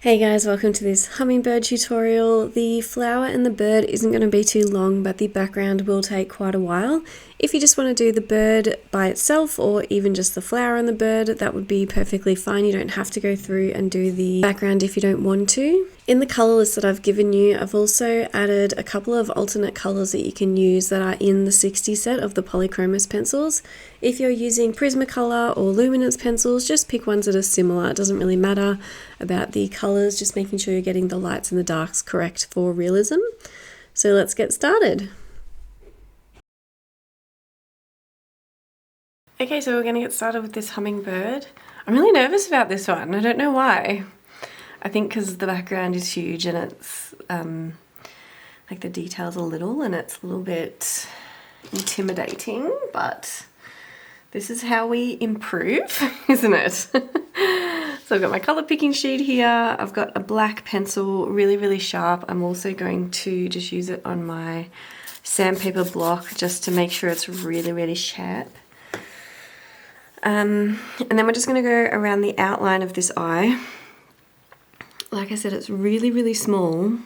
Hey guys, welcome to this hummingbird tutorial. The flower and the bird isn't going to be too long, but the background will take quite a while. If you just want to do the bird by itself or even just the flower and the bird, that would be perfectly fine. You don't have to go through and do the background if you don't want to. In the colour list that I've given you, I've also added a couple of alternate colours that you can use that are in the 60 set of the Polychromos pencils. If you're using Prismacolor or Luminance pencils, just pick ones that are similar. It doesn't really matter about the colours, just making sure you're getting the lights and the darks correct for realism. So let's get started. Okay, so we're going to get started with this hummingbird. I'm really nervous about this one. I don't know why. I think because the background is huge and it's like the details are little and it's a little bit intimidating, but this is how we improve, isn't it? So I've got my colour picking sheet here. I've got a black pencil, really sharp. I'm also going to just use it on my sandpaper block just to make sure it's really sharp. And then we're just going to go around the outline of this eye. Like I said, it's really small,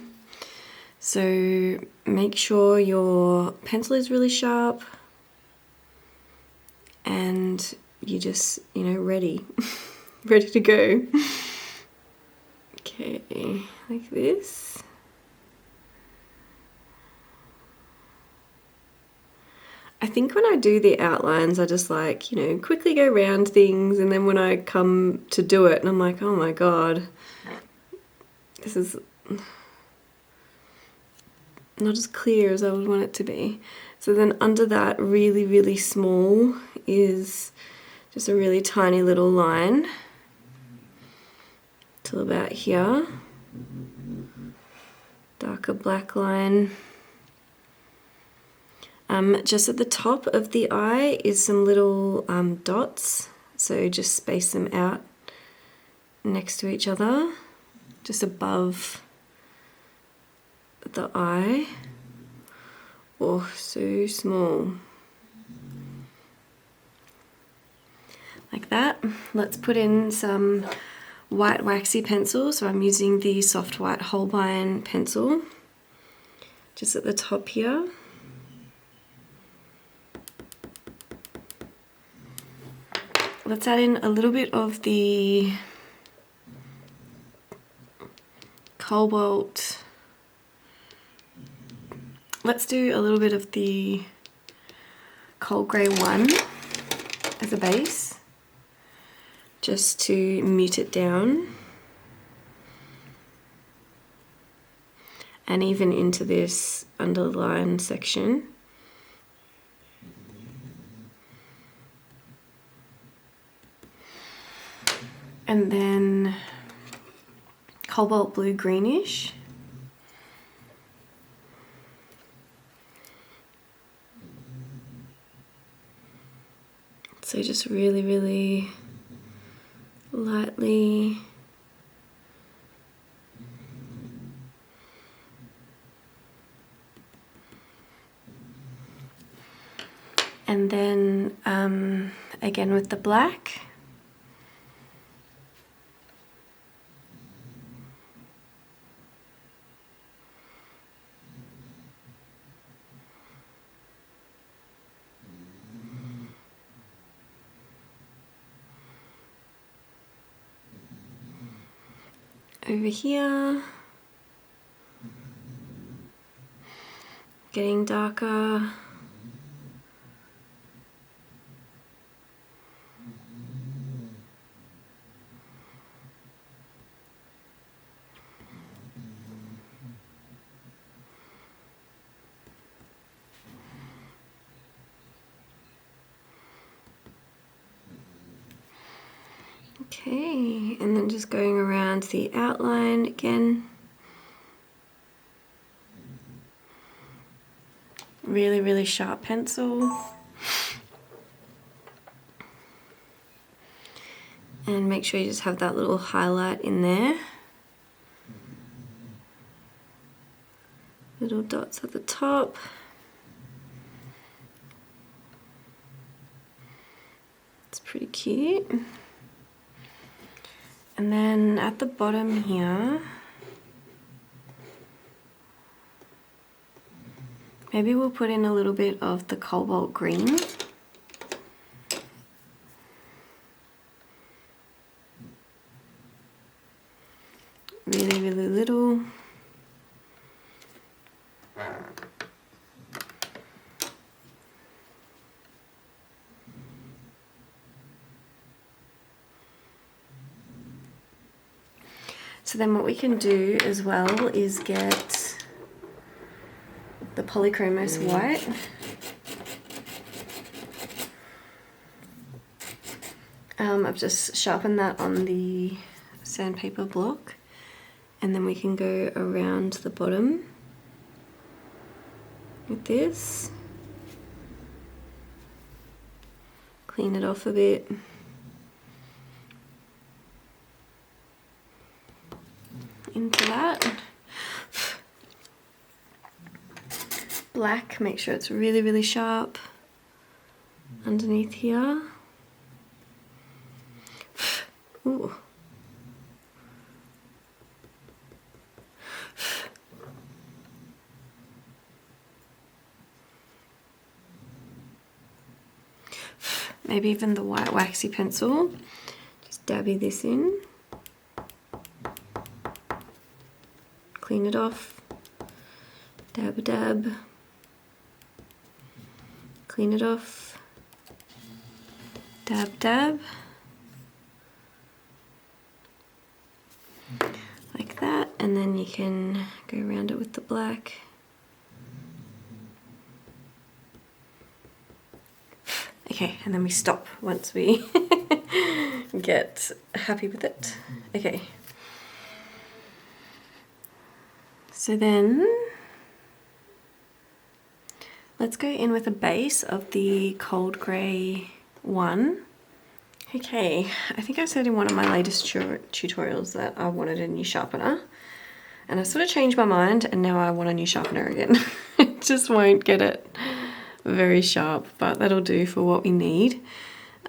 so make sure your pencil is really sharp and you're just, ready to go. Okay, like this. I think when I do the outlines, I just quickly go around things, and then when I come to do it, and I'm like, oh my god, this is not as clear as I would want it to be. So then under that really small is just a really tiny little line till about here. Darker black line. Just at the top of the eye is some little dots, so just space them out next to each other, just above the eye. Oh, so small. Like that. Let's put in some white waxy pencil. So I'm using the soft white Holbein pencil just at the top here. Let's add in a little bit of the cobalt. Let's do a little bit of the cold grey 1 as a base, just to mute it down. And even into this underline section. And then cobalt blue greenish. So just really lightly. And then again with the black. Over here, getting darker. Okay, and then just going around the outline again. Really sharp pencil. And make sure you just have that little highlight in there. Little dots at the top. It's pretty cute. And then at the bottom here, maybe we'll put in a little bit of the cobalt green. Really, really little. So then what we can do as well is get the Polychromos white. I've just sharpened that on the sandpaper block, and then we can go around the bottom with this. Clean it off a bit. Into that. Black, make sure it's really, really sharp underneath here. Ooh. Maybe even the white waxy pencil. Just dabby this in. Clean it off. Dab a dab. Clean it off. Dab dab. Like that, and then you can go around it with the black. Okay, and then we stop once we get happy with it. Okay. So then, let's go in with a base of the cold grey one. Okay, I think I said in one of my latest tutorials that I wanted a new sharpener, and I sort of changed my mind and now I want a new sharpener again. It just won't get it very sharp, but that'll do for what we need.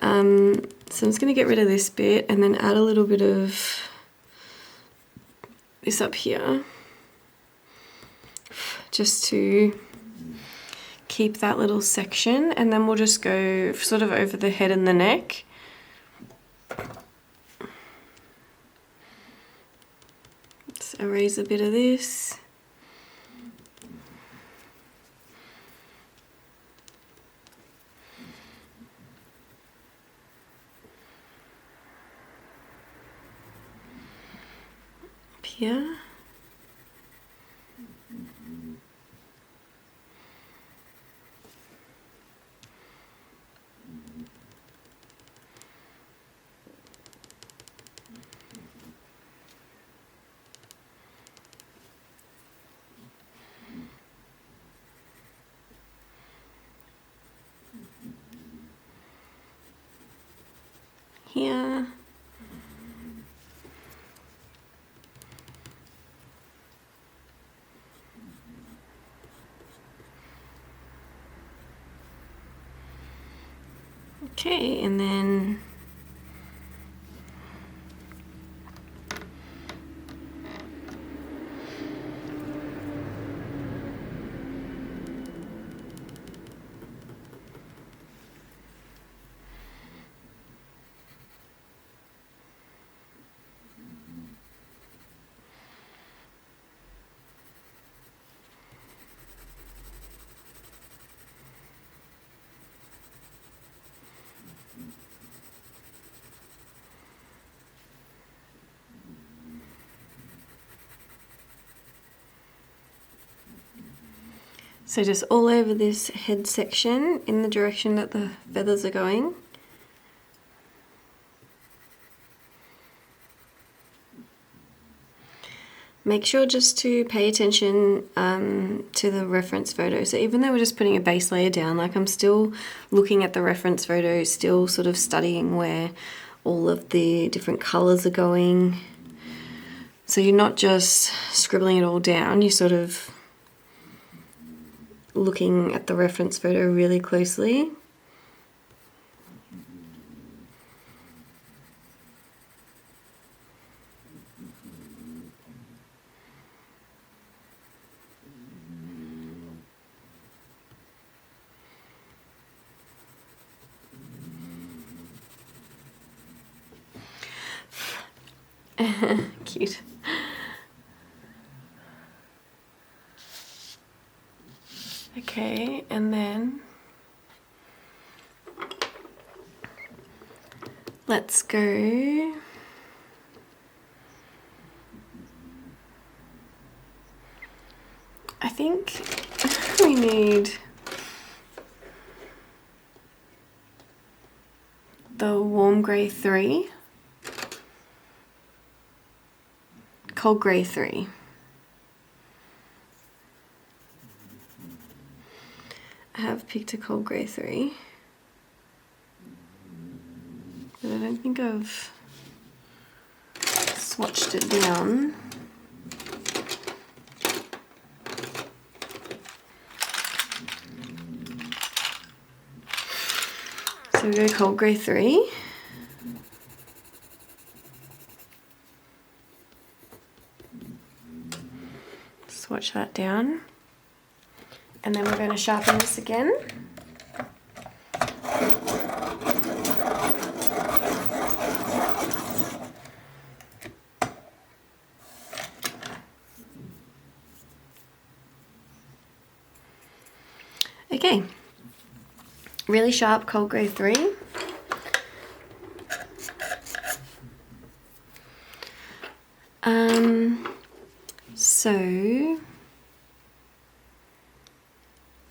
So I'm just going to get rid of this bit and then add a little bit of this up here, just to keep that little section, and then we'll just go sort of over the head and the neck. Let's erase a bit of this. Up here. Here. Okay, and then so just all over this head section in the direction that the feathers are going. Make sure just to pay attention to the reference photo. So even though we're just putting a base layer down, like I'm still looking at the reference photo, still sort of studying where all of the different colors are going. So you're not just scribbling it all down, you're sort of looking at the reference photo really closely. Cute. Okay, and then let's go. I think we need the warm grey 3, cold grey 3. I have picked a cold grey 3, but I don't think I've swatched it down. So we go cold grey 3. Swatch that down. And then we're going to sharpen this again. Okay. Really sharp cold grey 3. So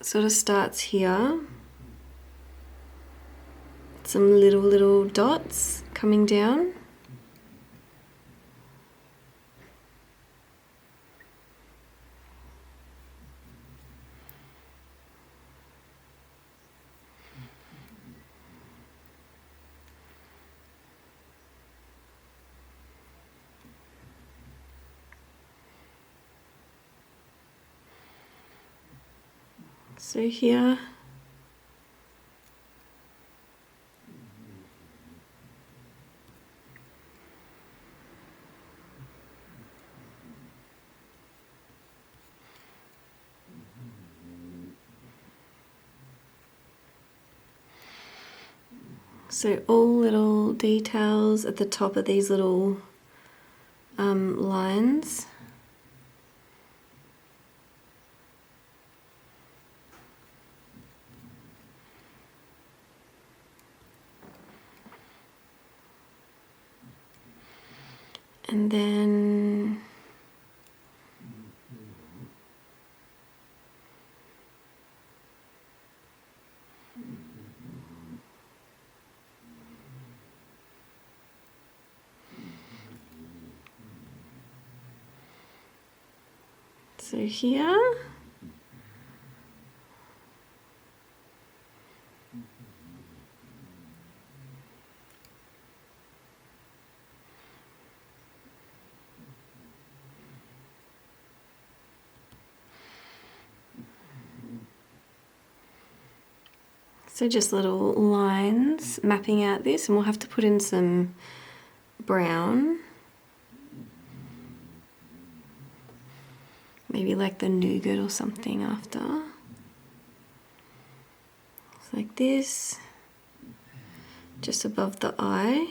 sort of starts here. Some little dots coming down. So here, so all little details at the top of these little lines. And then so here, so just little lines mapping out this, and we'll have to put in some brown. Maybe like the nougat or something after. It's like this, just above the eye.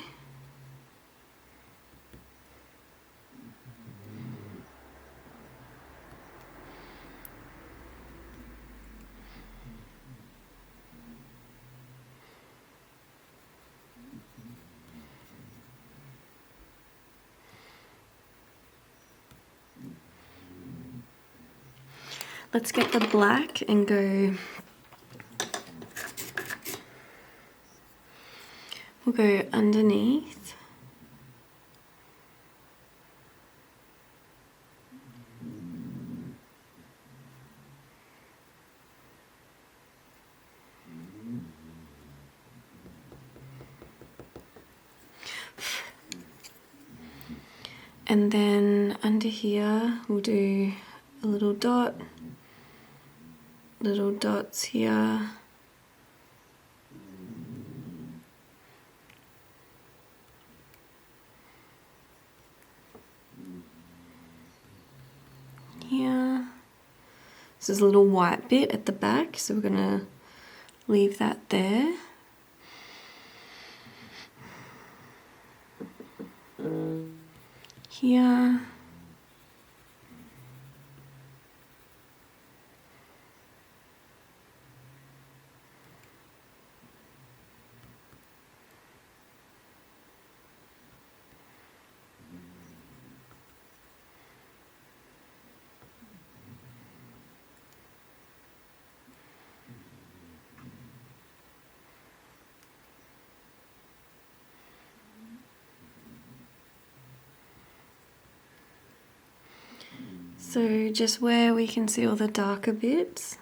Let's get the black and go, we'll go underneath. And then under here, we'll do a little dot. Little dots here. Here. This is a little white bit at the back, so we're going to leave that there. here. So just where we can see all the darker bits.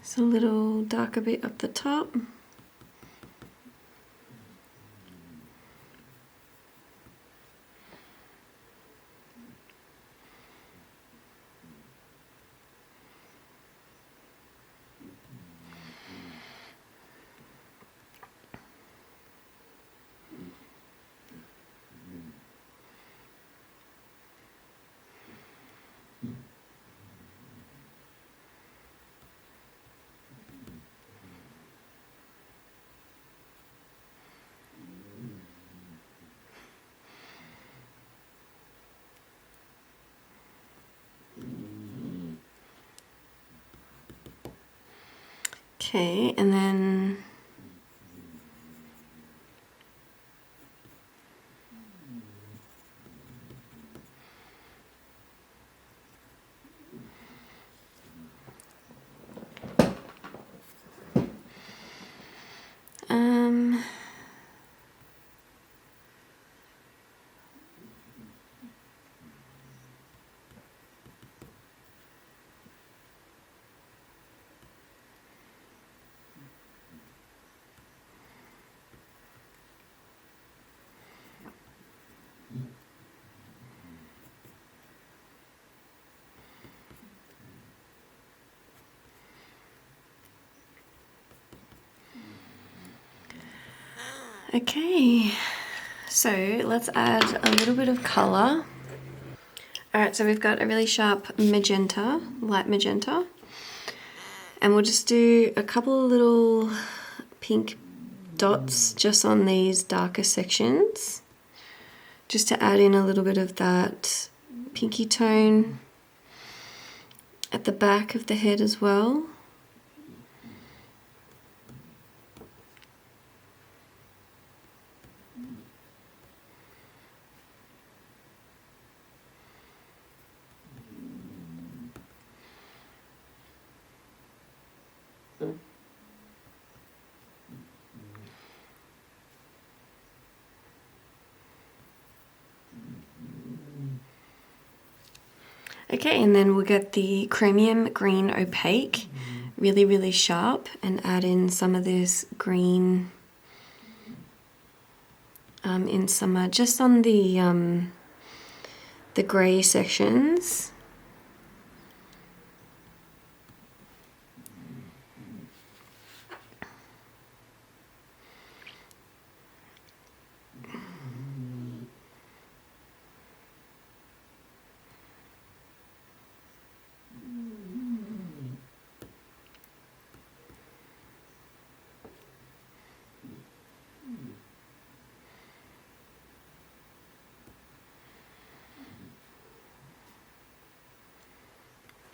So a little darker bit up the top. Okay, and then um okay, so let's add a little bit of colour. Alright, so we've got a really sharp magenta, light magenta, and we'll just do a couple of little pink dots just on these darker sections, just to add in a little bit of that pinky tone at the back of the head as well. Okay, and then we'll get the chromium green opaque, really, really sharp, and add in some of this green in summer, just on the grey sections.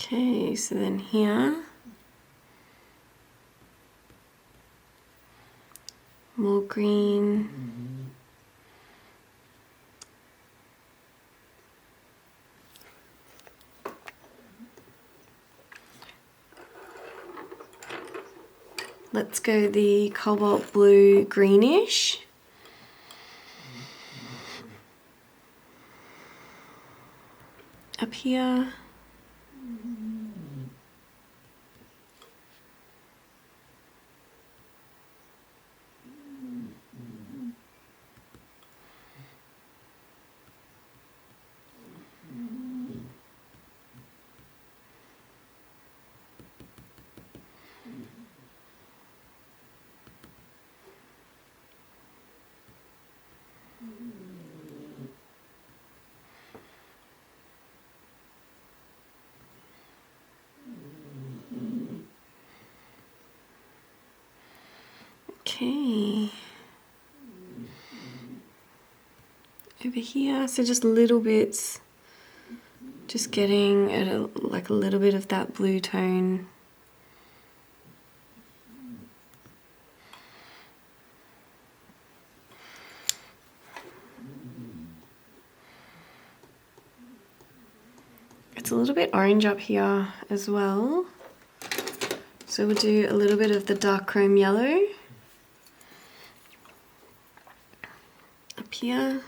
Okay, so then here, more green. Let's go the cobalt blue greenish. Up here. Okay. Over here, so just little bits, just getting like a little bit of that blue tone. It's a little bit orange up here as well. So we'll do a little bit of the dark chrome yellow up here.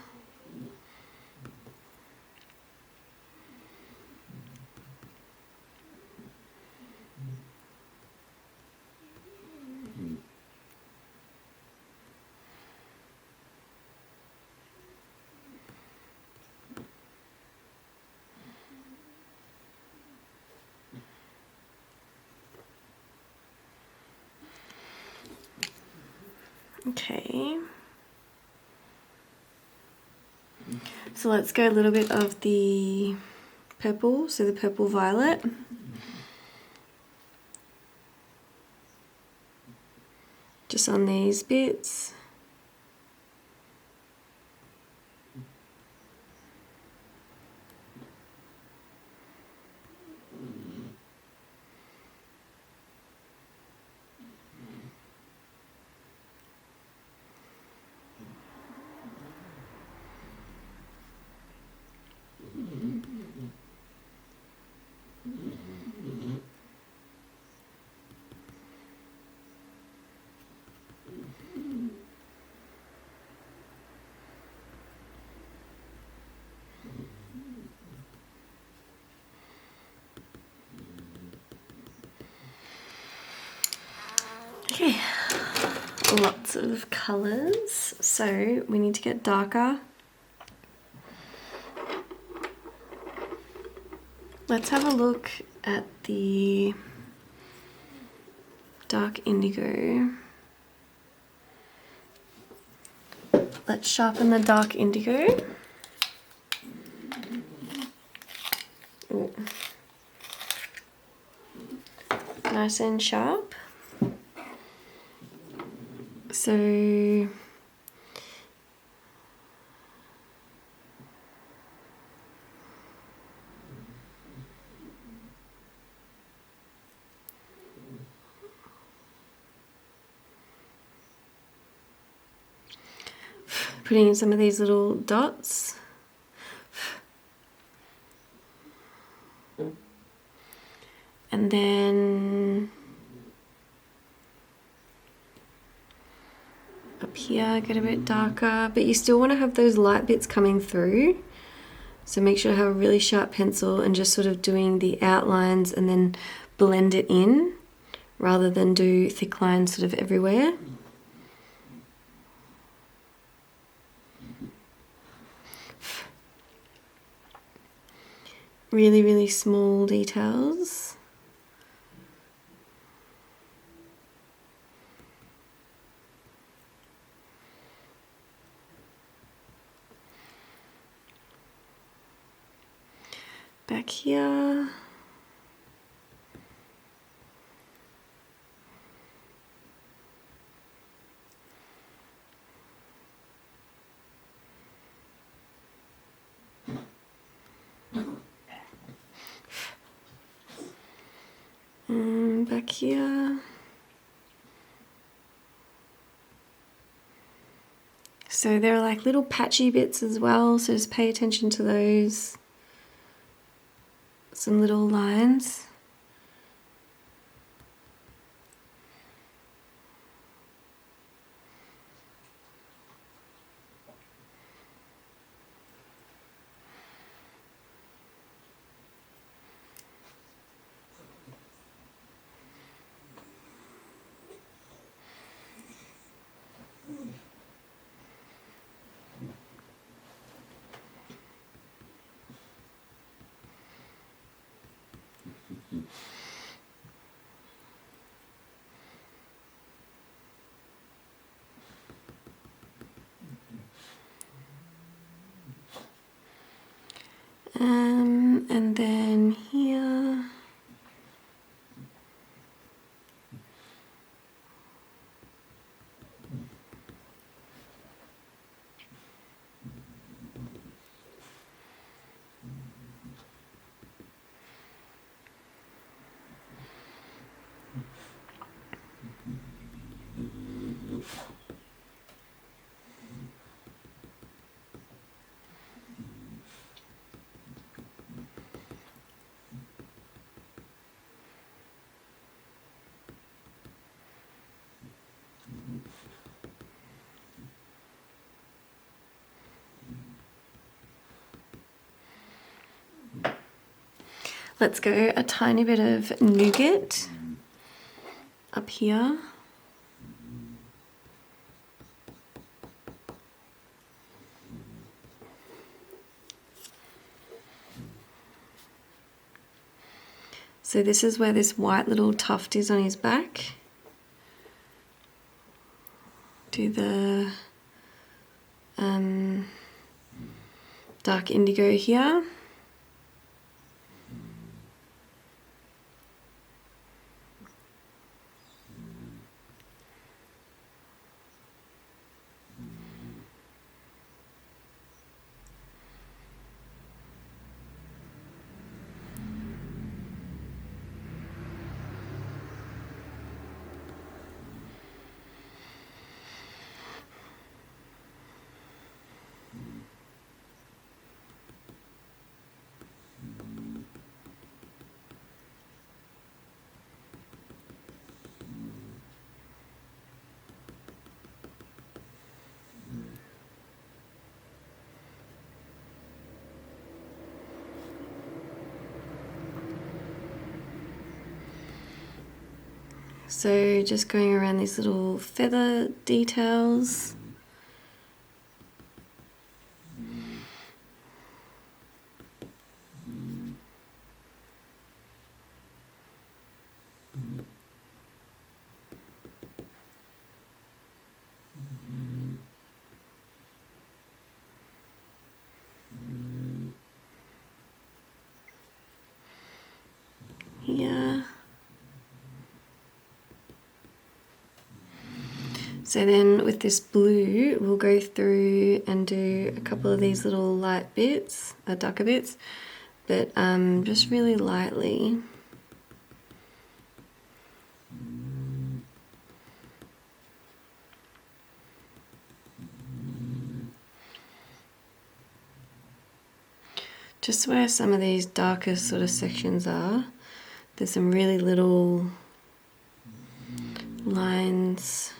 Okay, so let's go a little bit of the purple, so the purple violet. Just on these bits. Okay, lots of colours, so we need to get darker. Let's have a look at the dark indigo. Let's sharpen the dark indigo. Ooh. Nice and sharp. So putting in some of these little dots. And then up here, get a bit darker, but you still want to have those light bits coming through. So make sure to have a really sharp pencil and just sort of doing the outlines and then blend it in rather than do thick lines sort of everywhere. Really, really small details. Back here. Back here. So there are like little patchy bits as well, so just pay attention to those. Some little lines. And then here. Let's go a tiny bit of nougat up here. So this is where this white little tuft is on his back. Do the dark indigo here. So just going around these little feather details. Here. So then with this blue, we'll go through and do a couple of these little light bits, darker bits, but just really lightly. Just where some of these darker sort of sections are, there's some really little lines.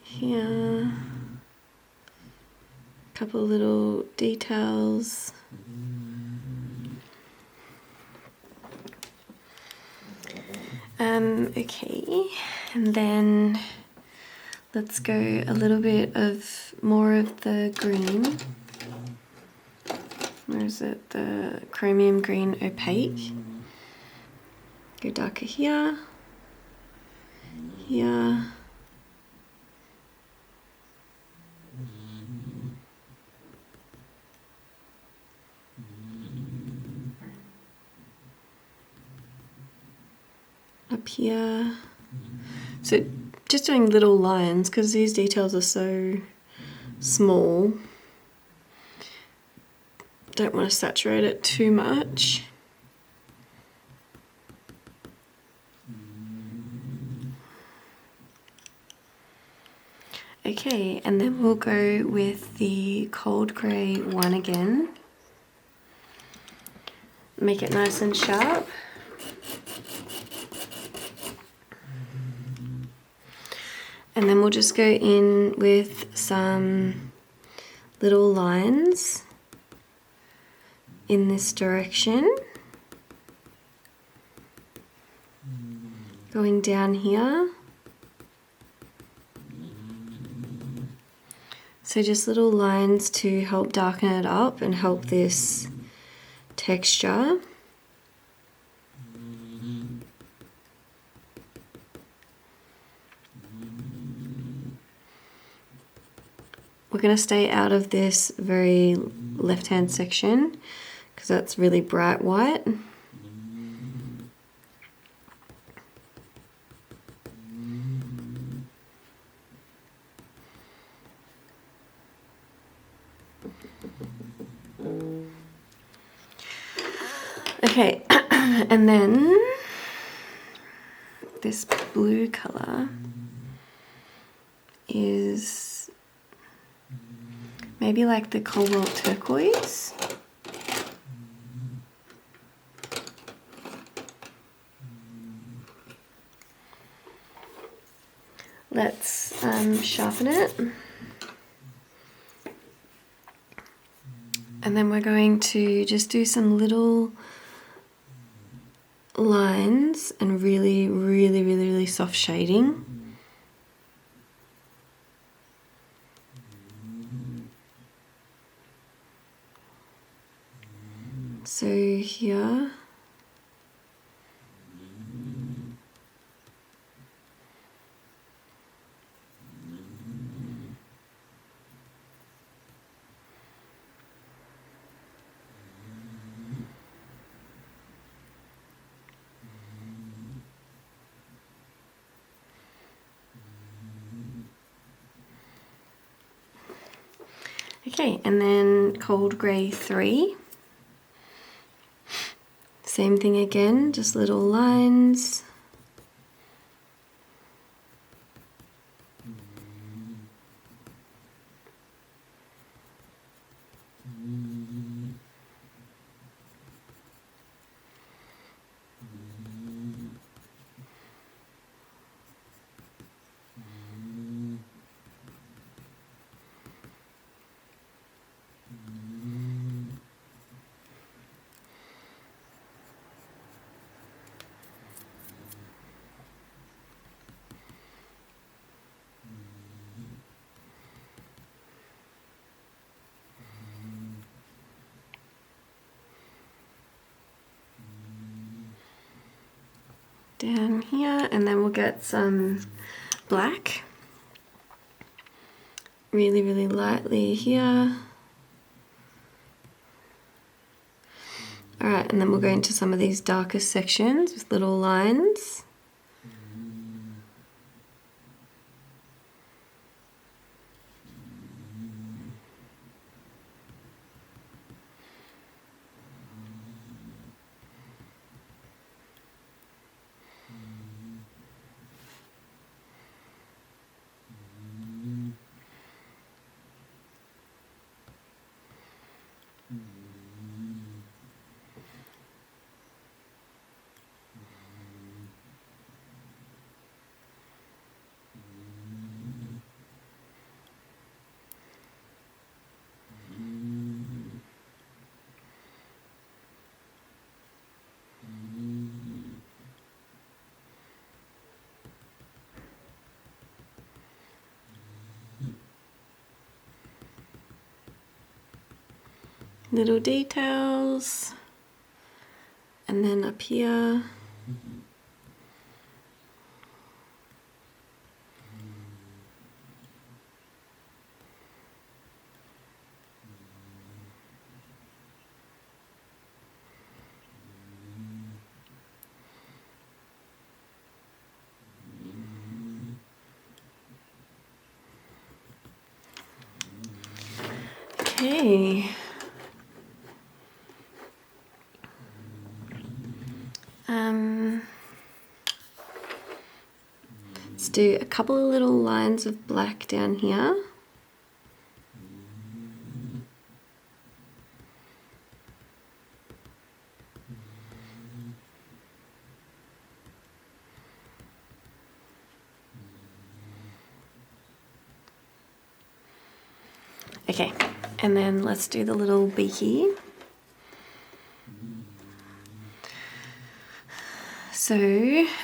Here, a couple little details. Okay, and then let's go a little bit of more of the green. Where is it? The chromium green opaque. Go darker here, here. Up here. So just doing little lines because these details are so small. Don't want to saturate it too much. Okay, and then we'll go with the cold grey one again. Make it nice and sharp. And then we'll just go in with some little lines in this direction. Going down here. So just little lines to help darken it up and help this texture. We're going to stay out of this very left-hand section because that's really bright white. Okay, and then this blue color is maybe like the cobalt turquoise. Let's sharpen it. And then we're going to just do some little lines and really soft shading. So here. Okay, and then cold grey 3. Same thing again, just little lines. Down here, and then we'll get some black really lightly here. Alright, and then we'll go into some of these darker sections with little lines. Little details, and then up here. Okay. Let's do a couple of little lines of black down here. Okay, and then let's do the little beaky. So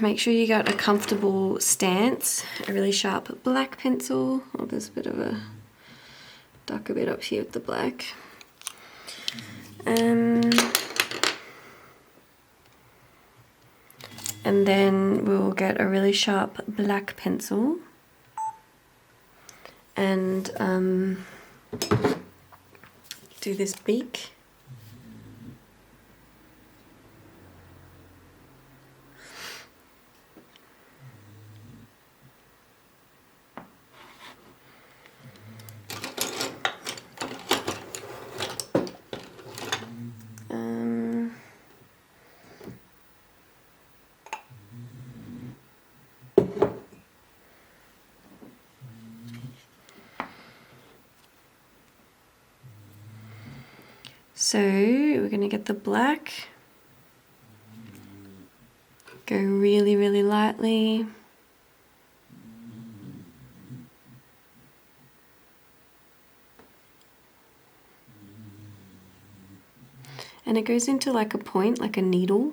make sure you got a comfortable stance, a really sharp black pencil. Oh, there's a bit of a darker bit up here with the black. And then we'll get a really sharp black pencil and do this beak. So we're going to get the black, go really lightly, And it goes into like a point, like a needle.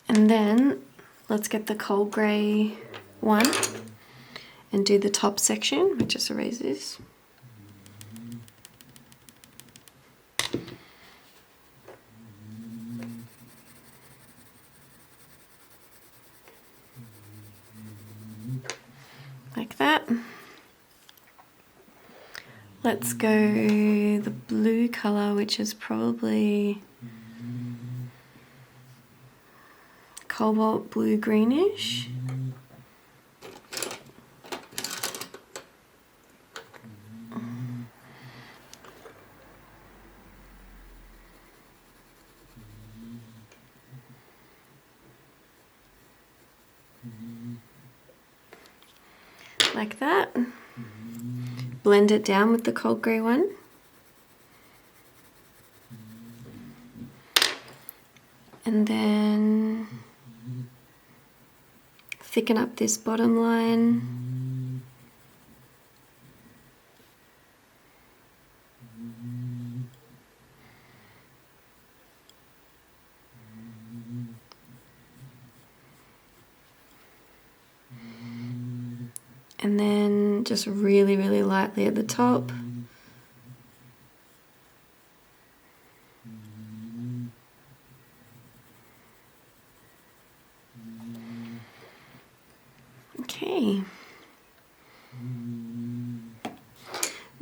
And then let's get the cold grey one and do the top section. We just erase this. Like that. Let's go the blue colour, which is probably cobalt blue greenish. Like that. Blend it down with the cold grey one. And then thicken up this bottom line. And then just really, really lightly at the top. Okay.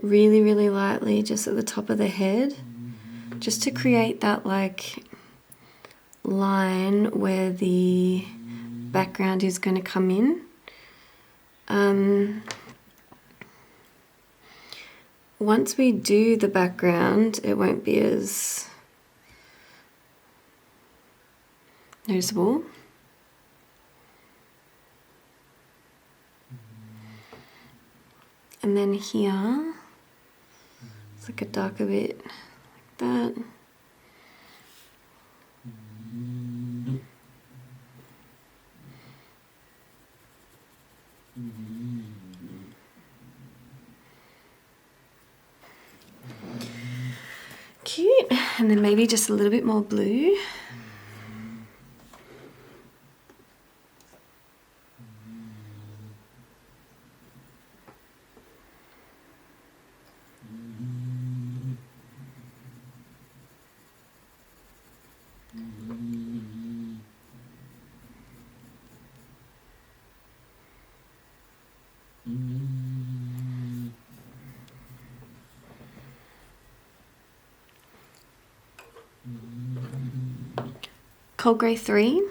Really, really lightly just at the top of the head, just to create that like line where the background is going to come in. Once we do the background, it won't be as noticeable. And then here, it's like a darker bit like that. Cute. And then maybe just a little bit more blue. Cold grey 3.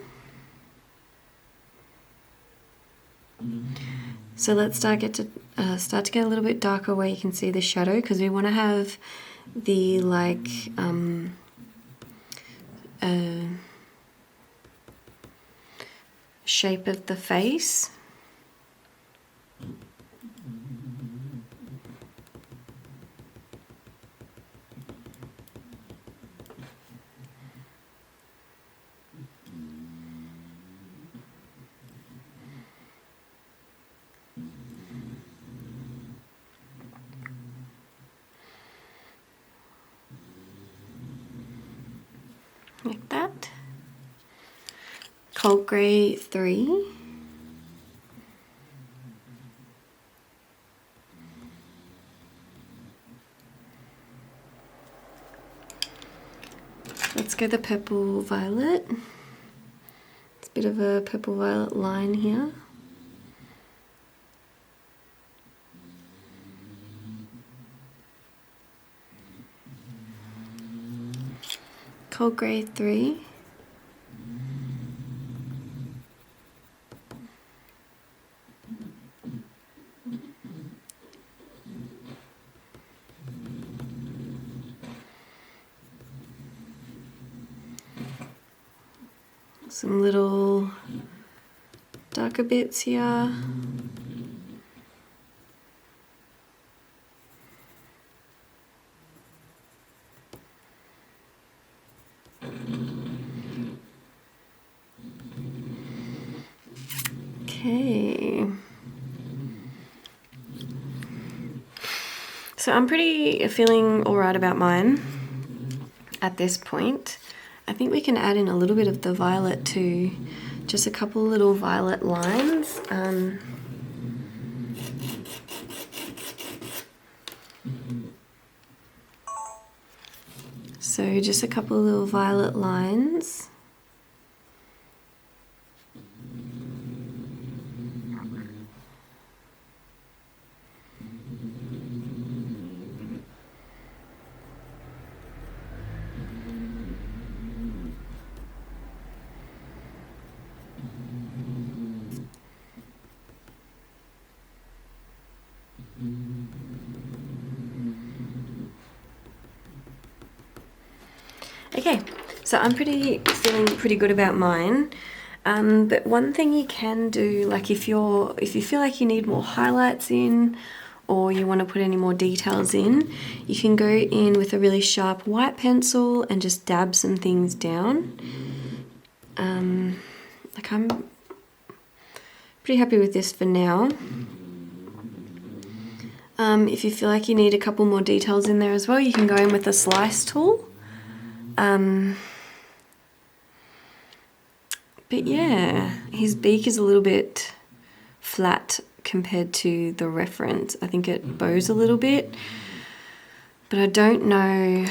So let's start to get a little bit darker where you can see the shadow, because we want to have the like shape of the face. Like that. Cold grey 3. Let's go the purple violet. It's a bit of a purple violet line here. Cold grey 3. Some little darker bits here. Okay. So I'm feeling all right about mine at this point. I think we can add in a little bit of the violet too. Just a couple little violet lines. So just a couple of little violet lines. Okay, so I'm feeling pretty good about mine. But one thing you can do, like if you feel like you need more highlights in, or you want to put any more details in, you can go in with a really sharp white pencil and just dab some things down. Like I'm pretty happy with this for now. If you feel like you need a couple more details in there as well, you can go in with a slice tool. But yeah, his beak is a little bit flat compared to the reference. I think it bows a little bit, but I don't know,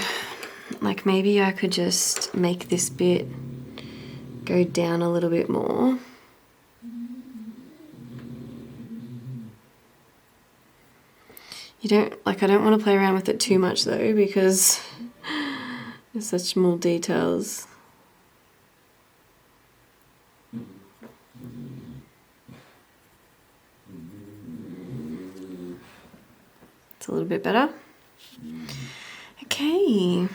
like maybe I could just make this bit go down a little bit more. I don't want to play around with it too much though, because there's such small details. It's a little bit better. Okay.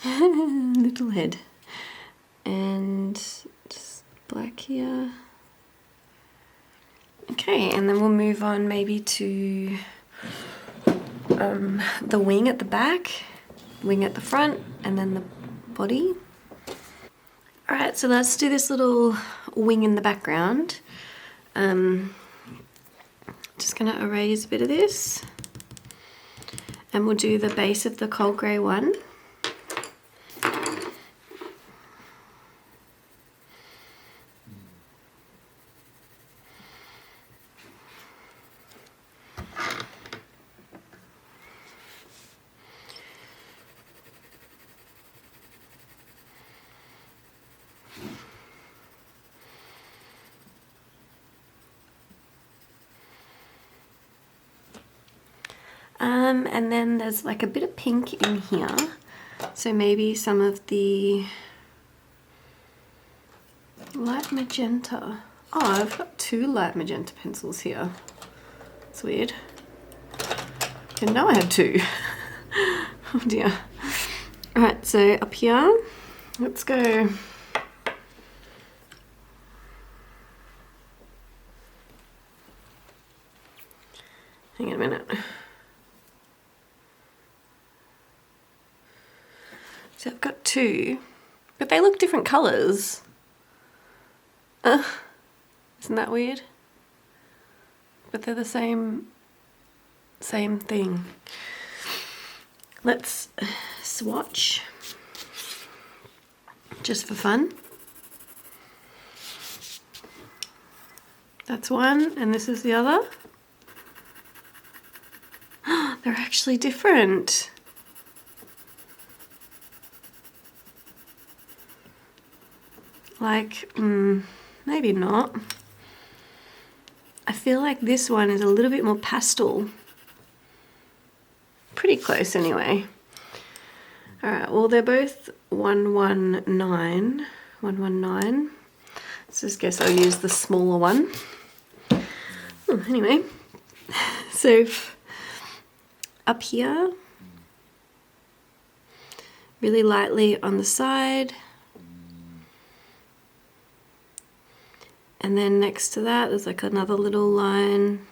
Little head. And just black here. Okay, and then we'll move on maybe to the wing at the back, wing at the front, and then the body. Alright, so let's do this little wing in the background. Just going to erase a bit of this, and we'll do the base of the cold grey one. And then there's like a bit of pink in here, so maybe some of the light magenta. Oh, I've got two light magenta pencils here. It's weird. I didn't know I had two. Oh dear. Alright, so up here, let's go. Hang on a minute. So I've got two, but they look different colours. Isn't that weird? But they're the same thing. Let's swatch, just for fun. That's one, and this is the other. They're actually different. Like, maybe not. I feel like this one is a little bit more pastel. Pretty close anyway. Alright, well they're both 119. 119. Let's just guess I'll use the smaller one. Anyway, so up here, really lightly on the side. And then next to that, there's like another little line.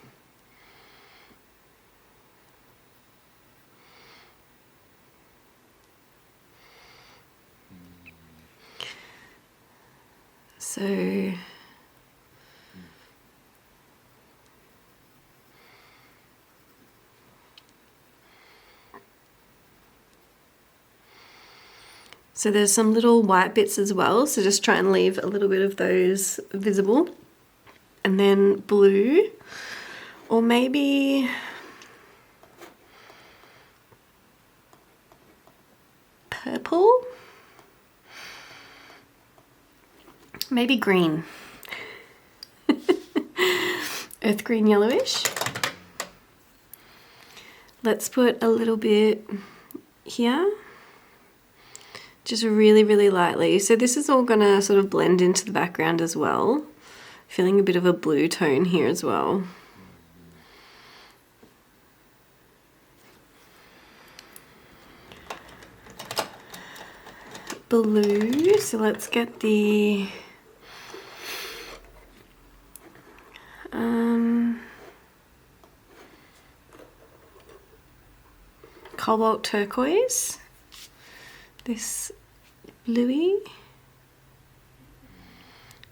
So there's some little white bits as well, so just try and leave a little bit of those visible. And then blue, or maybe purple, maybe green. Earth green yellowish. Let's put a little bit here, just really, really lightly. So this is all gonna sort of blend into the background as well. Feeling a bit of a blue tone here as well. Blue, so let's get the cobalt turquoise, this bluey,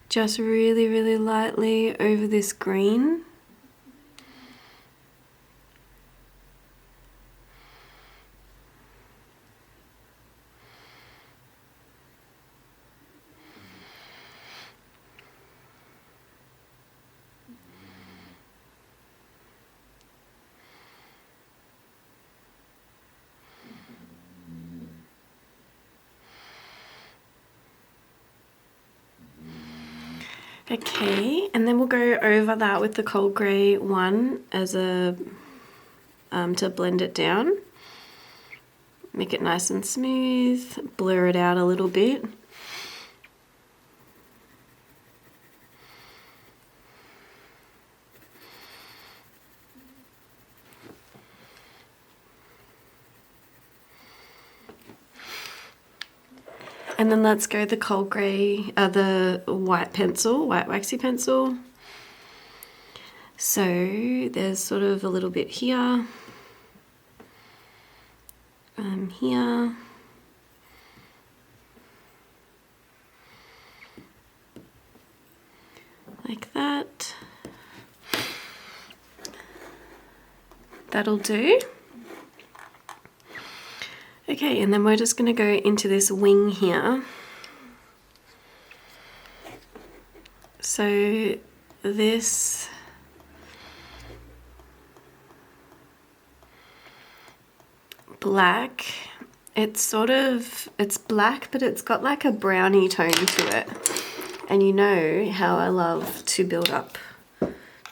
just really, really lightly over this green. Okay, and then we'll go over that with the cold grey one as a to blend it down. Make it nice and smooth, blur it out a little bit. And then let's go the cold grey, the white pencil, white waxy pencil. So there's sort of a little bit here, here. Like that. That'll do. Okay, and then we're just going to go into this wing here. So this black, it's black, but it's got like a brownie tone to it. And you know how I love to build up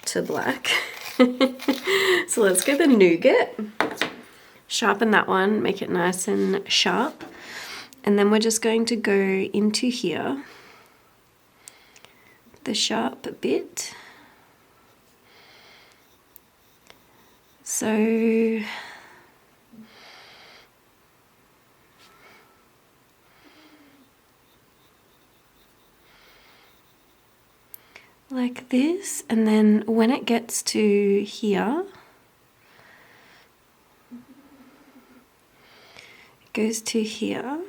to black. So let's go the nougat. Sharpen that one, make it nice and sharp. And then we're just going to go into here, the sharp bit. So like this, and then when it gets to here, it goes to here.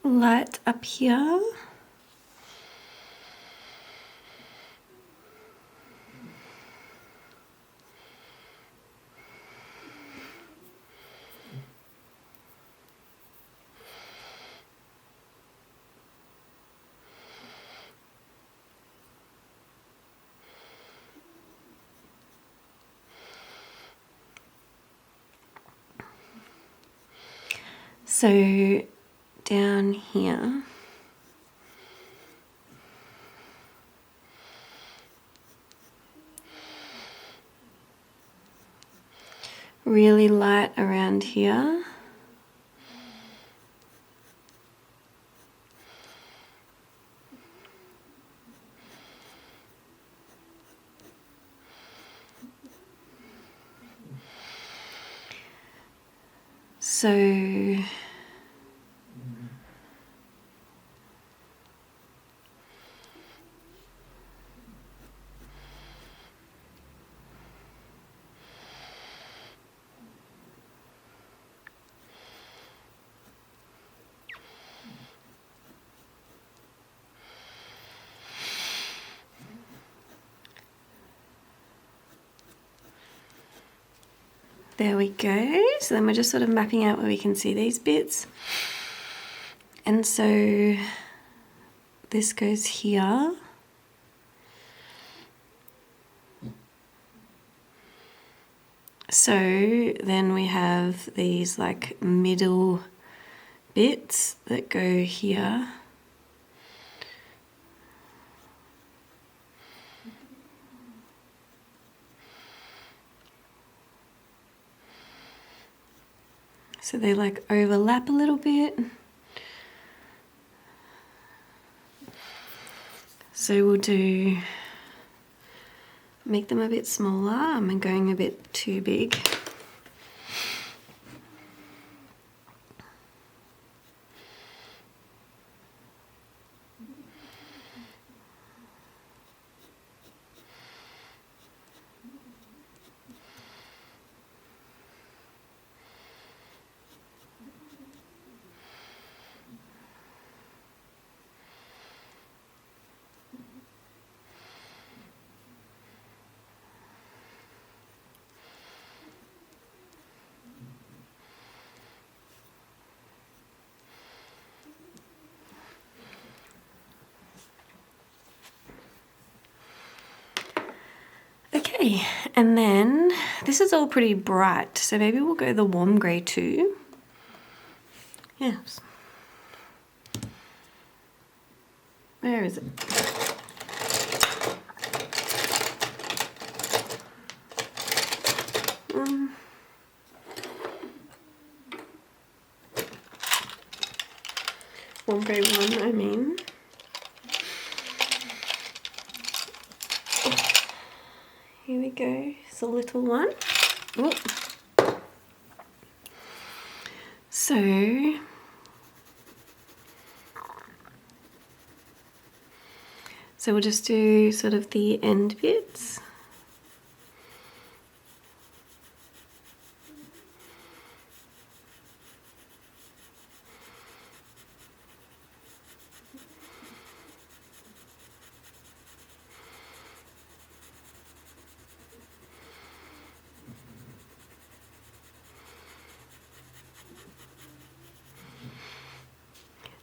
Light up here. So down here, really light around here. So there we go. So then we're just sort of mapping out where we can see these bits. And so this goes here. So then we have these like middle bits that go here. So they like overlap a little bit. So we'll make them a bit smaller. I'm going a bit too big. Okay, and then this is all pretty bright, so maybe we'll go the warm grey too. Yes. Where is it? Warm grey 1, I mean. Here we go, it's a little one. Ooh. So we'll just do sort of the end bits.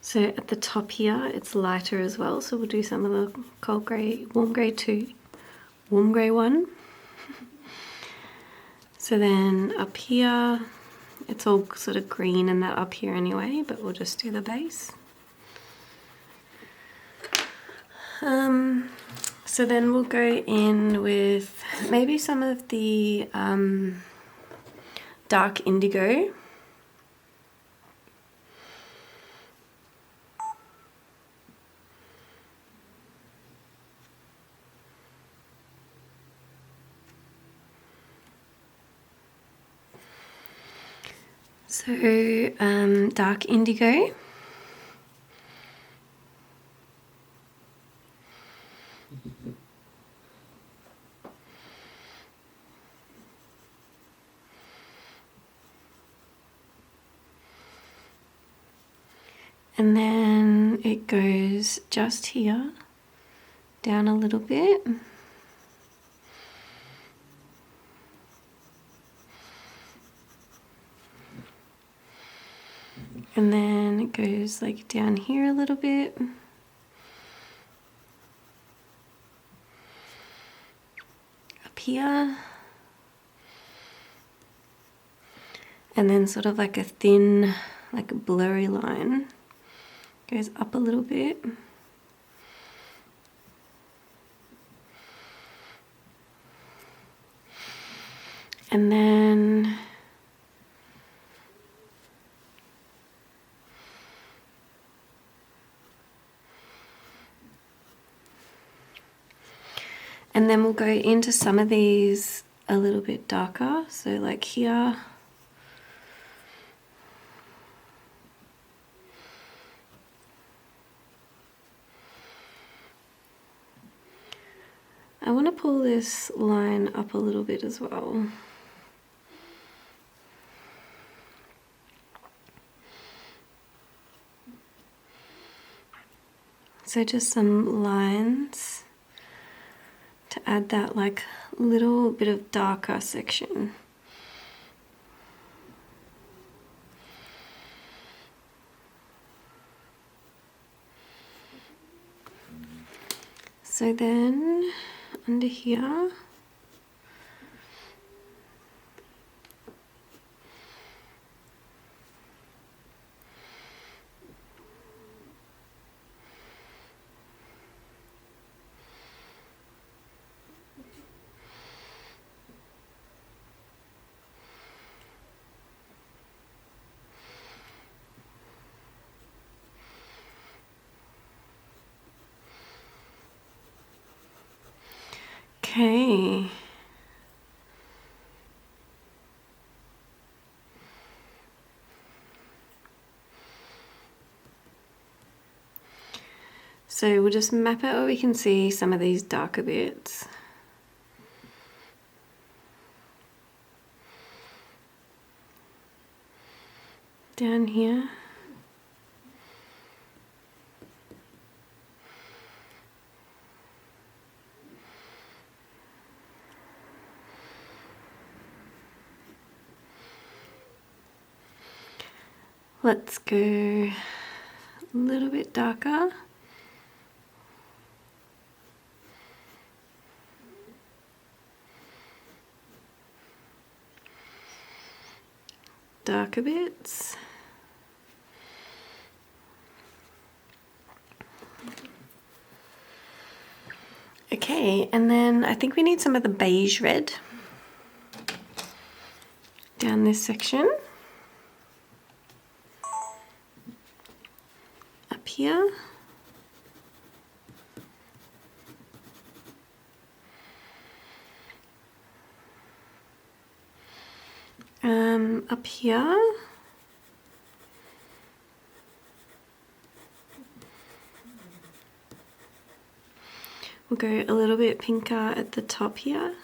So at the top here, it's lighter as well. So we'll do some of the cold grey, warm grey 2, warm grey 1. So then up here, it's all sort of green and that up here anyway, but we'll just do the base. So then we'll go in with maybe some of the dark indigo. So dark indigo. And then it goes just here, down a little bit. And then it goes like down here a little bit. Up here. And then sort of like a thin, like a blurry line. Goes up a little bit. And then And then we'll go into some of these a little bit darker, so like here. I want to pull this line up a little bit as well. So just some lines to add that like little bit of darker section. So then under here, okay. So we'll just map out where we can see some of these darker bits. Down here. Let's go a little bit darker. Darker bits. Okay, and then I think we need some of the beige red down this section. Up here. Up here. We'll go a little bit pinker at the top here.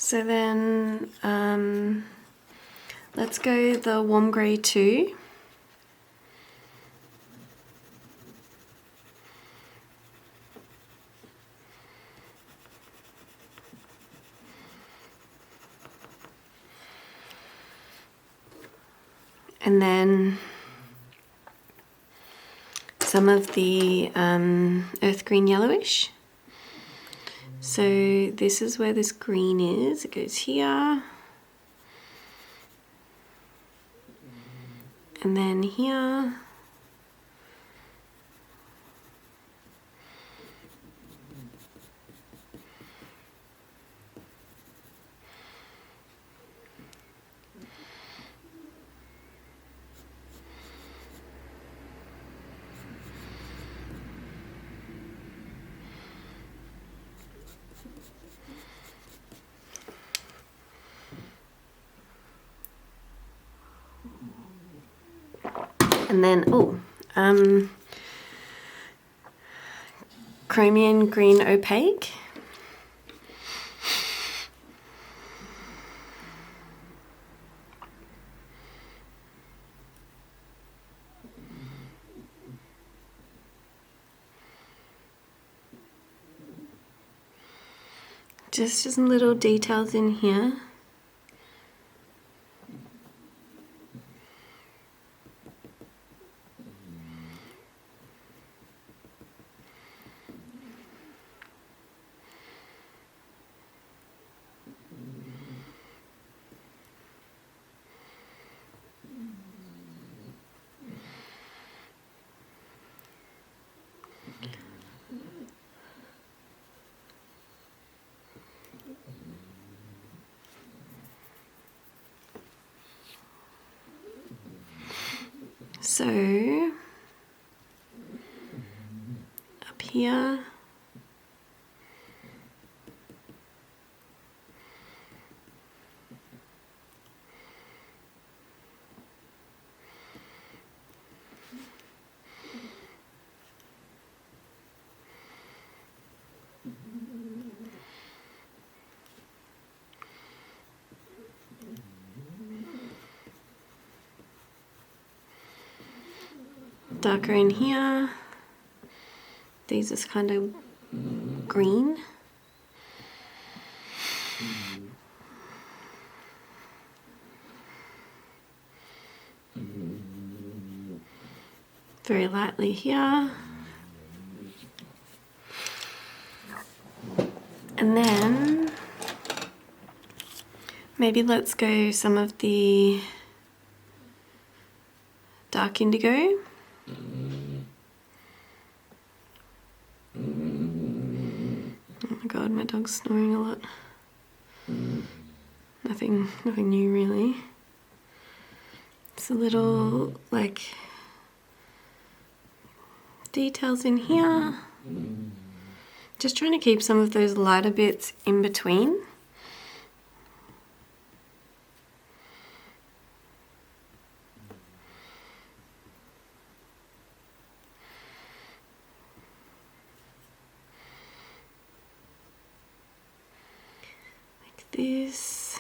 So then let's go the warm grey 2. And then some of the earth green yellowish. So this is where this green is. It goes here. And then here. And then, chromium green opaque. Just some little details in here. So up here, darker in here. These is kind of green. Very lightly here. And then maybe let's go some of the dark indigo. Oh my god, my dog's snoring a lot. Nothing new really. It's a little like details in here. Just trying to keep some of those lighter bits in between. Like this.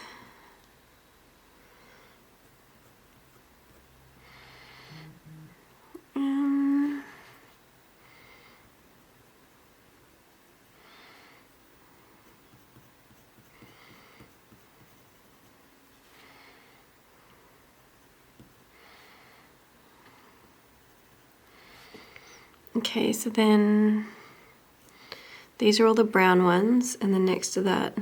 Okay, so then these are all the brown ones, and then next to that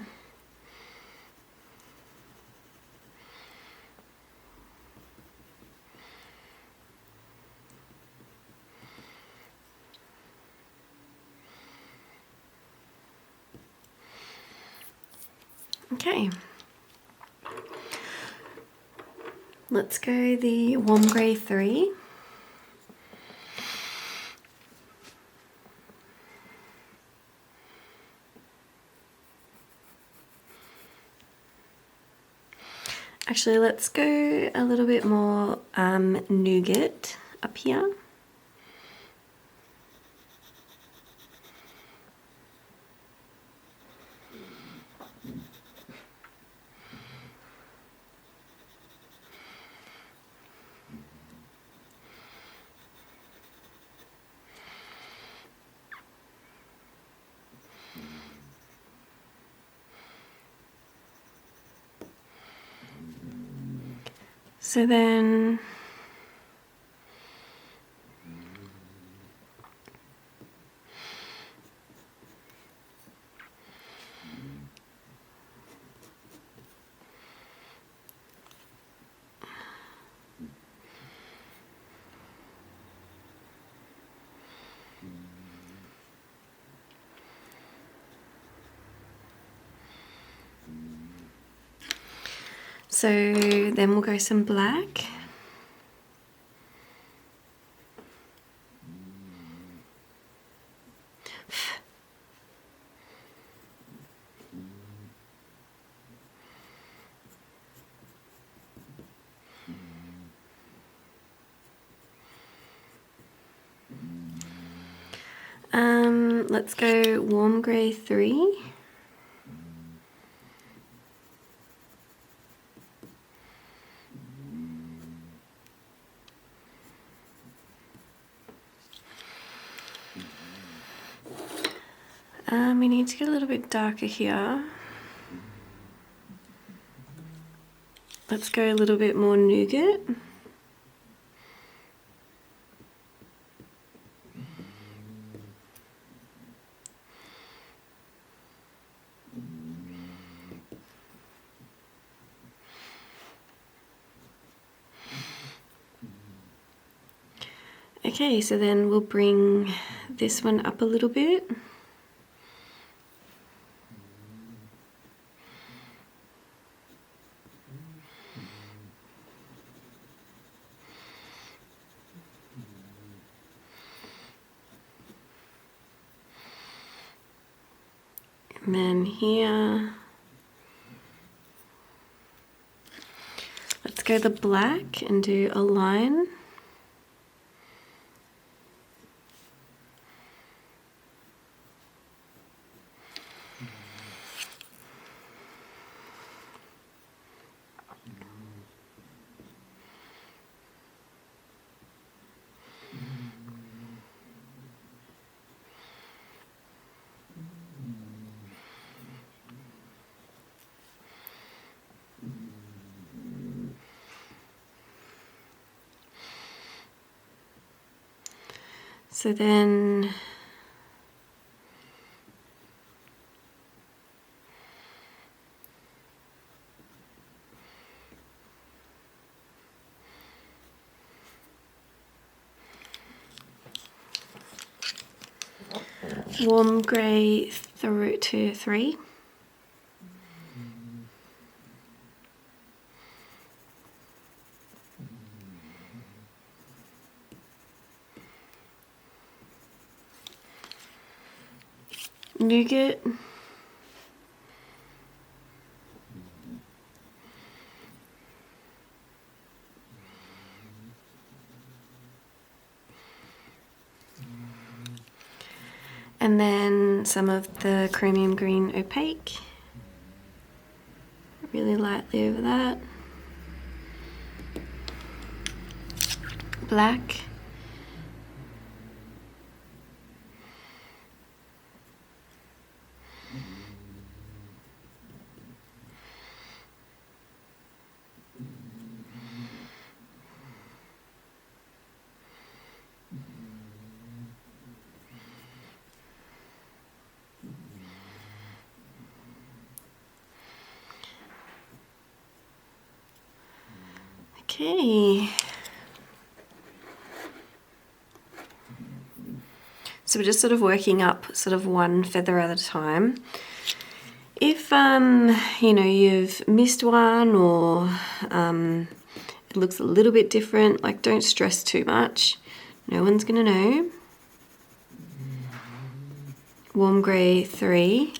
okay. Let's go the warm grey 3. Actually, let's go a little bit more nougat up here. So then we'll go some black. Let's go warm grey 3. We need to get a little bit darker here. Let's go a little bit more nougat. Okay, so then we'll bring this one up a little bit. And then here, let's go the black and do a line. So then warm grey through to 3. Nougat. And then some of the chromium green opaque, really lightly over that. Black. Okay. So we're just sort of working up sort of one feather at a time. If you know, you've missed one or it looks a little bit different, like don't stress too much. No one's gonna know. Warm grey 3,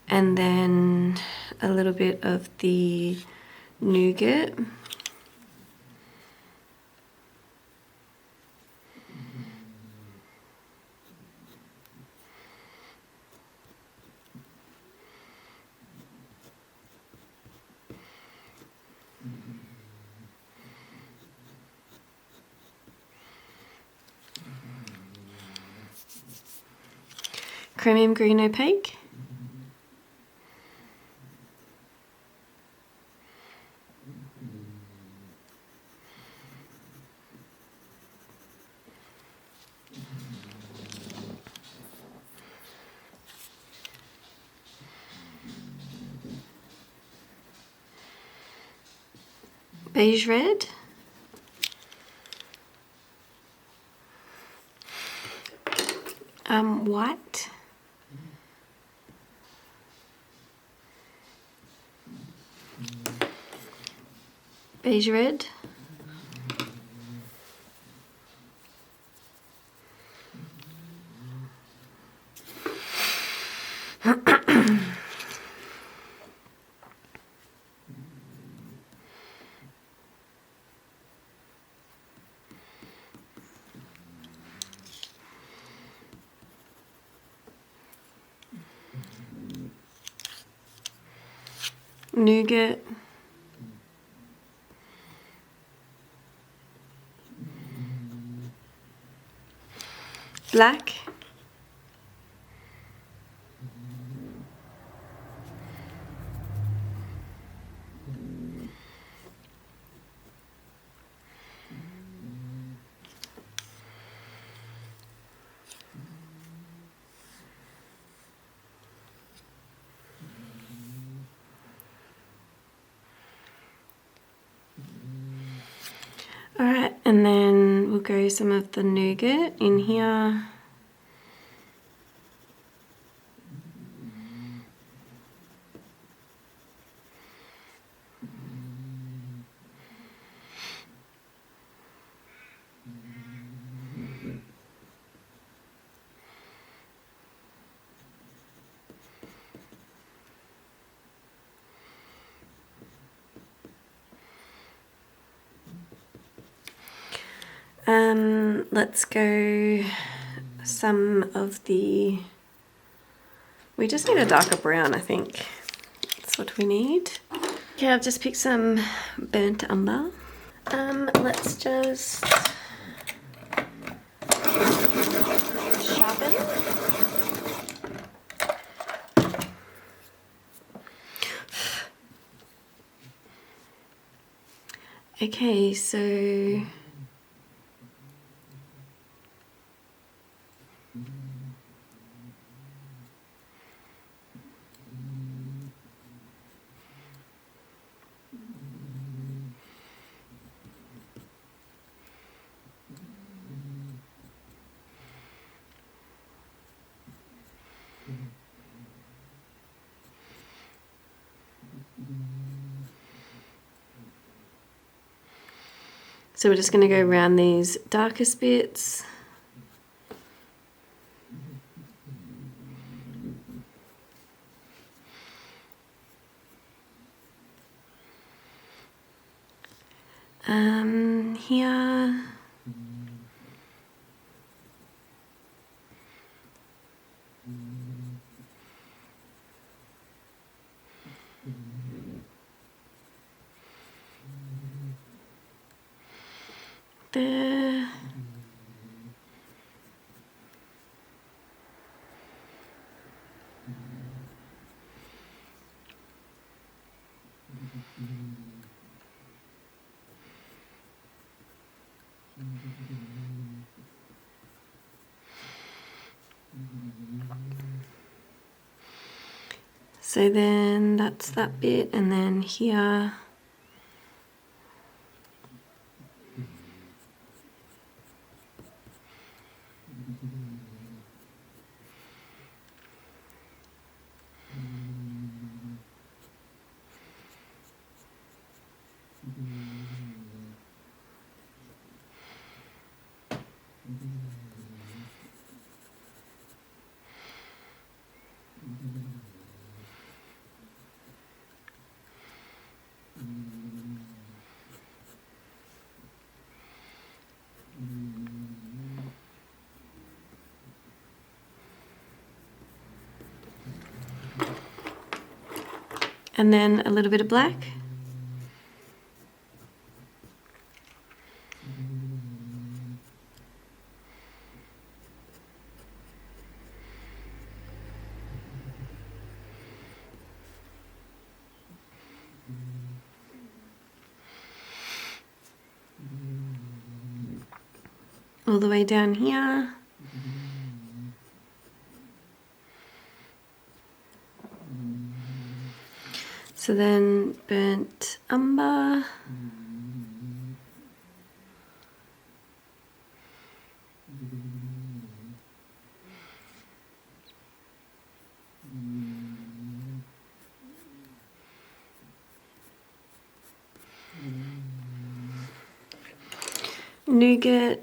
and then a little bit of the nougat. Chromium green opaque. Beige red. White. Beige red. Nougat. Black. Alright, and then we'll go some of the nougat in here. Let's go some of the, we just need a darker brown, I think. That's what we need. Okay, I've just picked some burnt umber. Let's just sharpen. Okay, so we're just going to go around these darkest bits. Here. There. So then that's that bit, and then here. And then a little bit of black. All the way down here. So then burnt umber. Nougat.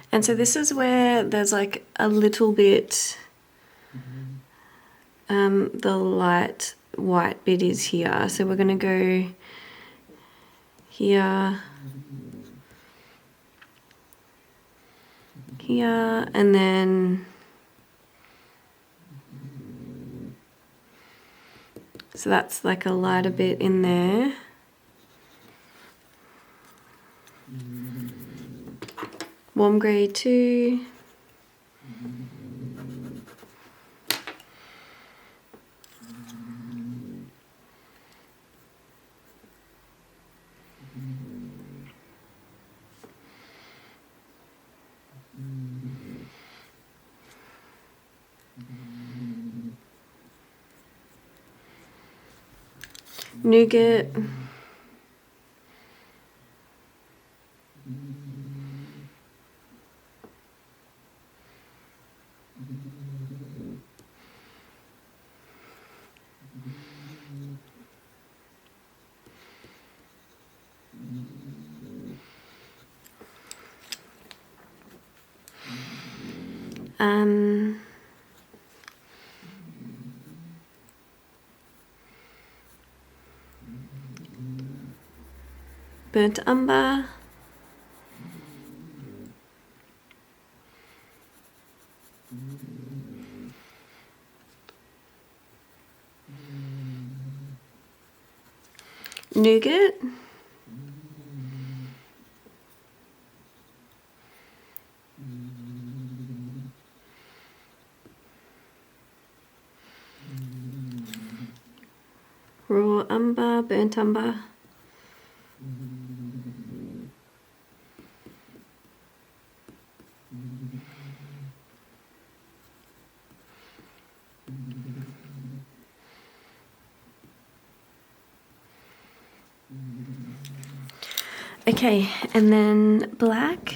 And so this is where there's like a little bit, the light white bit is here. So we're going to go here, here, and then so that's like a lighter bit in there. Warm grey too. Nougat. burnt umber, nougat, raw umber, burnt umber, okay, and then black,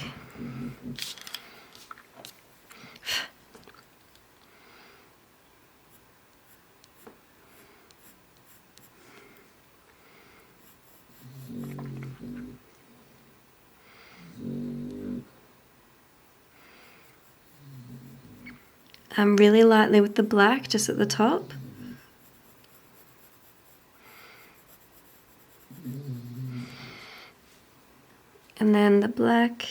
really lightly with the black just at the top. And then the black,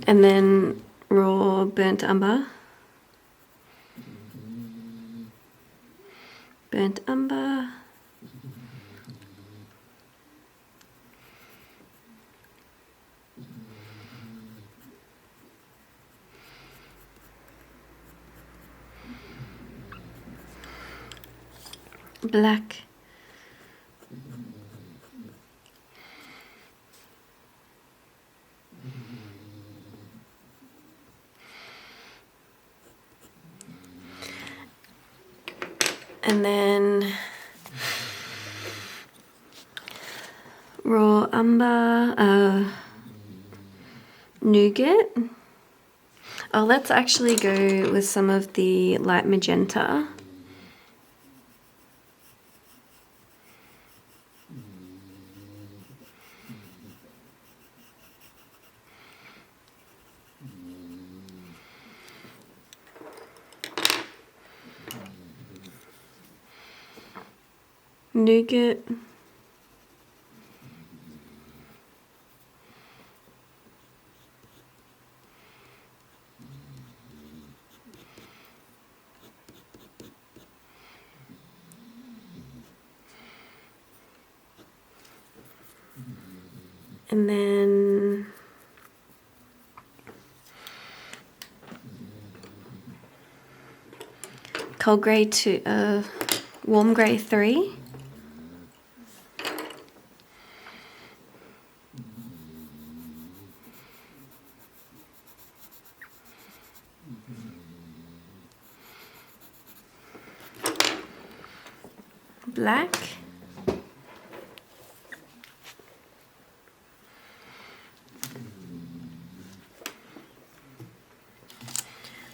and then raw burnt umber, burnt umber, black, and then raw umber, nougat. Oh, let's actually go with some of the light magenta. Nougat. And then cold grey to warm grey 3. Black.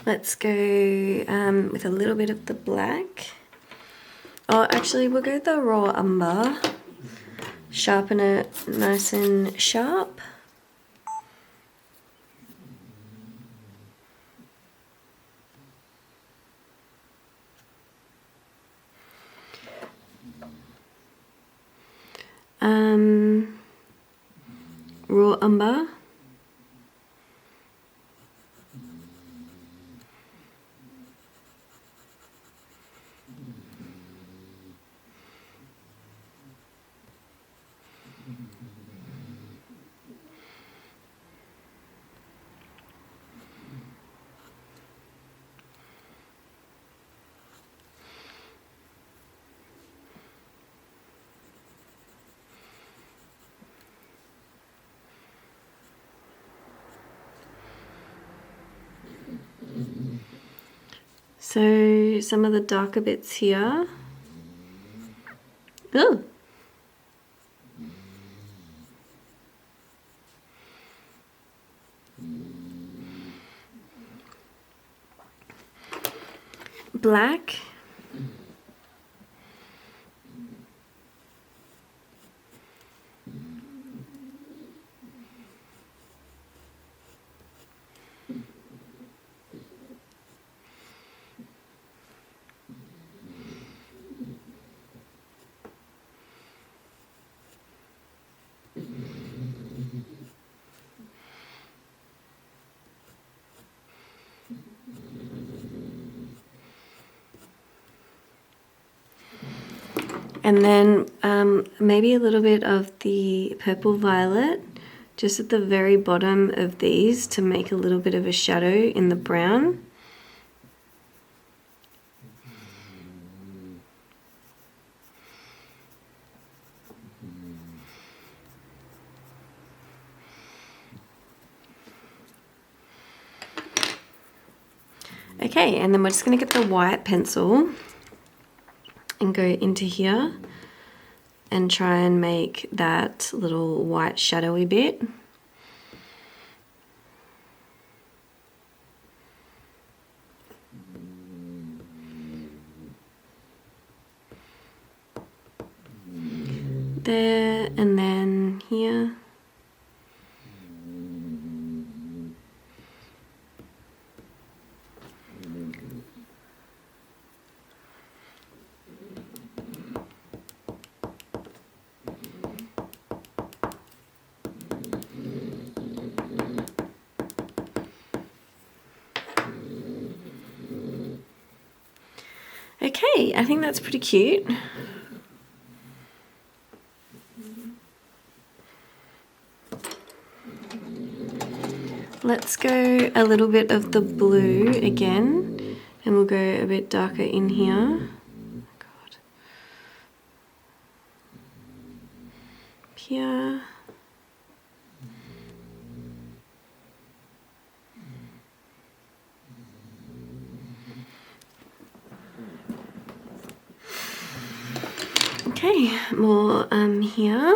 Let's go with a little bit of the black. Oh, actually, we'll go the raw umber. Sharpen it nice and sharp. Raw umber. So some of the darker bits here. Ooh. Black. And then maybe a little bit of the purple violet just at the very bottom of these to make a little bit of a shadow in the brown. Okay, and then we're just going to get the white pencil and go into here and try and make that little white shadowy bit. There, and then here. Okay, I think that's pretty cute. Let's go a little bit of the blue again, and we'll go a bit darker in here. God. Here. Okay, more here.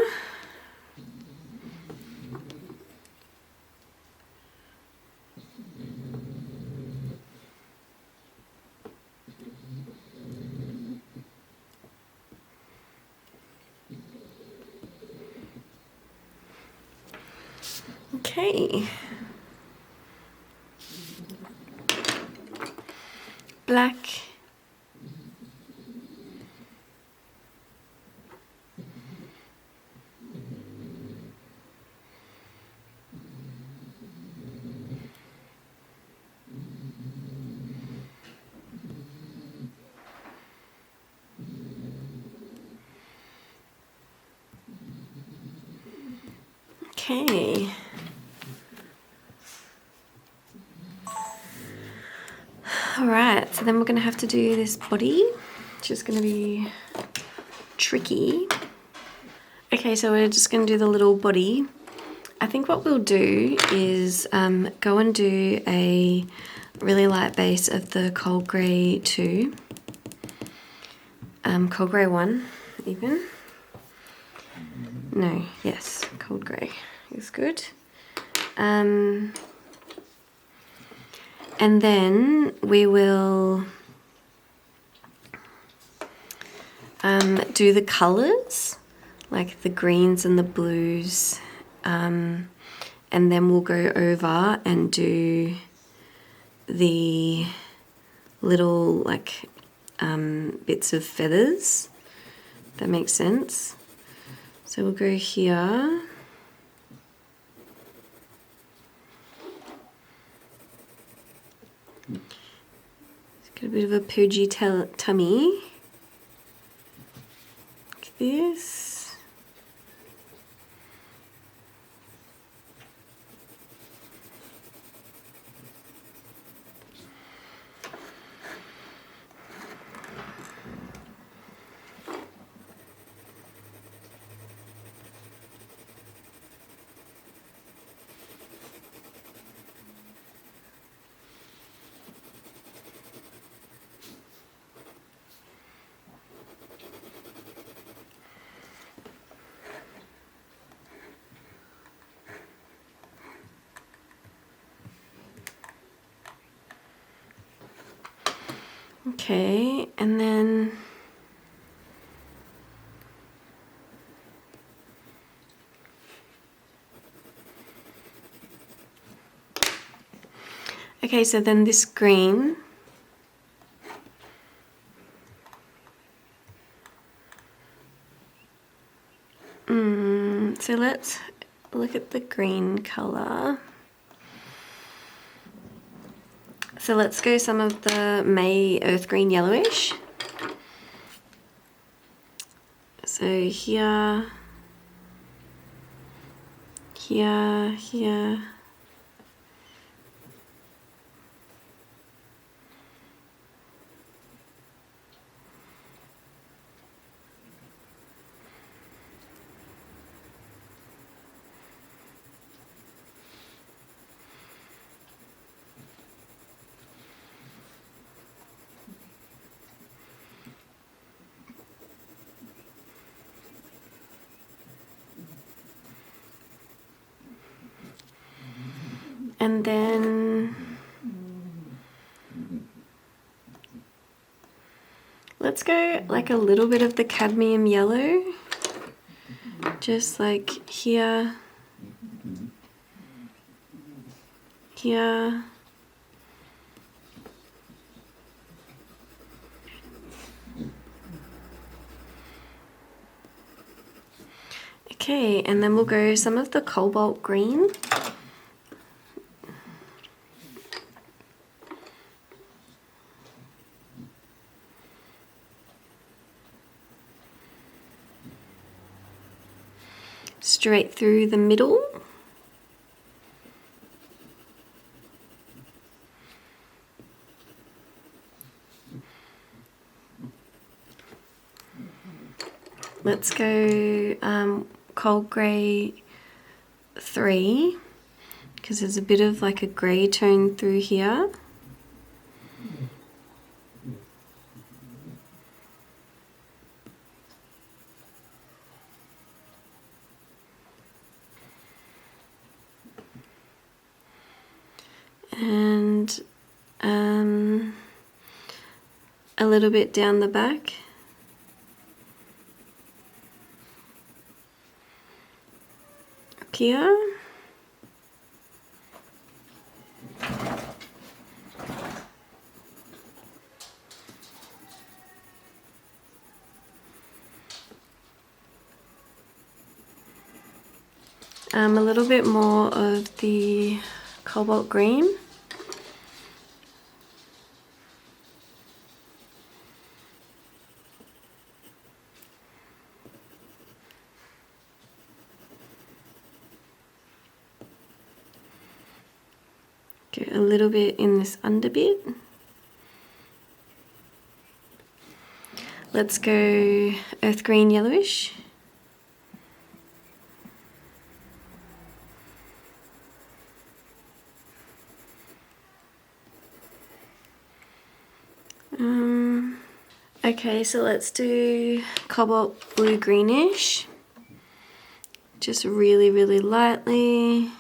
Okay. Black. Okay. All right, so then we're going to have to do this body, which is going to be tricky. Okay, so we're just going to do the little body. I think what we'll do is go and do a really light base of the cold grey 2, cold grey 1 even. No, yes, cold grey is good. And then we will do the colours, like the greens and the blues, and then we'll go over and do the little like bits of feathers. That makes sense. So we'll go here. Got a bit of a pudgy tummy. Like this. Okay, and then okay, so then this green, so let's look at the green colour. So let's go some of the May earth green yellowish. So here, here. And then let's go like a little bit of the cadmium yellow, just like here, here. Okay, and then we'll go some of the cobalt green. Straight through the middle. Let's go cold grey 3, because there's a bit of like a grey tone through here. And a little bit down the back. Here. A little bit more of the cobalt green. Get a little bit in this under bit. Let's go earth green yellowish. Okay, so let's do cobalt blue greenish. Just really, really lightly.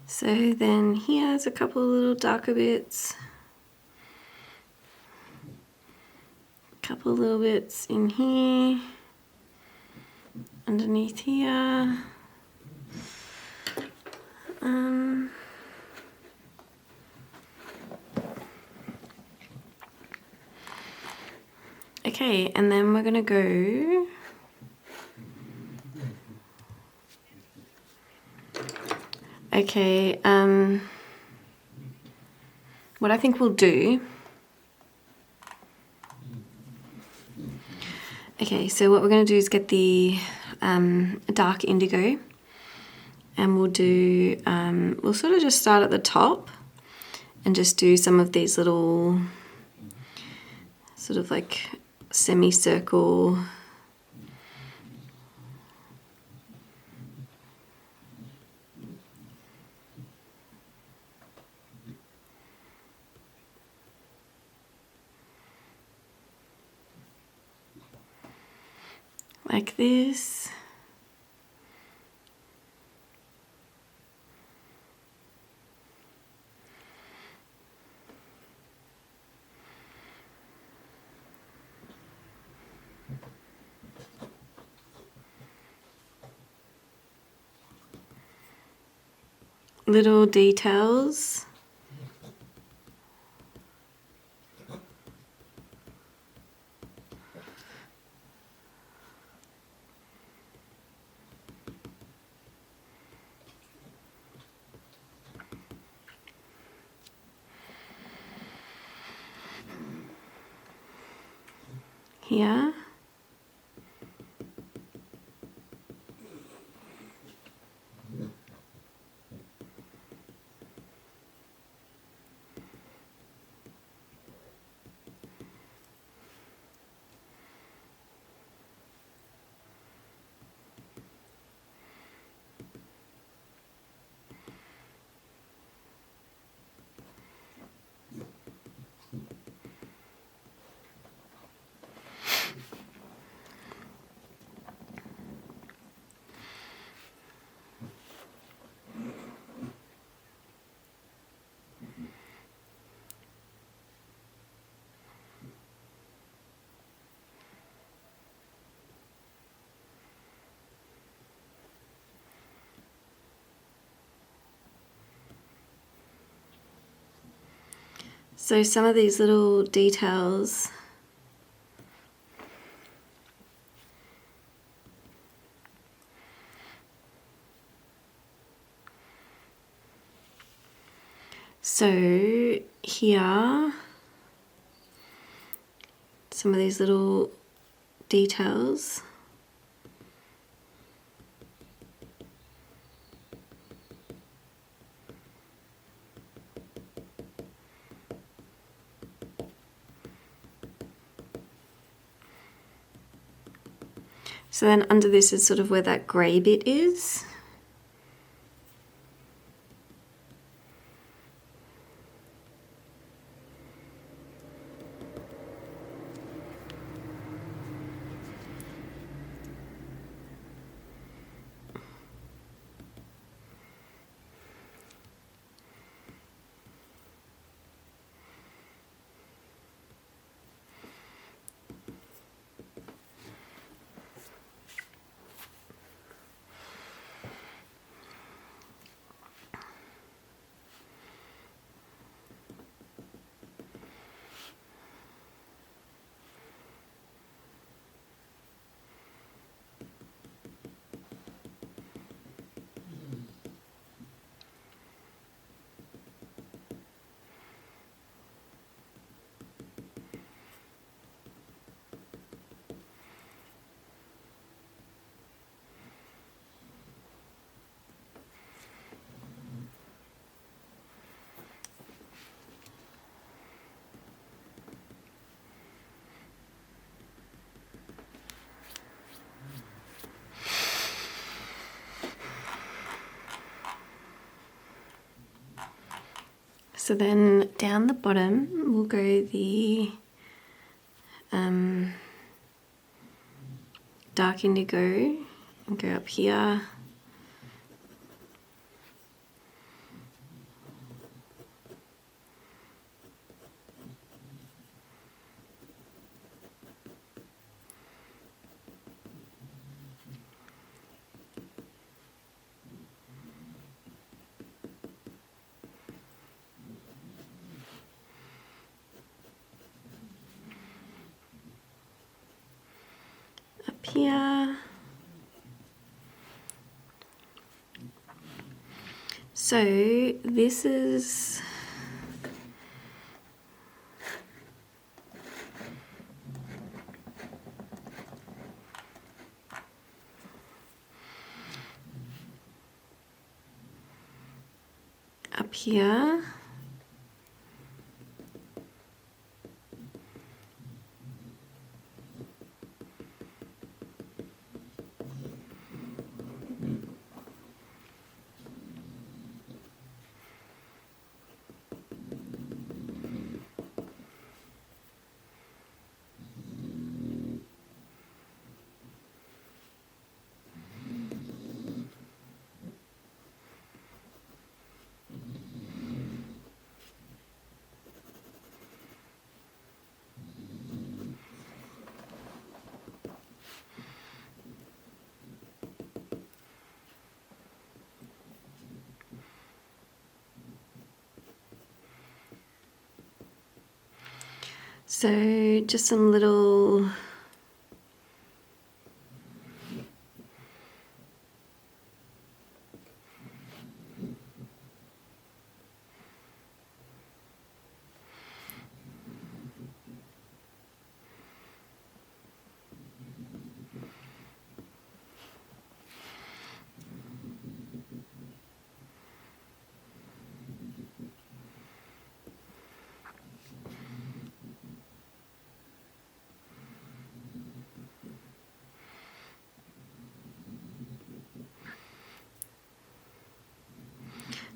So then here's a couple of little darker bits. A couple of little bits in here. Underneath here. Okay, and then we're gonna go okay, what I think we'll do, okay, so what we're going to do is get the dark indigo, and we'll do, we'll sort of just start at the top and just do some of these little sort of like semicircle like this. Little details. Here. So some of these little details so here, some of these little details. So then under this is sort of where that grey bit is. So then down the bottom we'll go the dark indigo and go up here. Here. So this is up here. So just some little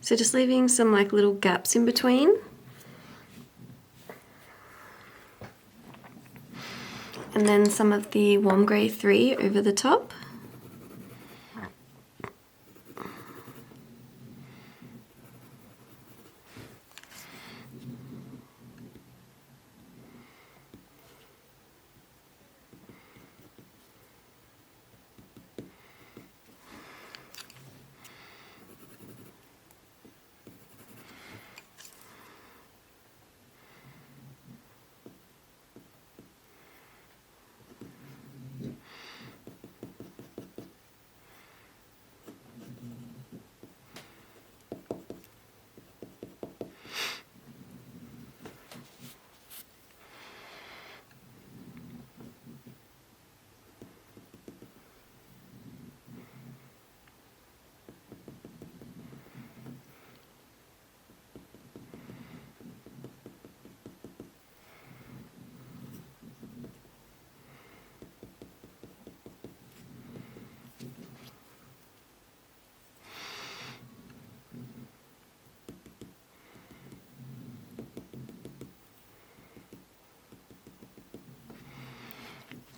so just leaving some like little gaps in between. And then some of the warm grey 3 over the top.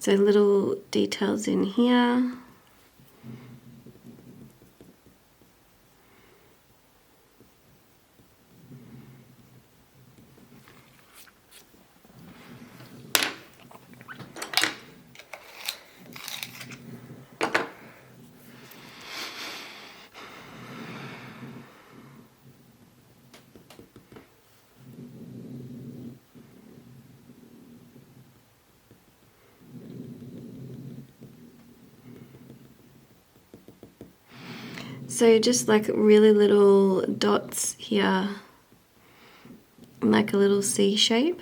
So little details in here. So just like really little dots here, like a little C shape.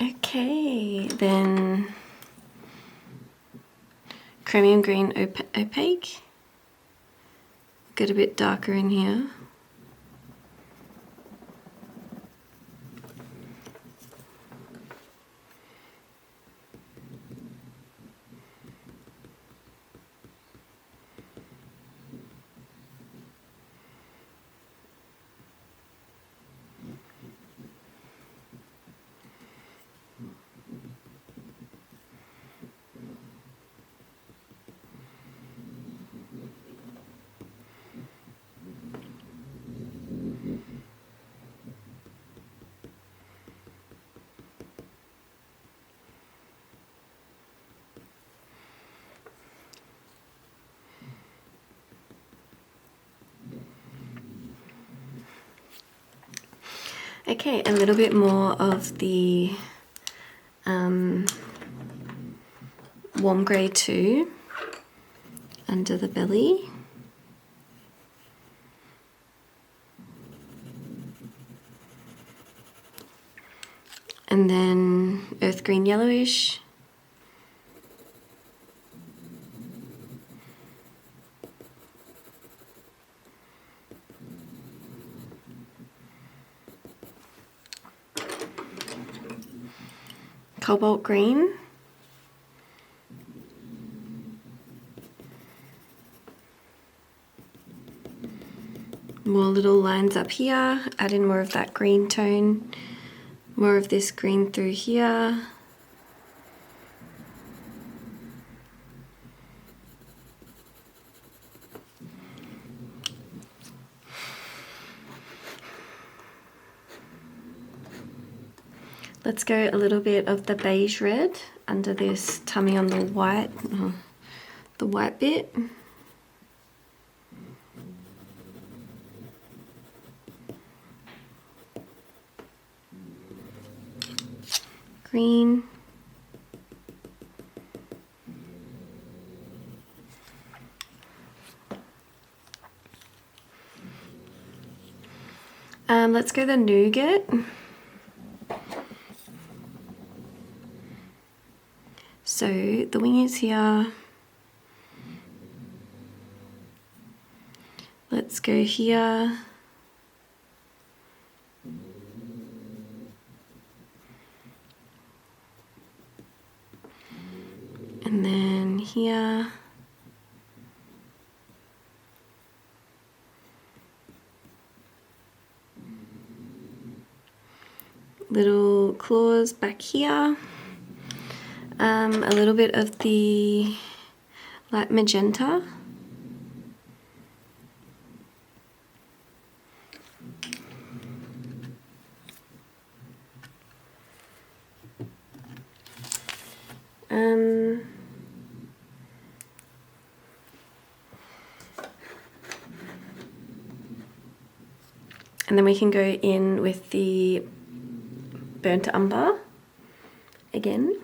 Okay, then chromium green opaque. Get a bit darker in here. Okay, a little bit more of the warm grey 2 under the belly. And then earth green yellowish. Cobalt green. More little lines up here, add in more of that green tone, more of this green through here. Let's go a little bit of the beige red under this tummy on the white bit. Green. Let's go the nougat. So the wing is here. Let's go here. And then here. Little claws back here. A little bit of the light magenta. And then we can go in with the burnt umber again.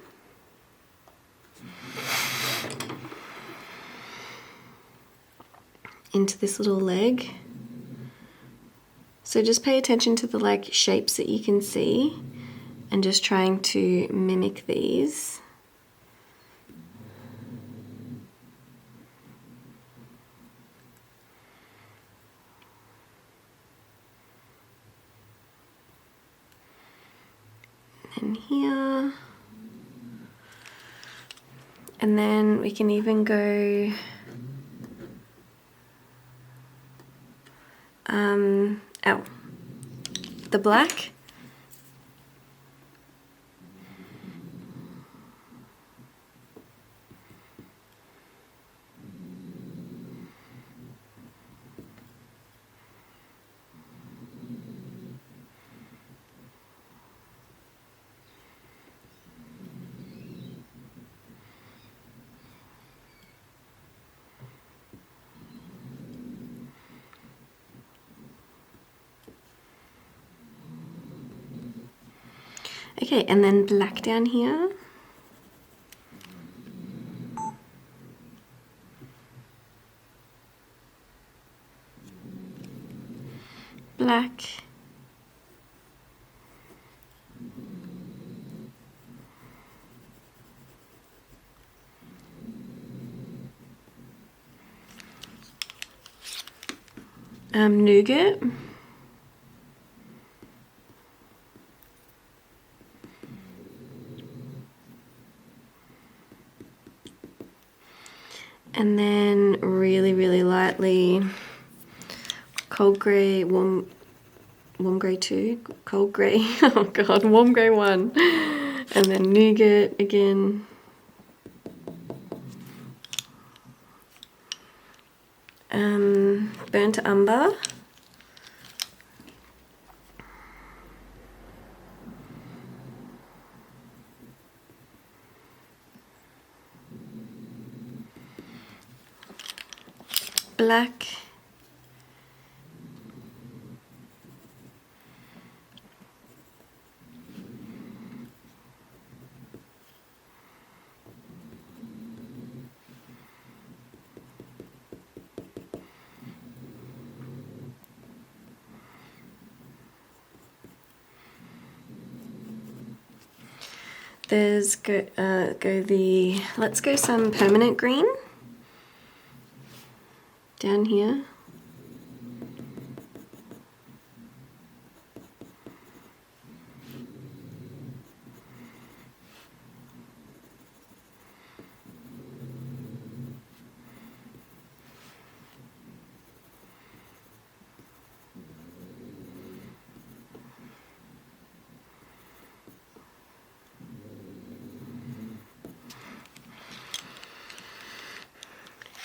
Into this little leg. So just pay attention to the like shapes that you can see and just trying to mimic these. And here. And then we can even go the black. Okay, and then black down here. Black. Nougat. And then really, really lightly cold grey, warm grey 2, cold grey, oh god, warm grey 1, and then nougat again. Burnt umber. Black. let's go some permanent green down here.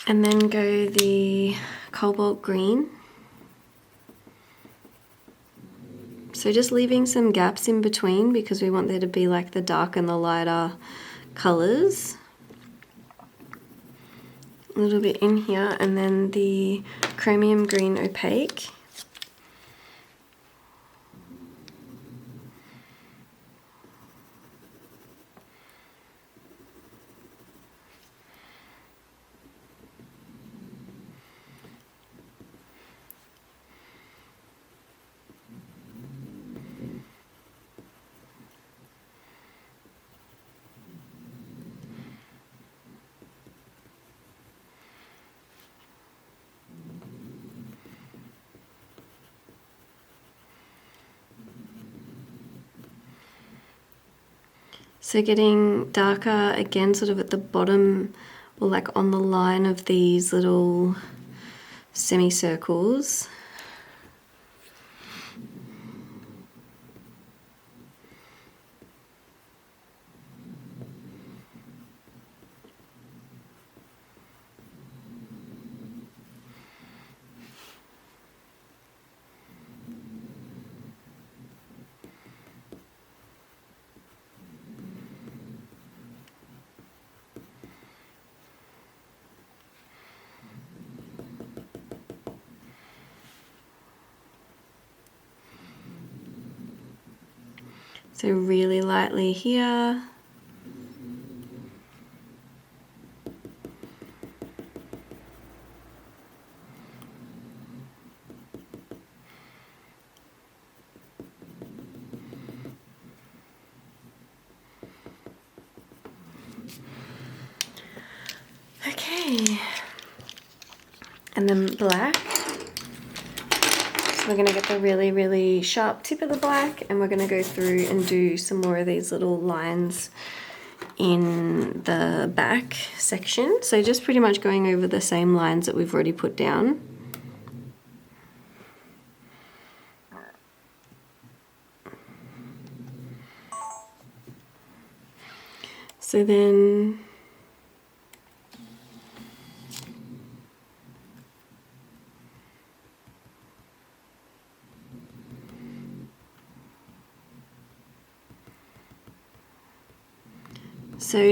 And then go the cobalt green. So just leaving some gaps in between because we want there to be like the dark and the lighter colours. A little bit in here, and then the chromium green opaque. So getting darker again sort of at the bottom or like on the line of these little semicircles. So really lightly here. Okay. And then black. We're going to get the really, really sharp tip of the black, and we're going to go through and do some more of these little lines in the back section. So just pretty much going over the same lines that we've already put down. So then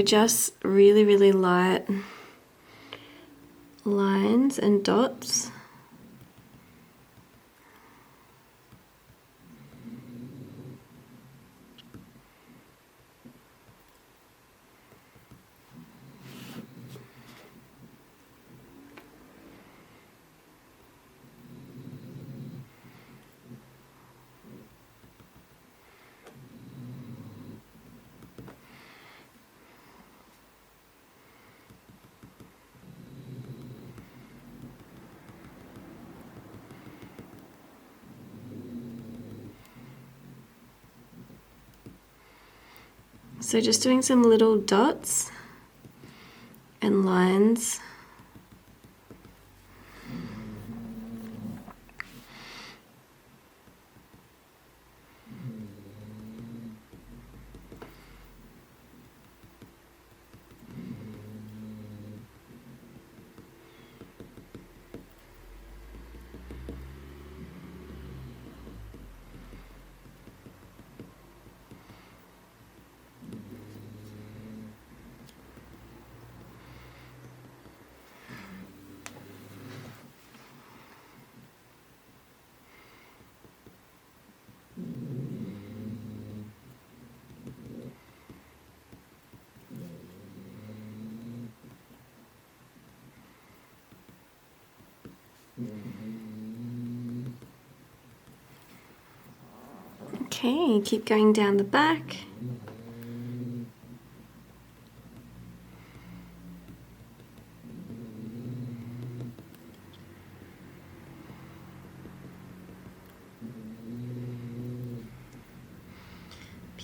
just really, really light lines and dots. So just doing some little dots and lines. Okay, keep going down the back.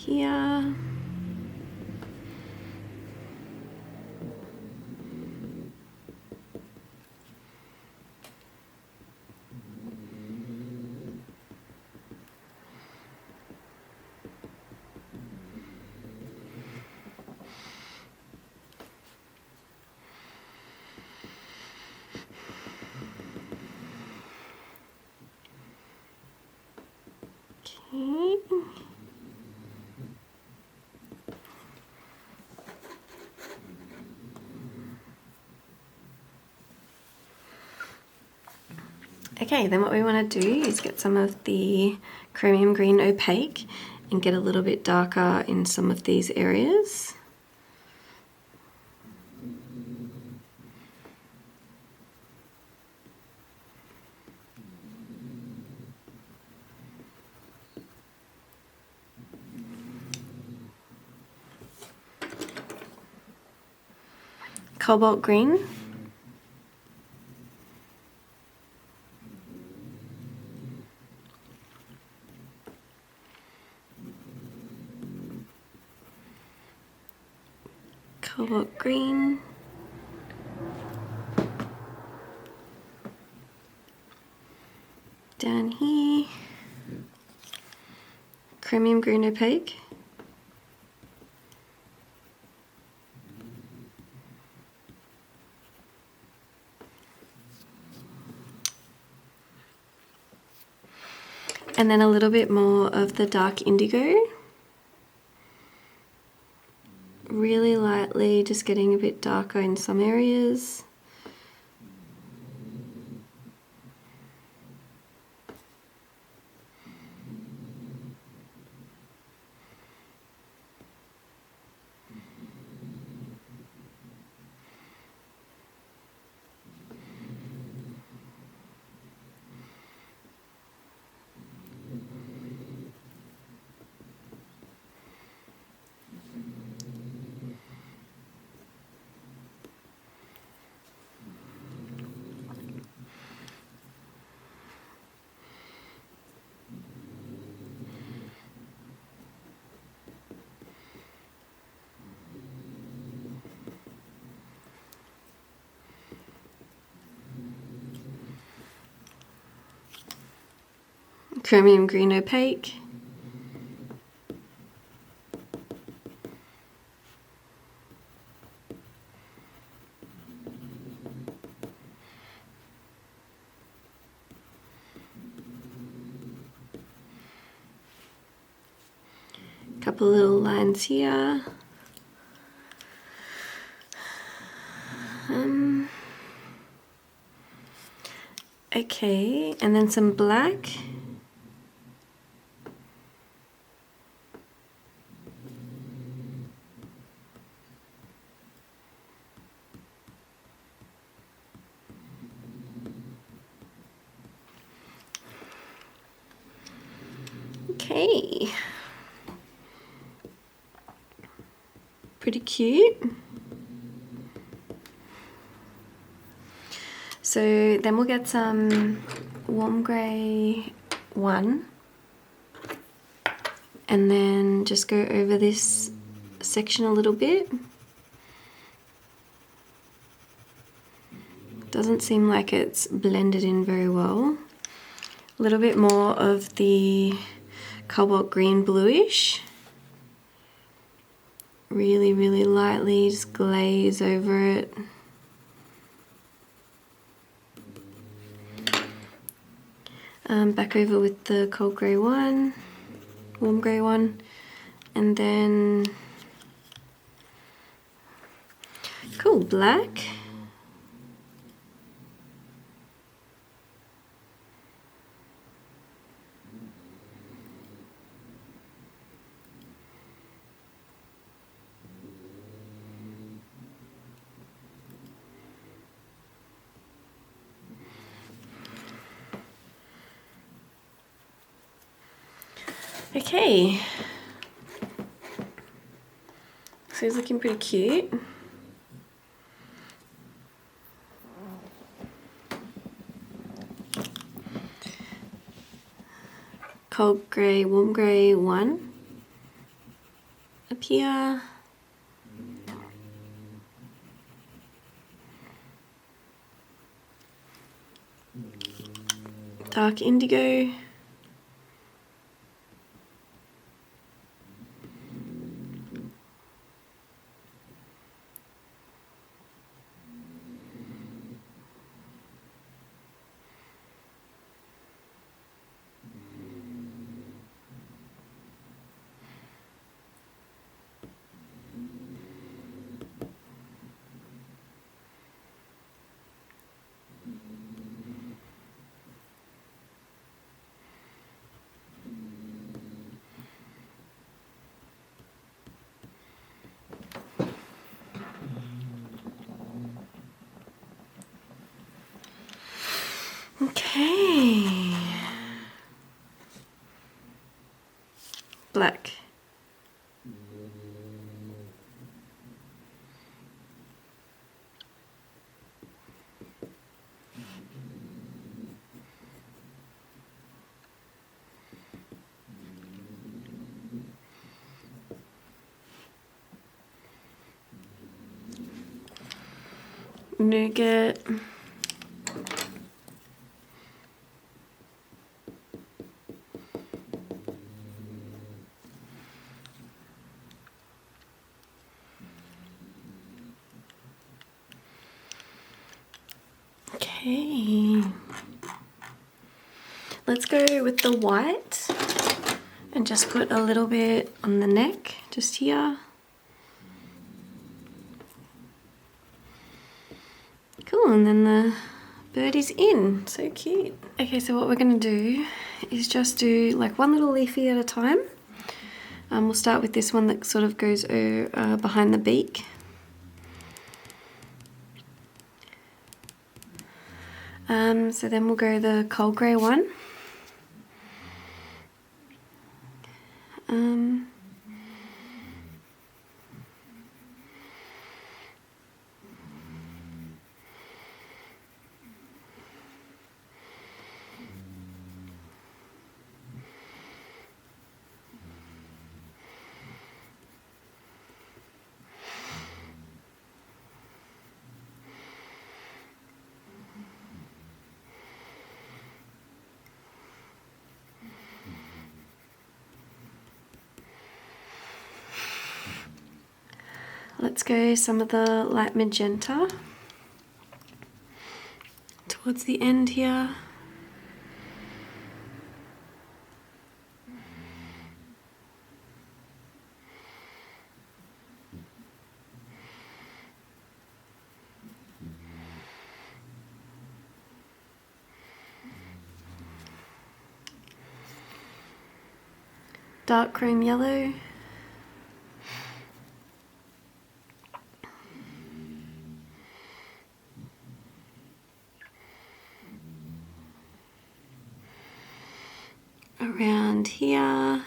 here. Okay, then what we want to do is get some of the chromium green opaque and get a little bit darker in some of these areas. Cobalt green. Cobalt green. Down here. Chromium green opaque. And then a little bit more of the dark indigo. Really lightly, just getting a bit darker in some areas. Chromium green opaque. Couple little lines here. Okay, and then some black. Okay. Pretty cute. So then we'll get some warm grey 1 and then just go over this section a little bit. Doesn't seem like it's blended in very well. A little bit more of the cobalt green bluish. Really, really lightly just glaze over it. Back over with the cold grey 1, warm grey 1, and then cool black. Okay, so it's looking pretty cute. Cold grey, warm grey 1. here. Dark indigo. Okay. Black. Nougat. Okay, let's go with the white and just put a little bit on the neck, just here. Cool, and then the bird is in. So cute. Okay, so what we're going to do is just do like one little leafy at a time. We'll start with this one that sort of goes behind the beak. So then we'll go the cold grey one. Let's go some of the light magenta towards the end here. Dark chrome yellow. Around here.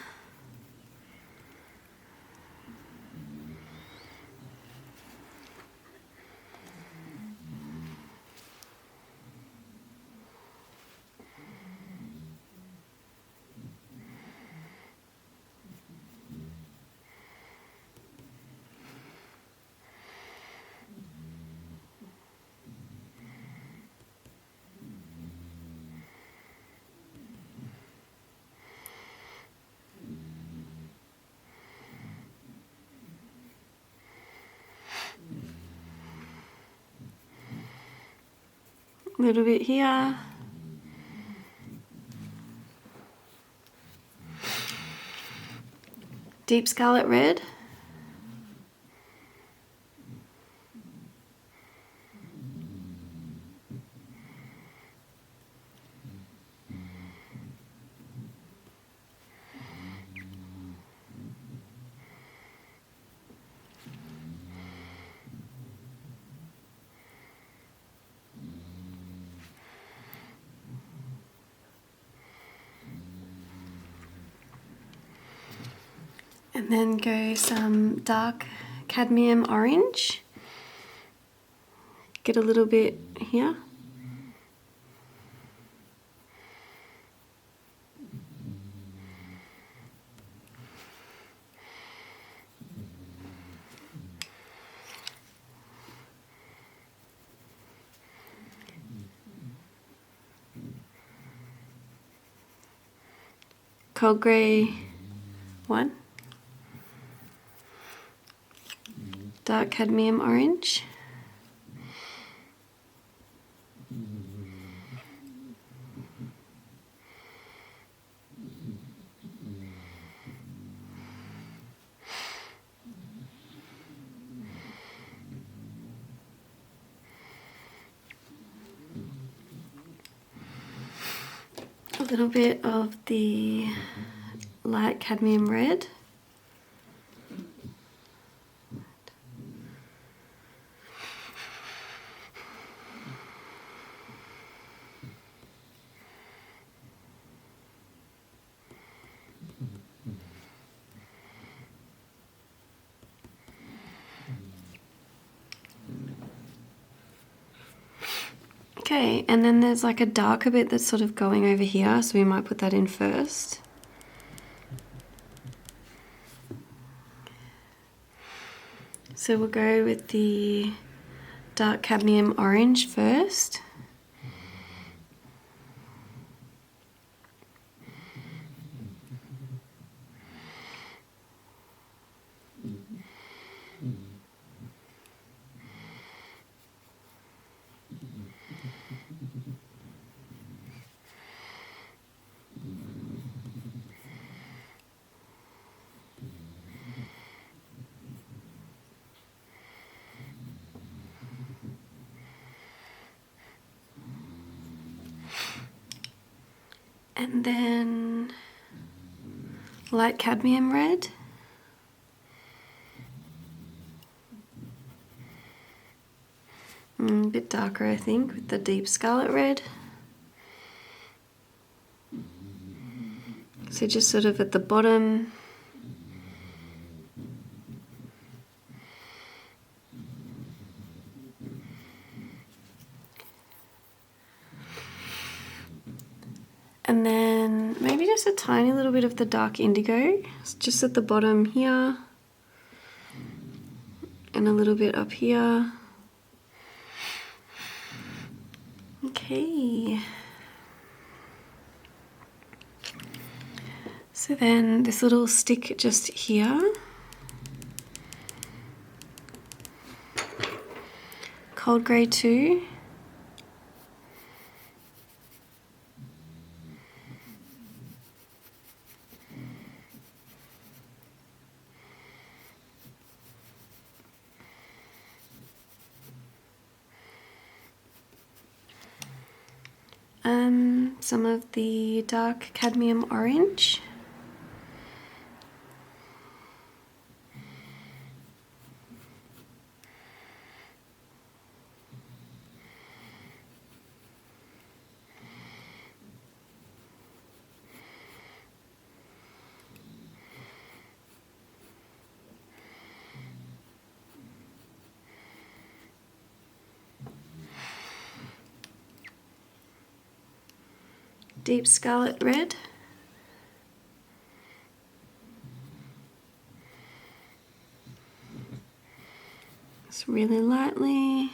A little bit here. Deep scarlet red. And then go some dark cadmium orange. Get a little bit here. cold grey 1, dark cadmium orange, a little bit of the light cadmium red, okay, and then there's like a darker bit that's sort of going over here, so we might put that in first. So we'll go with the dark cadmium orange first. And then light cadmium red. A bit darker, I think, with the deep scarlet red. So just sort of at the bottom. And then maybe just a tiny little bit of the dark indigo, just at the bottom here, and a little bit up here. Okay. So then this little stick just here, cold grey 2. Some of the dark cadmium orange. Deep scarlet red. Just really lightly.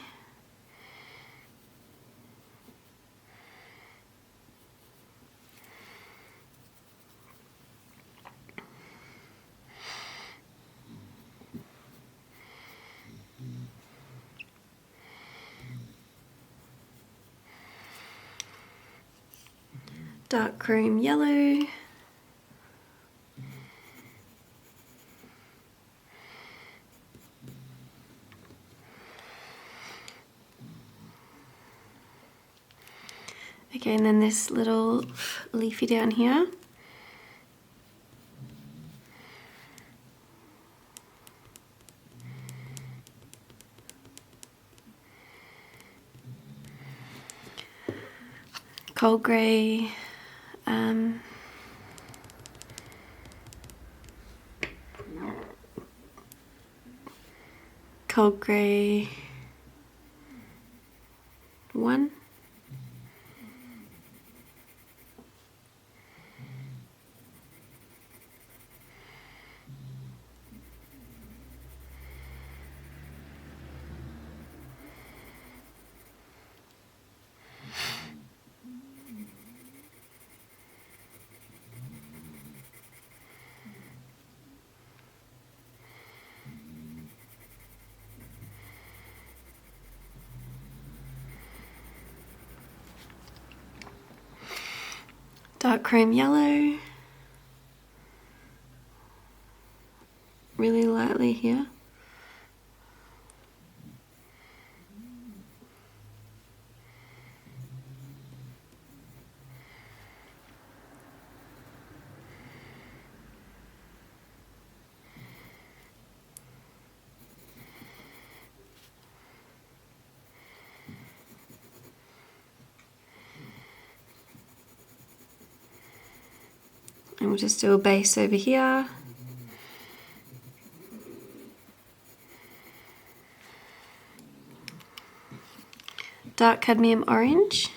Dark cream yellow. Okay, and then this little leafy down here. Cold grey. Cold grey 1. dark chrome yellow, really lightly here. And we'll just do a base over here. Dark cadmium orange.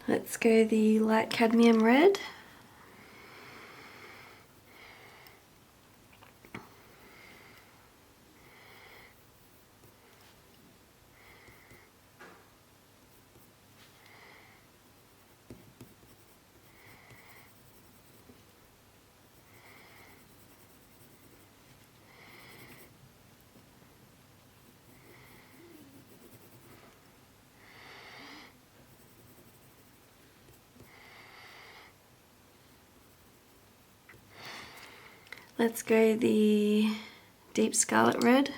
Let's go the light cadmium red. Let's go the deep scarlet red.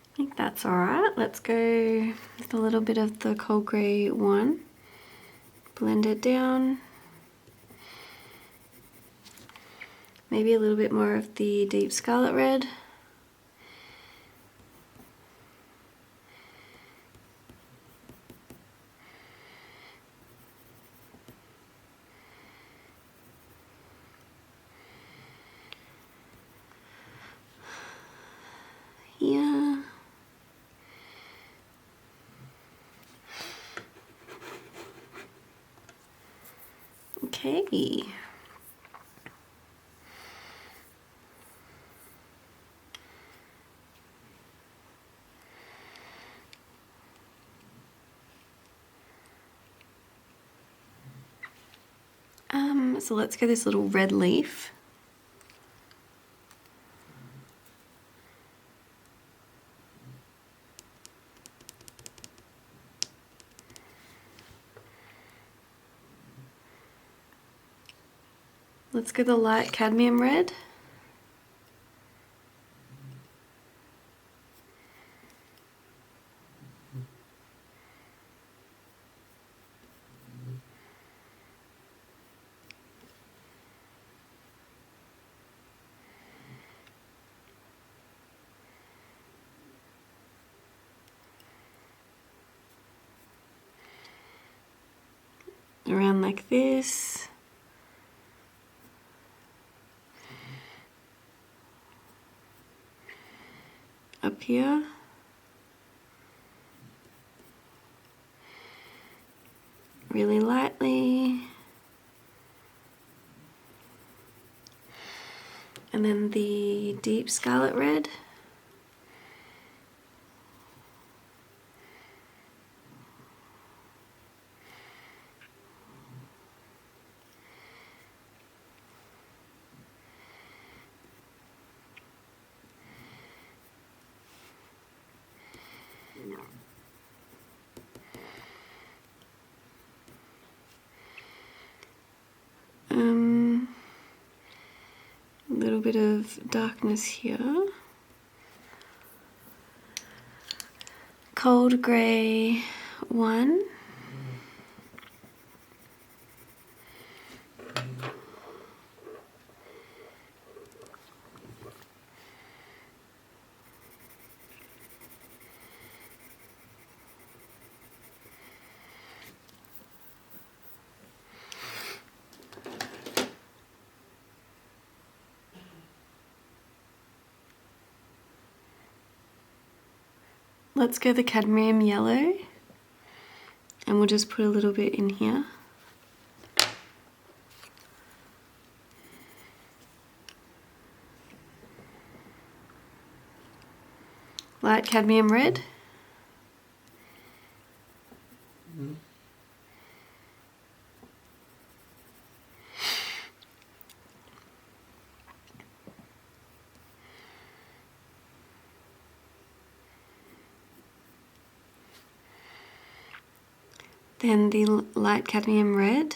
I think that's alright. Let's go with a little bit of the cold grey one. Blend it down. Maybe a little bit more of the deep scarlet red. Here. Okay. So let's go this little red leaf. Let's go the light cadmium red. Around like this. Up here. Really lightly. then the deep scarlet red. A little bit of darkness here. Cold grey 1. Let's go the cadmium yellow, and we'll just put a little bit in here. Light cadmium red. Then the light cadmium red.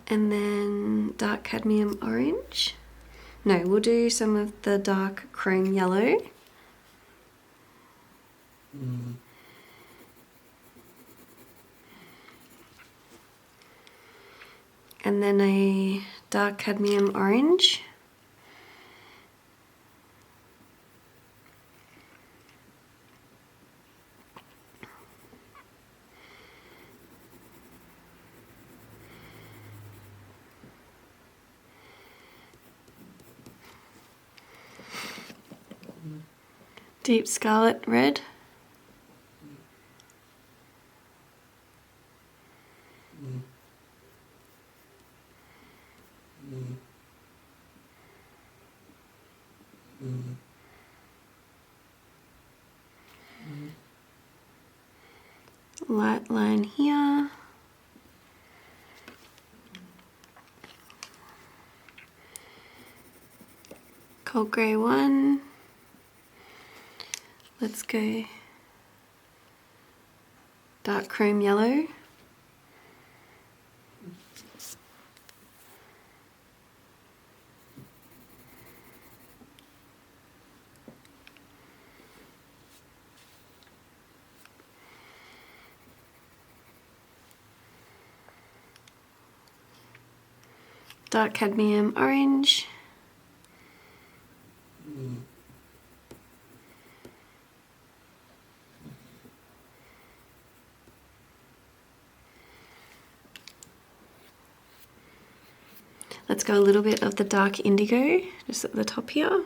And then dark cadmium orange. No, we'll do some of the dark chrome yellow. And then a dark cadmium orange. Deep scarlet red. Light line here. Cold grey 1. Let's go dark chrome yellow. Dark cadmium orange. Let's go a little bit of the dark indigo just at the top here.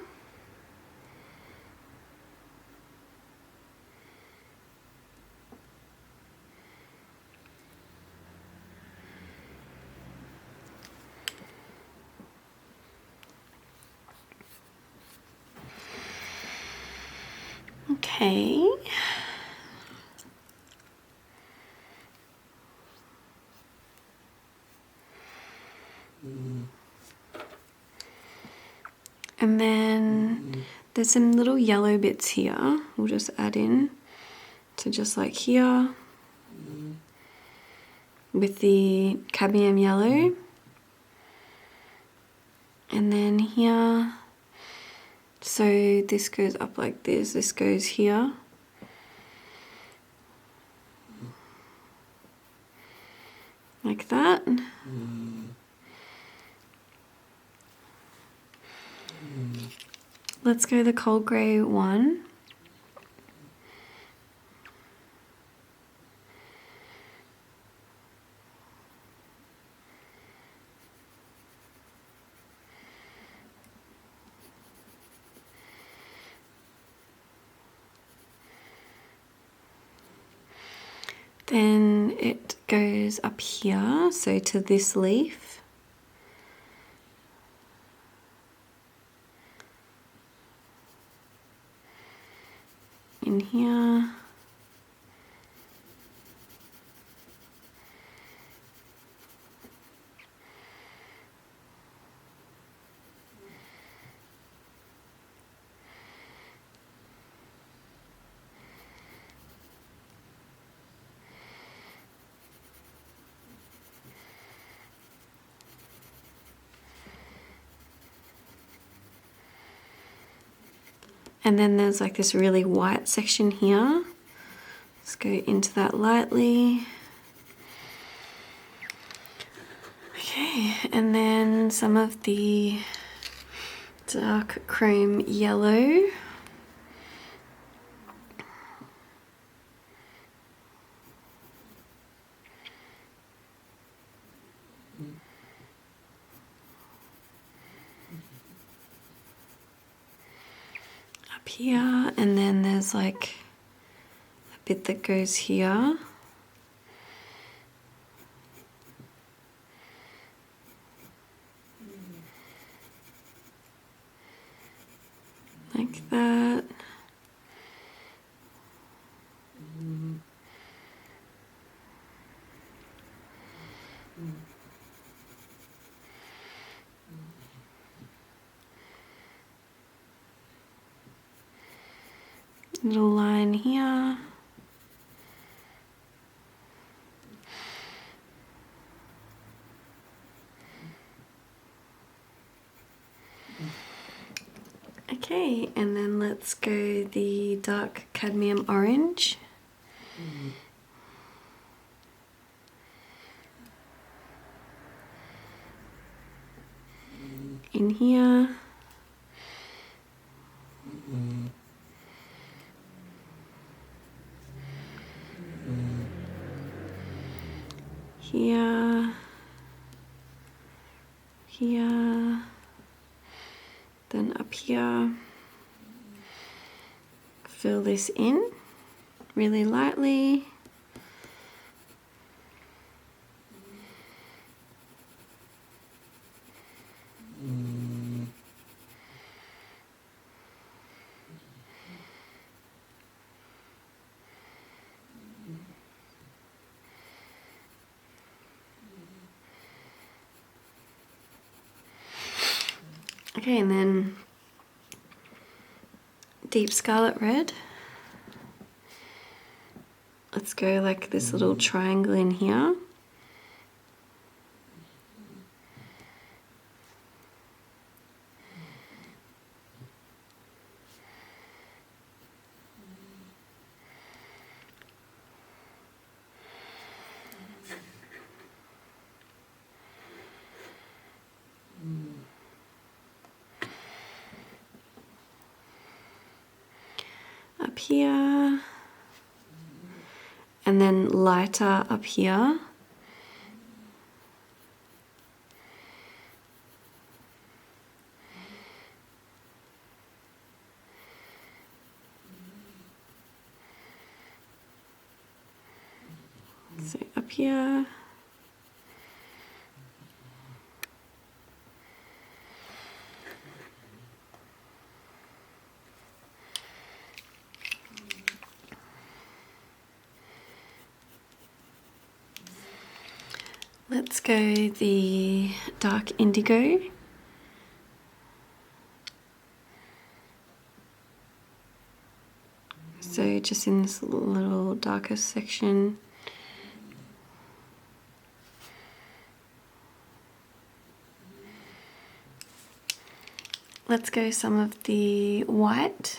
Okay. And then there's some little yellow bits here. We'll just add in to just like here with the cadmium yellow. And then here, so this goes up like this goes here. Like that. Let's go the cold grey 1. Then it goes up here, so to this leaf. In here. And then there's like this really white section here. Let's go into that lightly. Okay, and then some of the dark chrome yellow. Up here, and then there's like a bit that goes here. Like that. Little line here. Okay, and then let's go the dark cadmium orange. In here. Here. Here. Then up here. Fill this in really lightly. Okay, and then deep scarlet red. Let's go like this little triangle in here. Up here, and then lighter up here. So up here. Let's go the dark indigo. So just in this little darker section. Let's go some of the white,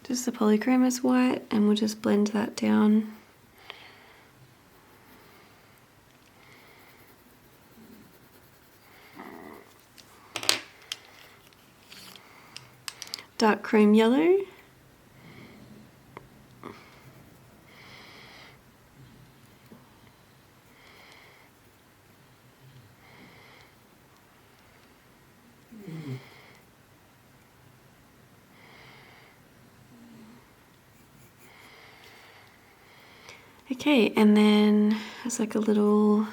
just the Polychromos white, and we'll just blend that down. Dark chrome yellow. Okay, and then there's like a little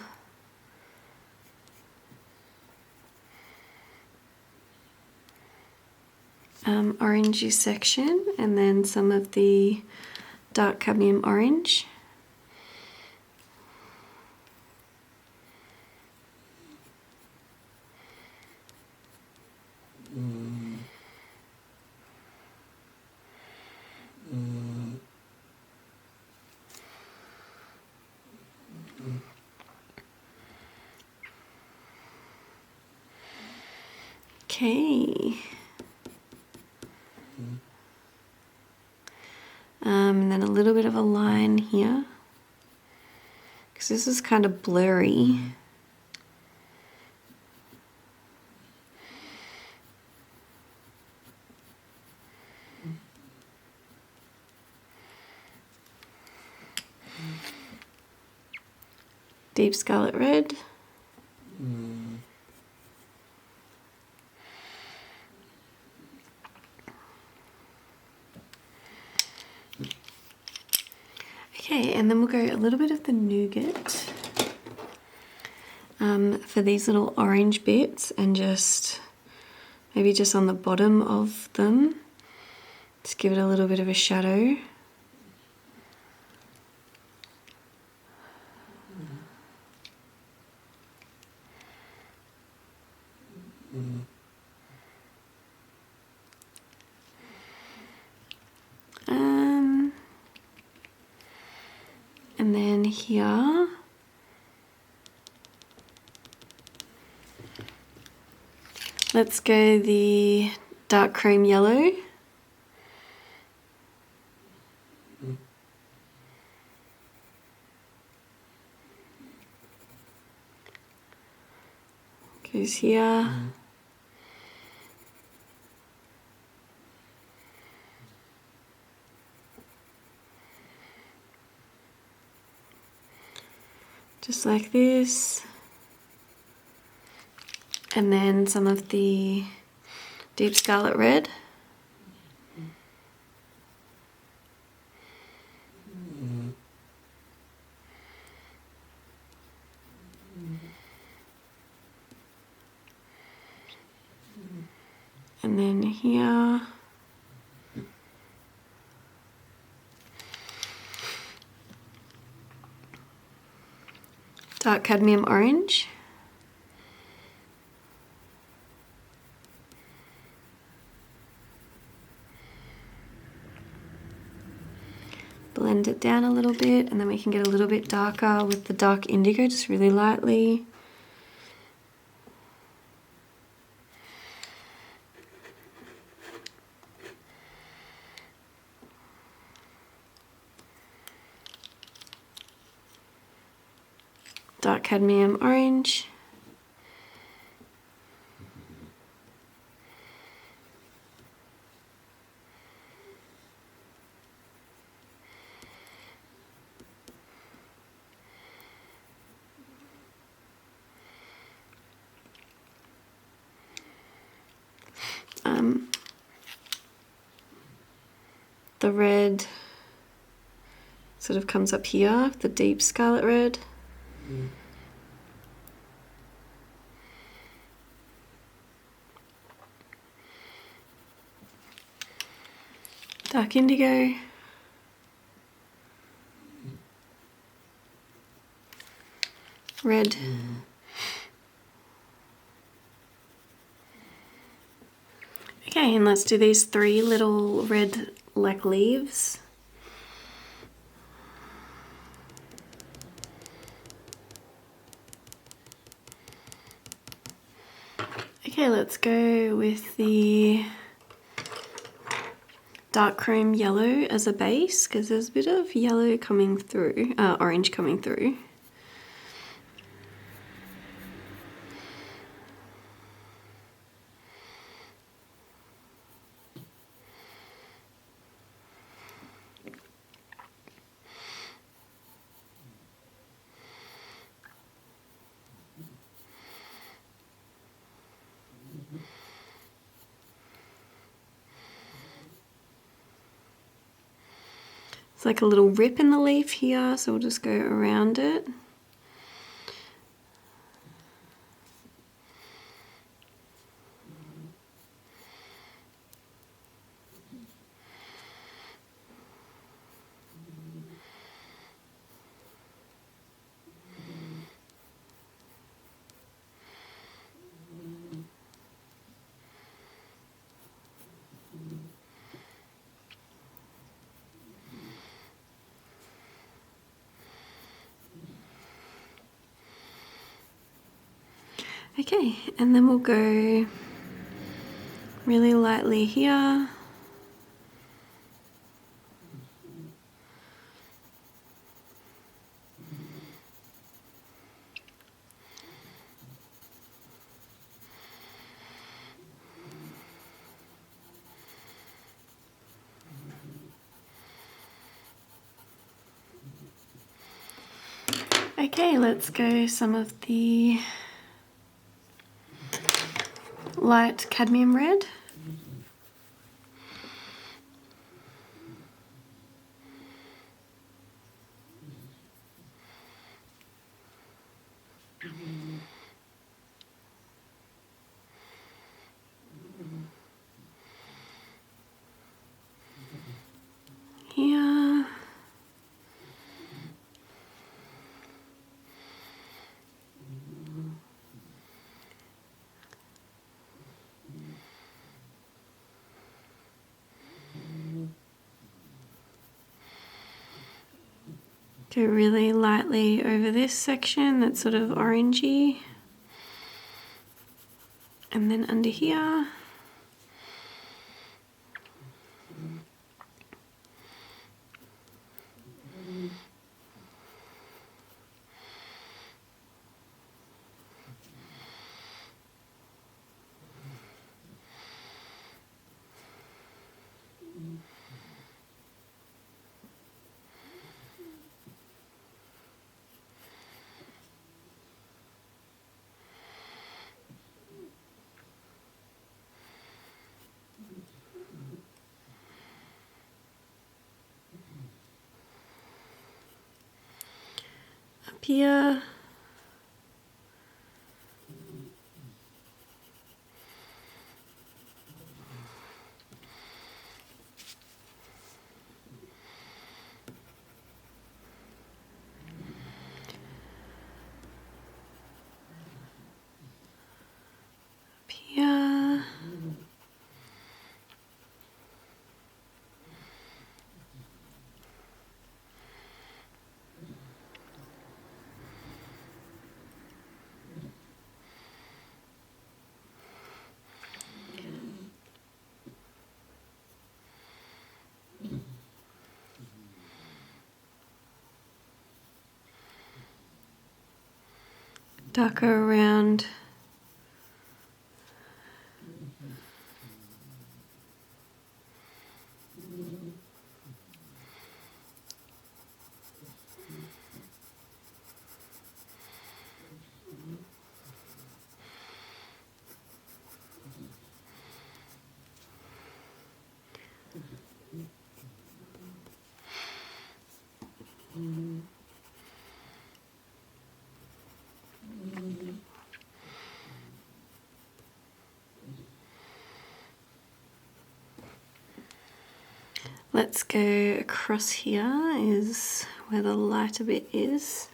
orangey section, and then some of the dark cadmium orange. Okay. And then a little bit of a line here, because this is kind of blurry. Deep scarlet red. Okay, and then we'll go a little bit of the nougat for these little orange bits, and just maybe just on the bottom of them, just give it a little bit of a shadow. And then here, let's go the dark cream yellow. Goes here. Just like this. And then some of the deep scarlet red. And then here. Dark cadmium orange. Blend it down a little bit, and then we can get a little bit darker with the dark indigo, just really lightly. Dark cadmium orange. The red sort of comes up here, the deep scarlet red. Dark indigo. Red. Okay, and let's do these three little red like leaves. Okay, let's go with the dark cream yellow as a base, because there's a bit of yellow coming through, orange coming through. It's like a little rip in the leaf here, so we'll just go around it. Okay, and then we'll go really lightly here. Okay, let's go some of the Light Cadmium Red. Here. Go really lightly over this section that's sort of orangey. And then under here. Up here. Here. Darker around. Let's go across here is where the lighter bit is.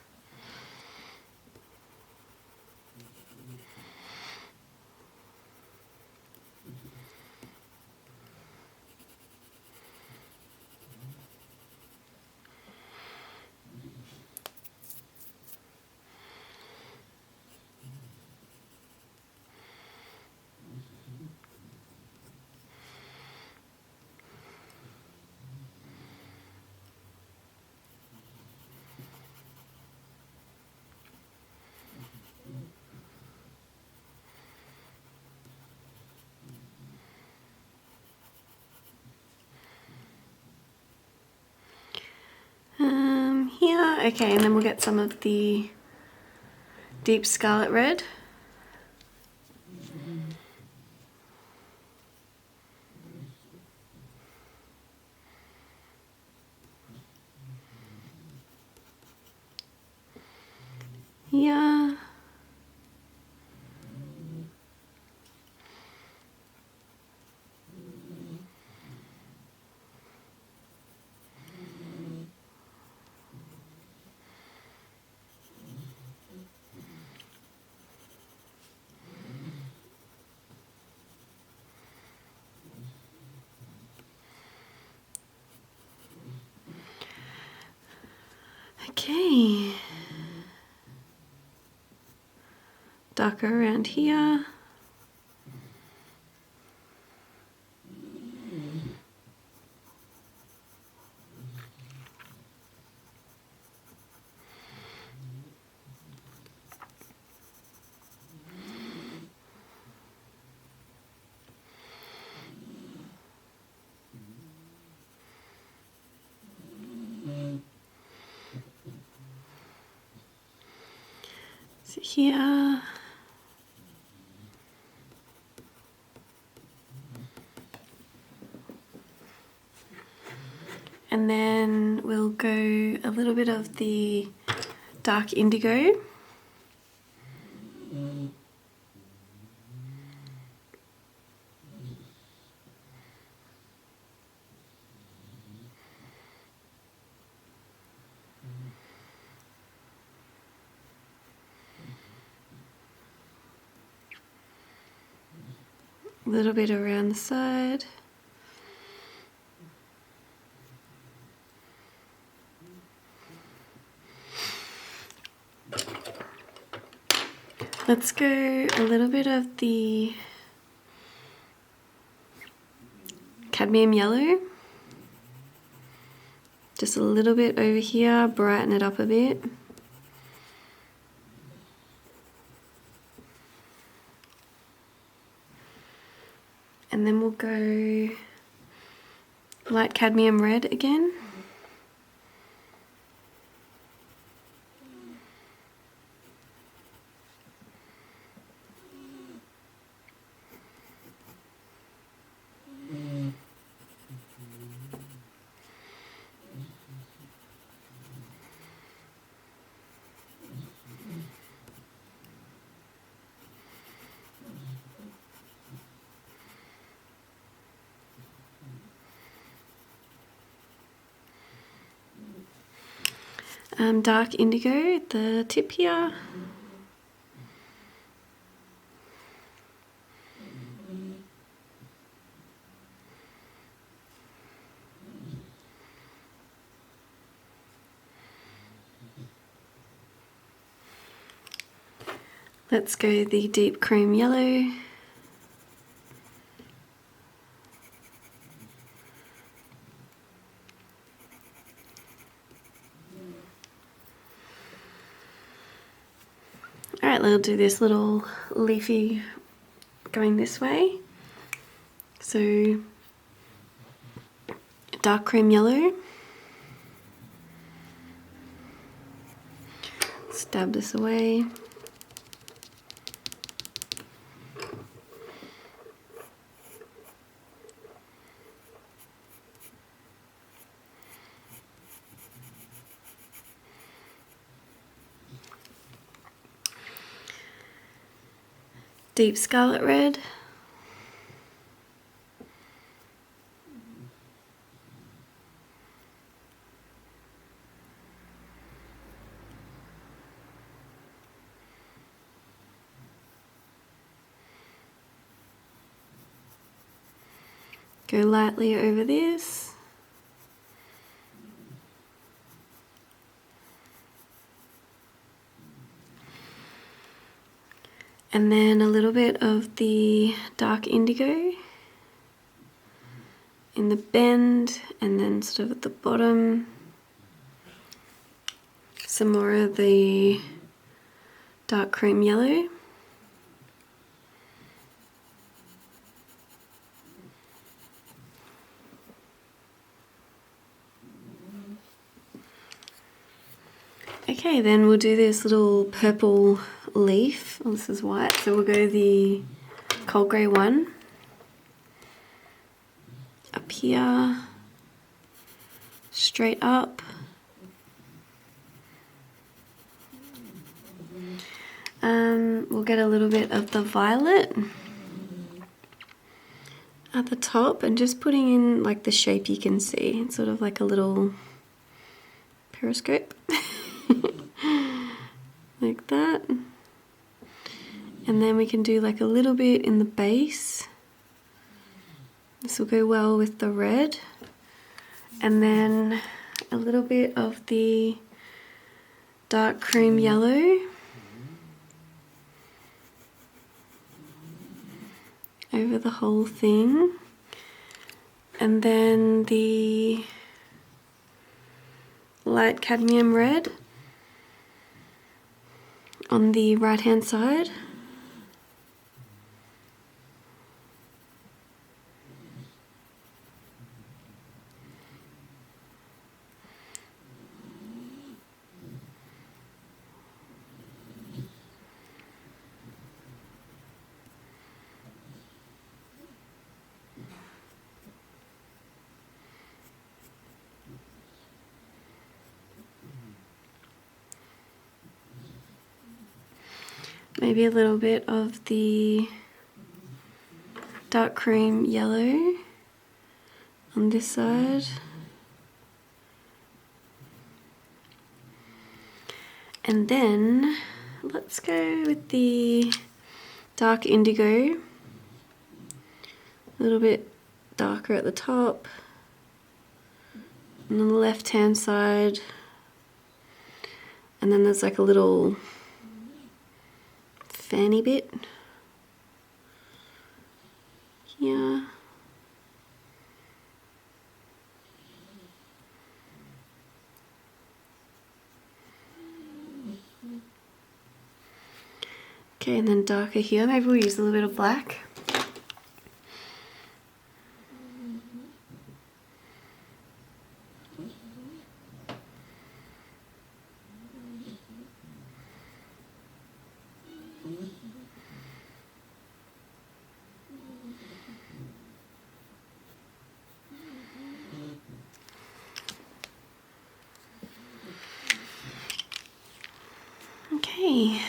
Here, okay, and then we'll get some of the deep scarlet red. here. Okay, darker around here. So here. And then we'll go a little bit of the dark indigo. A little bit around the side. Let's go a little bit of the cadmium yellow. Just a little bit over here, brighten it up a bit. And then we'll go light cadmium red again. Dark indigo at the tip here. Let's go the deep cream yellow. Alright, we'll do this little leafy going this way. So, dark cream yellow. Stab this away. Deep scarlet red. Go lightly over this. And then a little bit of the dark indigo in the bend, and then sort of at the bottom, some more of the dark cream yellow. Okay, then we'll do this little purple leaf. Oh, this is white, so we'll go the cold grey one up here, straight up. We'll get a little bit of the violet at the top and just putting in like the shape you can see. It's sort of like a little periscope. Like that. And then we can do like a little bit in the base. This will go well with the red. And then a little bit of the dark cream yellow over the whole thing. And then the light cadmium red on the right hand side. Maybe a little bit of the dark cream yellow on this side. And then let's go with the dark indigo, a little bit darker at the top, and on the left hand side, and then there's like a little fanny bit here. Okay, and then darker here. Maybe we'll use a little bit of black. Okay,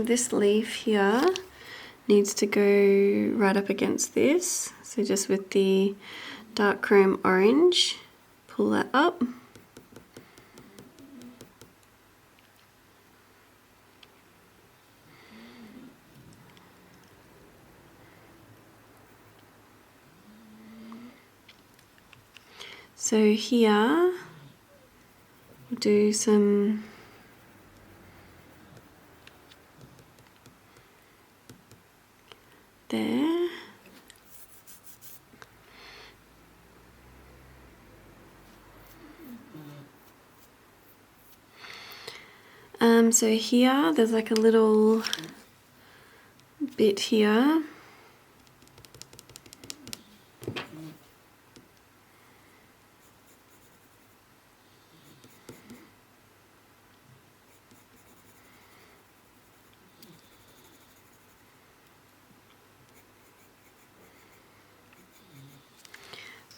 this leaf here needs to go right up against this. So just with the dark chrome orange, pull that up. So here, we'll do some there. So here, there's like a little bit here.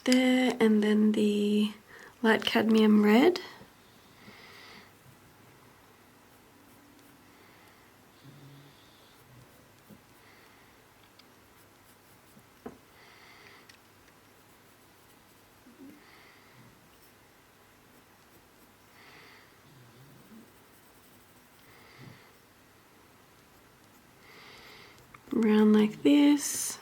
There, and then the light cadmium red. Around like this.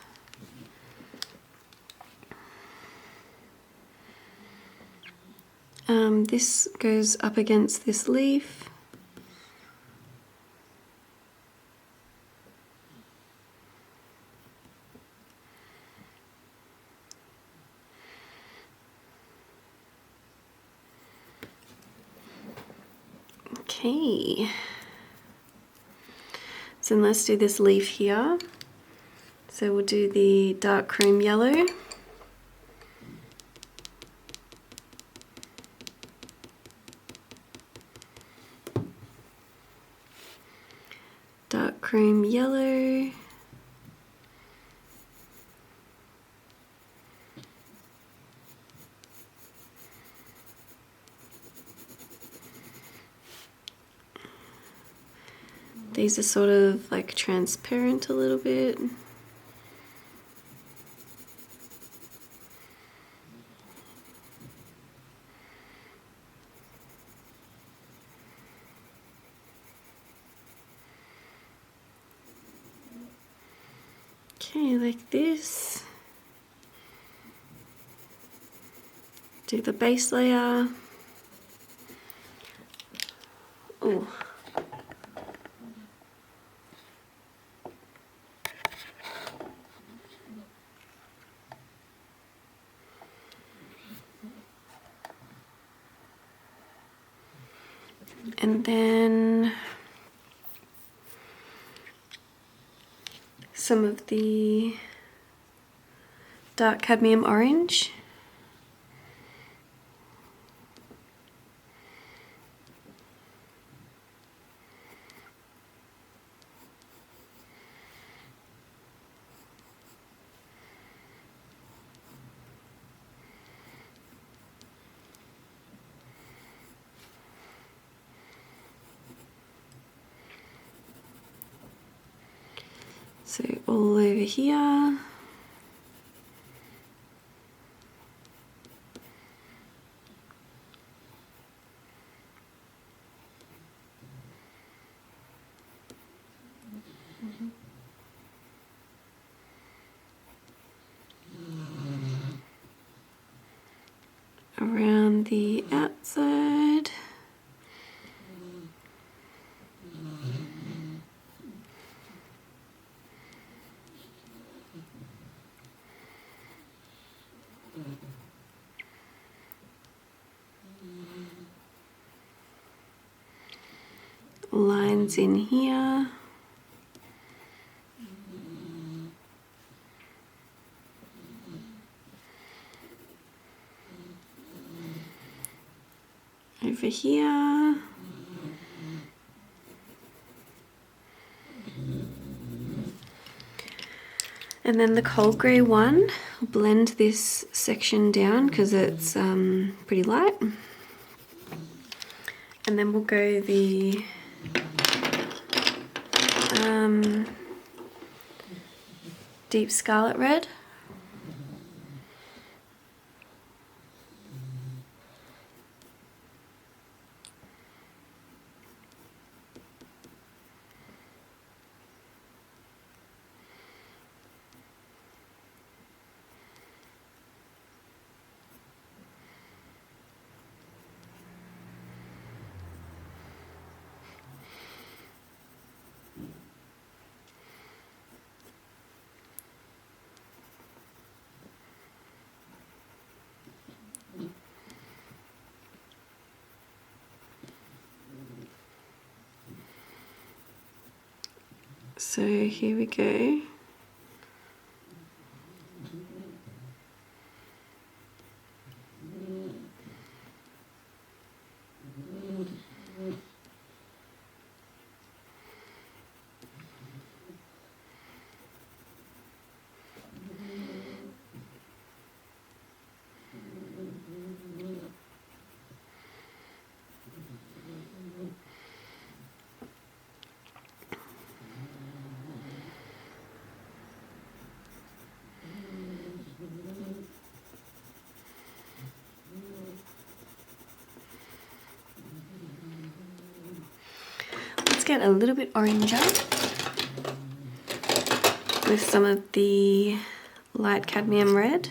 This goes up against this leaf. Okay. So let's do this leaf here. So we'll do the dark cream yellow. Dark cream yellow. These are sort of like transparent a little bit. Okay, like this. Do the base layer. Oh. And then some of the dark cadmium orange. So all over here. Around the outside. Lines in here. Over here. And then the cold grey one, I'll blend this section down because it's pretty light. And then we'll go the deep scarlet red. So here we go. Get a little bit oranger with some of the light cadmium red.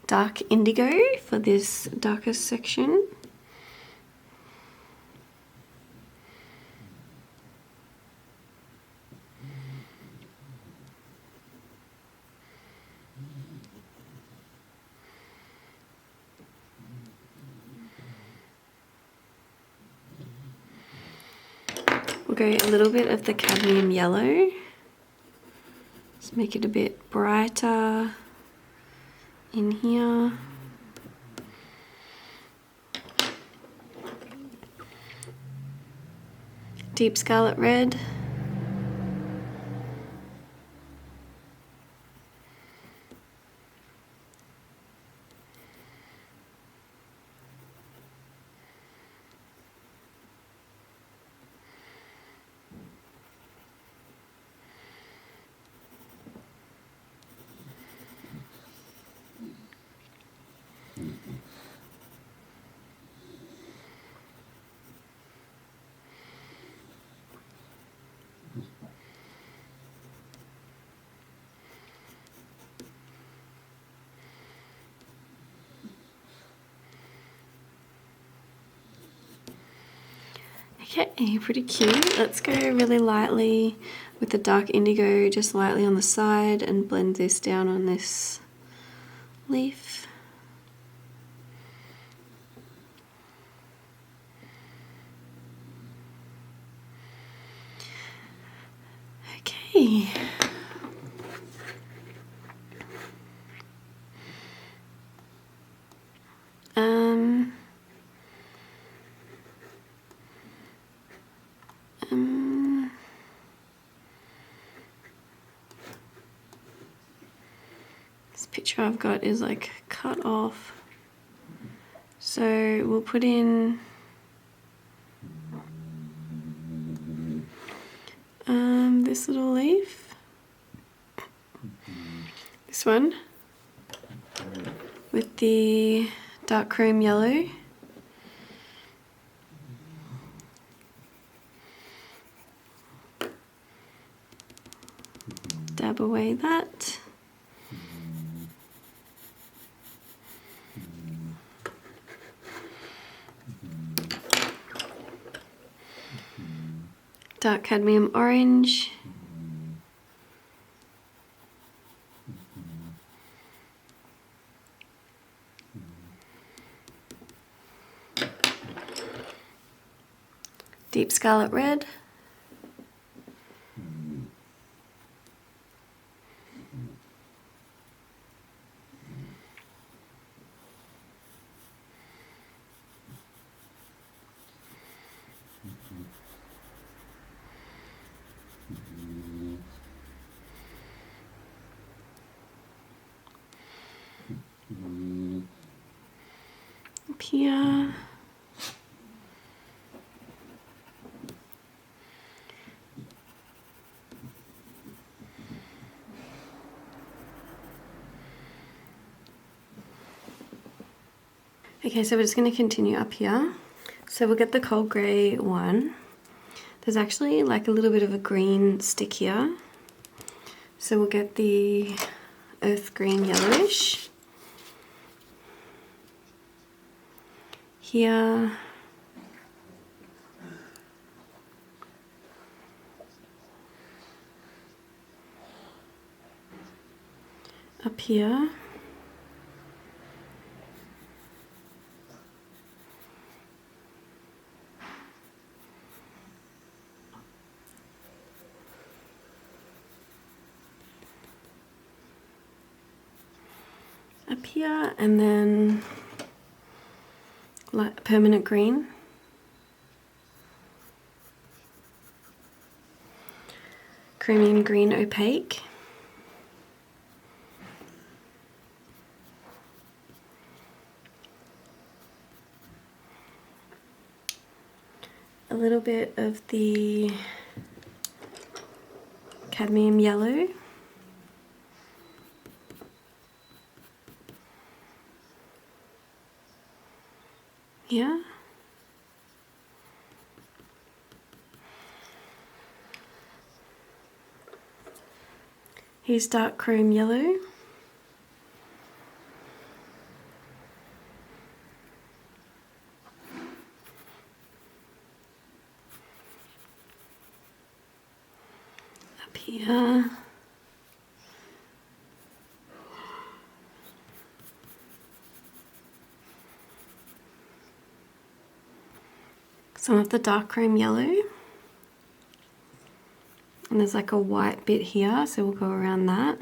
Dark indigo for this darkest section. We'll go a little bit of the cadmium yellow. Let's make it a bit brighter in here. Deep scarlet red. Okay, pretty cute. Let's go really lightly with the dark indigo, just lightly on the side, and blend this down on this leaf. Okay. This picture I've got is like cut off. So we'll put in this little leaf, this one, with the dark chrome yellow. Dab away that. Dark cadmium orange. Deep scarlet red. Up here. Okay, so we're just going to continue up here. So we'll get the cold grey one. There's actually like a little bit of a green stick here. So we'll get the earth green yellowish. Here. Up here. Up here, and then like permanent green. Creamy and green opaque. A little bit of the cadmium yellow. Yeah. Here's dark chrome yellow. Up here. Some of the dark chrome yellow. And And there's like a white bit here, so we'll go around that.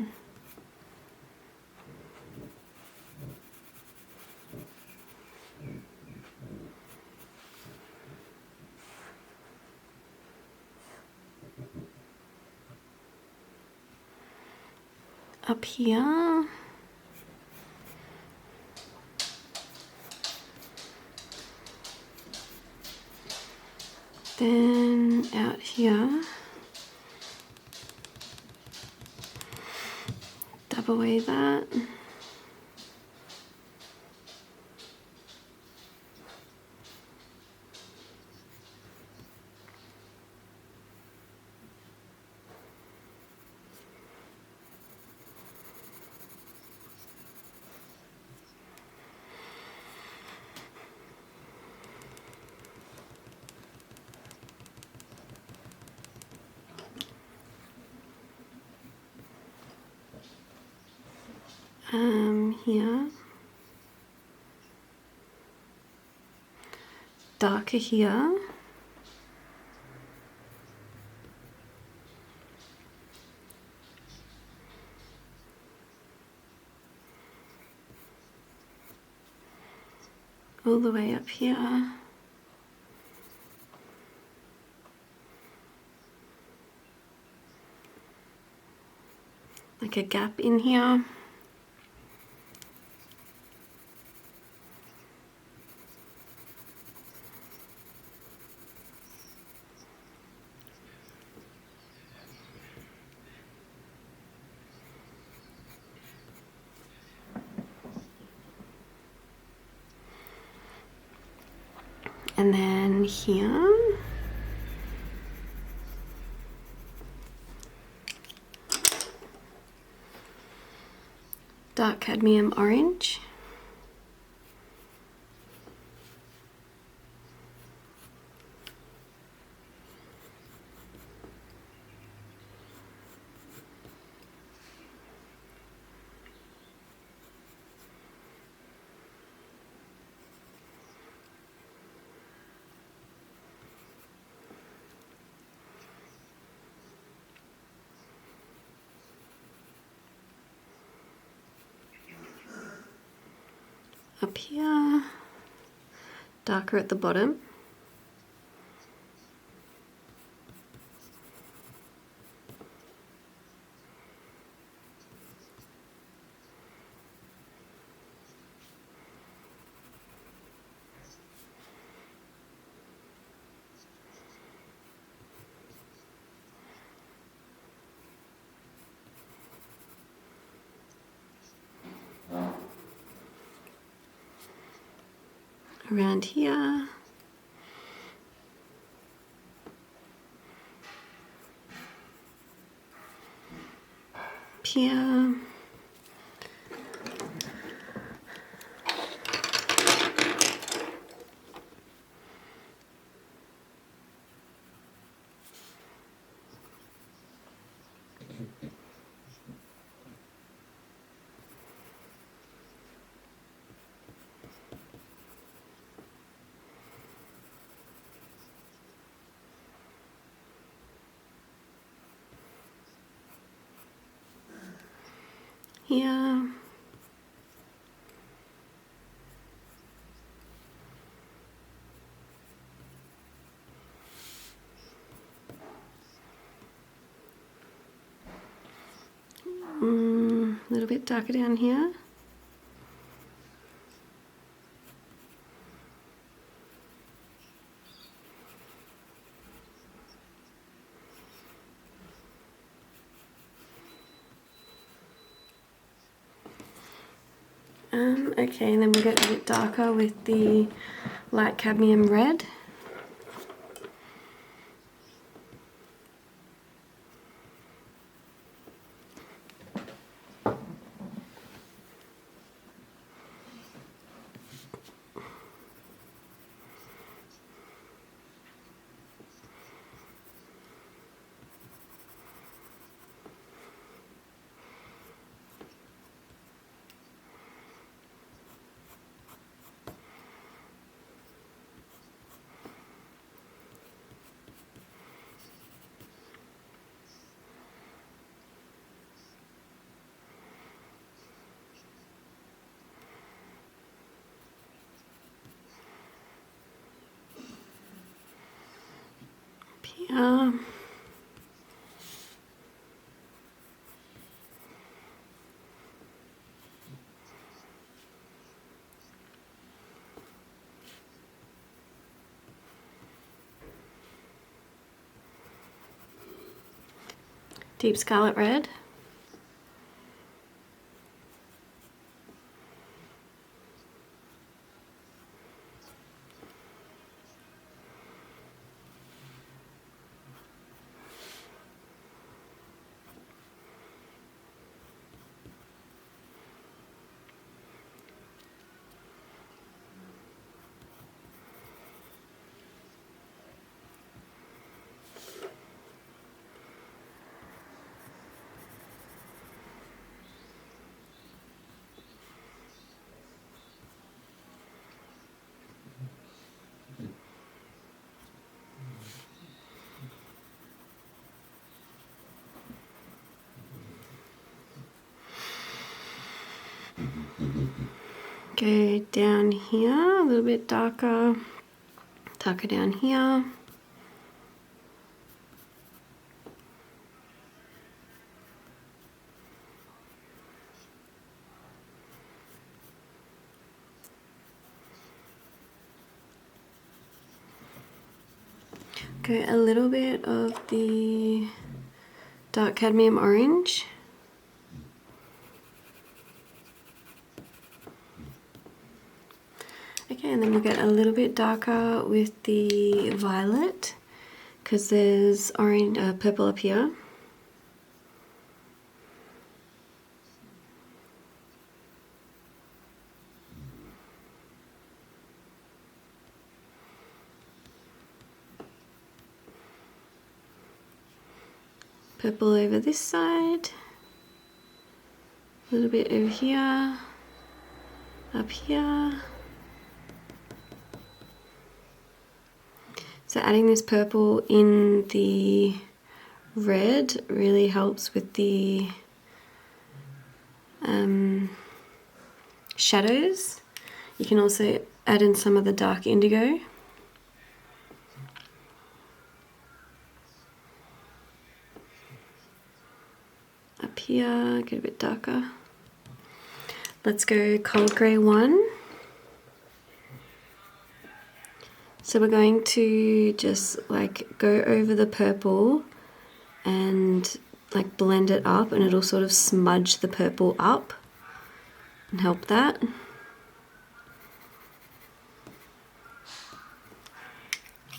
Up here. Then out here. Dab away that. Here, darker here, all the way up here, like a gap in here. And then here, dark cadmium orange. Up here, darker at the bottom. Around here, up here, here, a little bit darker down here. Okay, and then we'll get a bit darker with the Light Cadmium Red. here. Deep scarlet red. Go down here, a little bit darker down here. Go a little bit of the dark cadmium orange. Okay, and then we'll get a little bit darker with the violet because there's orange, purple up here. Purple over this side, a little bit over here, up here. So adding this purple in the red really helps with the shadows. You can also add in some of the dark indigo. Up here, get a bit darker. Let's go cold grey 1. So we're going to just like go over the purple and like blend it up, and it'll sort of smudge the purple up and help that.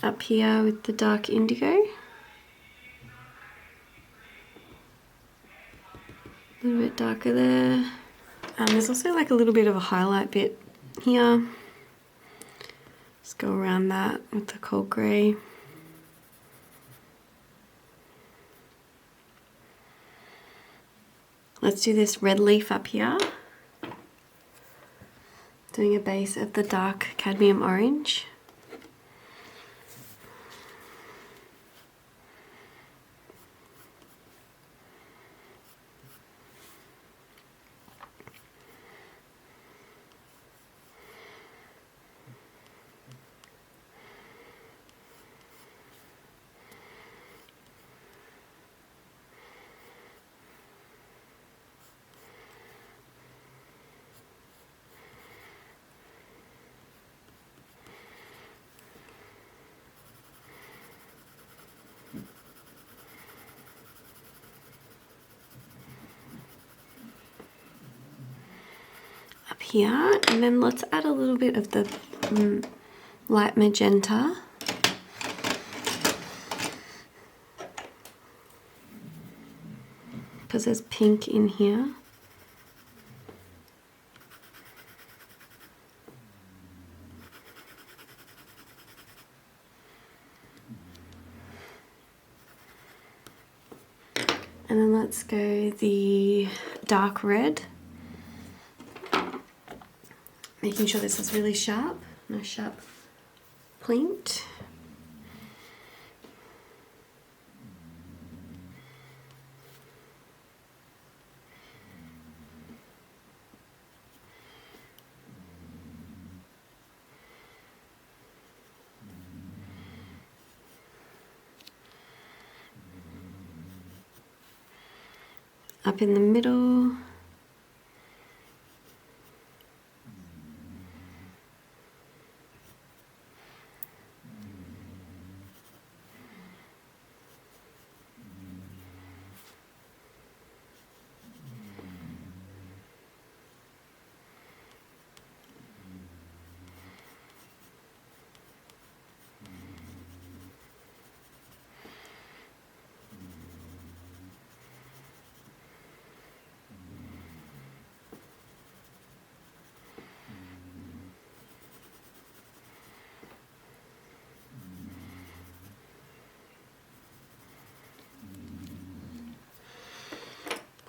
Up here with the dark indigo. A little bit darker there. There's also like a little bit of a highlight bit here. Just go around that with the cold grey. Let's do this red leaf up here. Doing a base of the dark cadmium orange. Up here, and then let's add a little bit of the light magenta. Because there's pink in here. And then let's go the dark red. Making sure this is really sharp, no sharp point. up in the middle.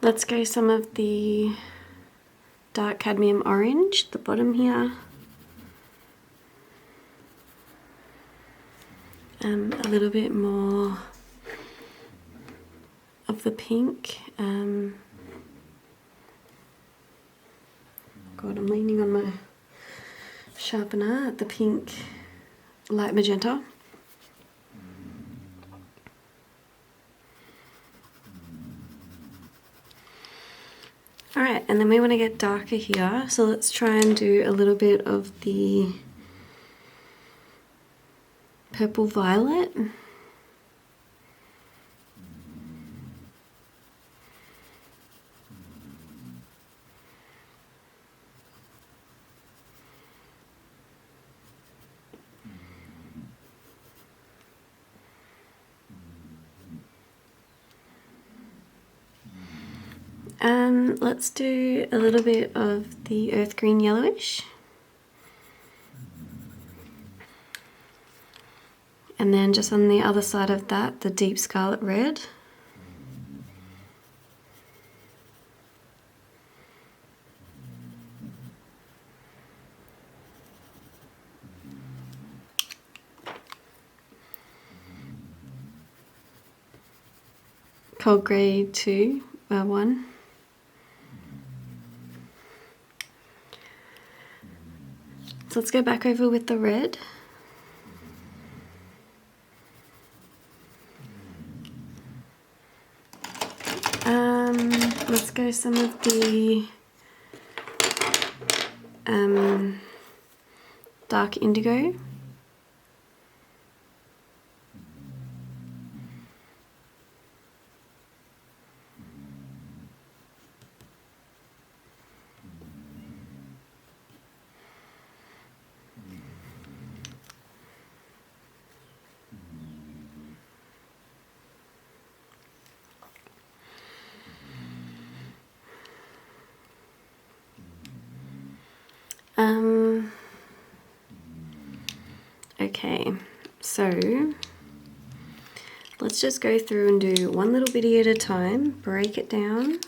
Let's go some of the dark cadmium orange at the bottom here. A little bit more of the pink. God, I'm leaning on my sharpener at the pink light magenta. Alright, and then we want to get darker here, so let's try and do a little bit of the purple violet. Let's do a little bit of the earth green yellowish. And then just on the other side of that, the deep scarlet red. Cold grey 1. So let's go back over with the red. Let's go some of the dark indigo. Okay, so let's just go through and do one little bitty at a time, break it down.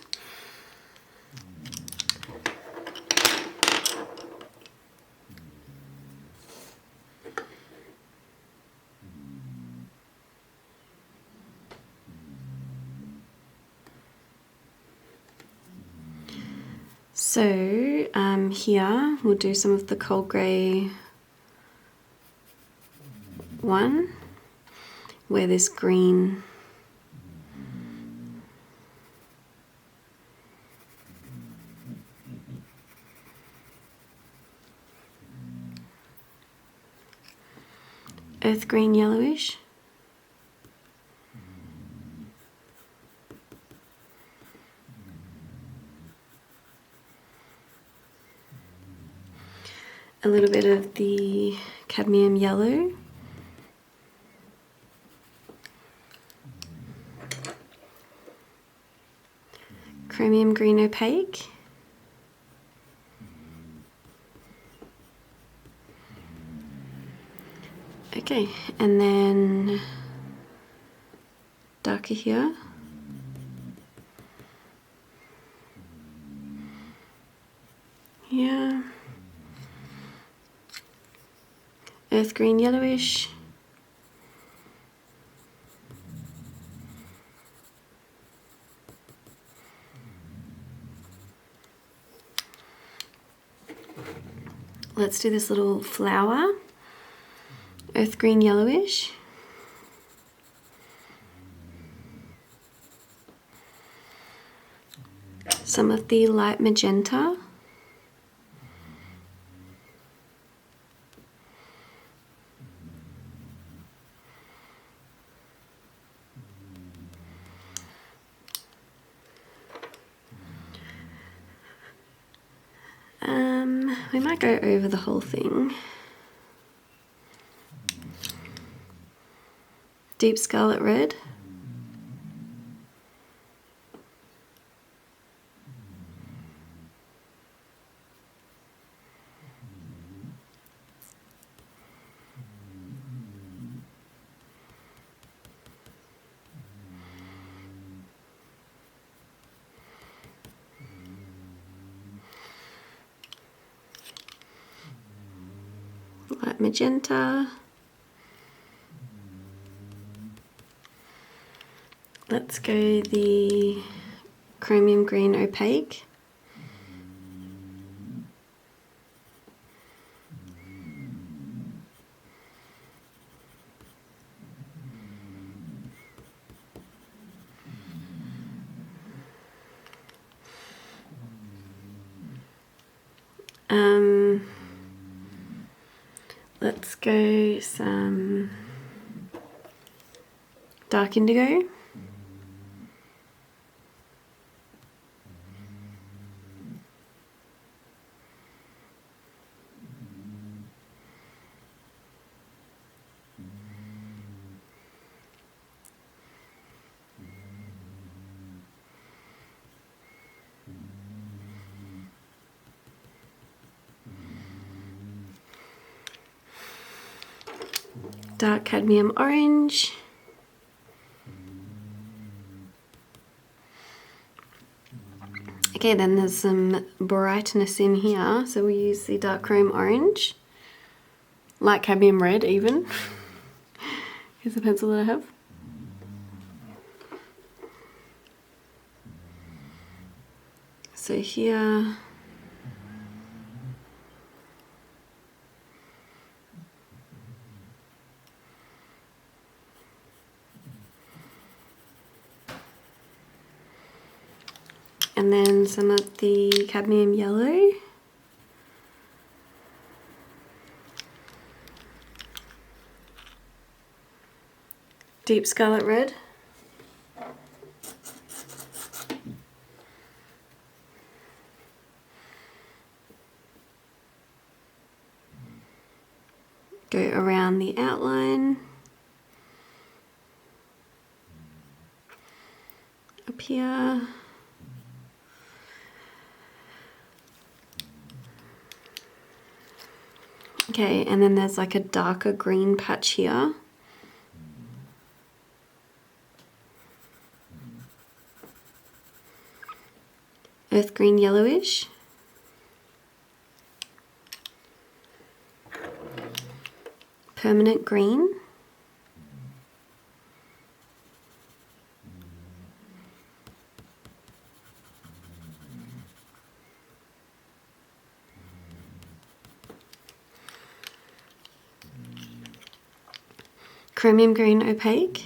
So here we'll do some of the cold grey 1, where this green earth green yellowish, a little bit of the cadmium yellow, chromium green opaque, okay, and then darker here, here, earth green yellowish, let's do this little flower, earth green yellowish, some of the light magenta. We might go over the whole thing. Deep Scarlet Red. Light magenta. Let's go the chromium green opaque. Let's go some dark indigo. Dark cadmium orange. Okay, then there's some brightness in here, so we use the dark chrome orange. Light cadmium red even. Here's the pencil that I have. So here, and then some of the cadmium yellow. Deep Scarlet Red. Go around the outline. Up here. Okay, and then there's like a darker green patch here. Earth green yellowish. Permanent green. Chromium green opaque.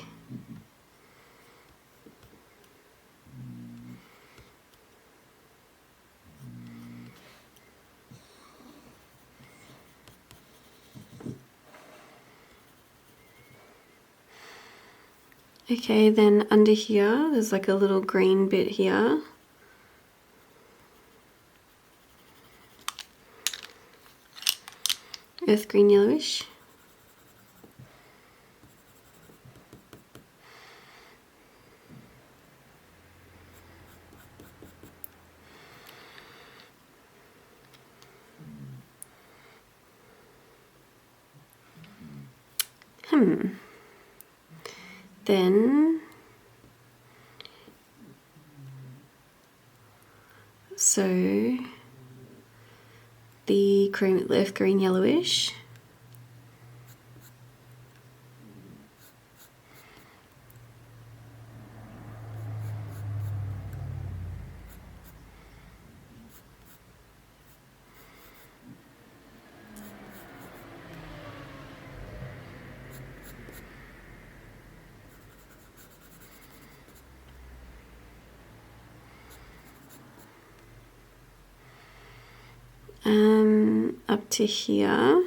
Okay, then under here, there's like a little green bit here. Earth green yellowish. Then, so the cream, earth green yellowish. up to here.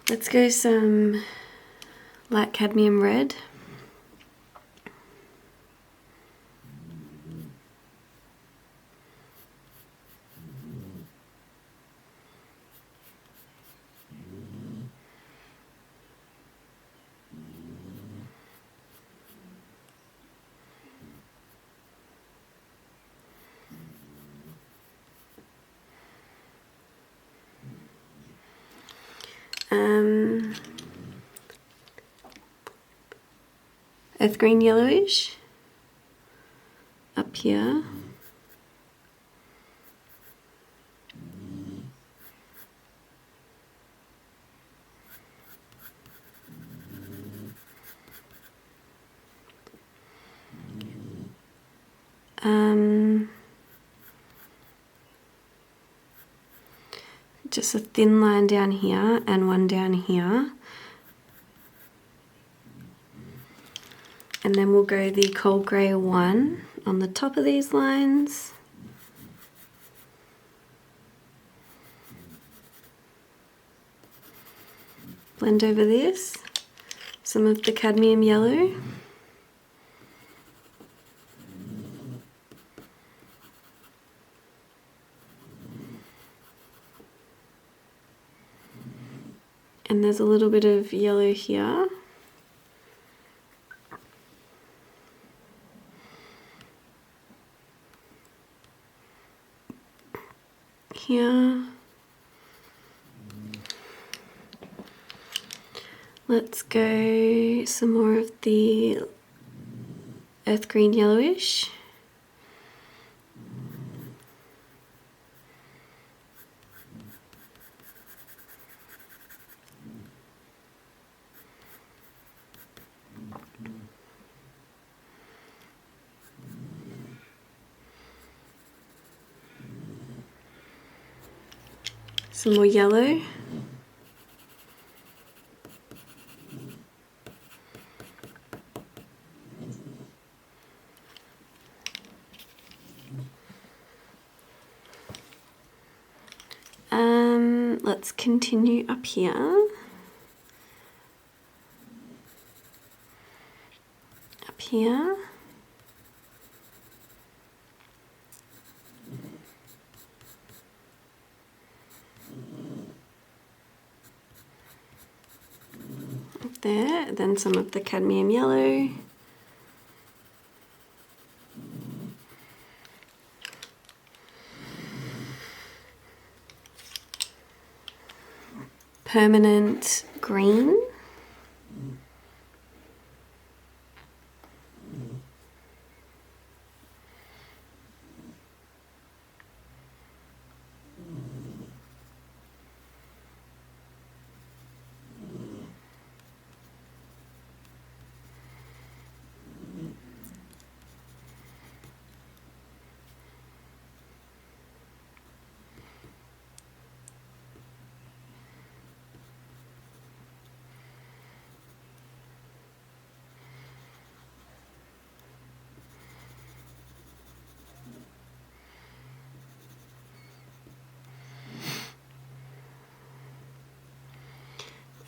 Let's go some Light Cadmium Red. Earth green yellowish up here. Just a thin line down here and one down here. And then we'll go the cold grey one on the top of these lines. Blend over this, some of the cadmium yellow. And there's a little bit of yellow here. Here. Let's go some more of the earth green yellowish. Some more yellow. Let's continue up here. Up here. Up there, then some of the cadmium yellow. Permanent green.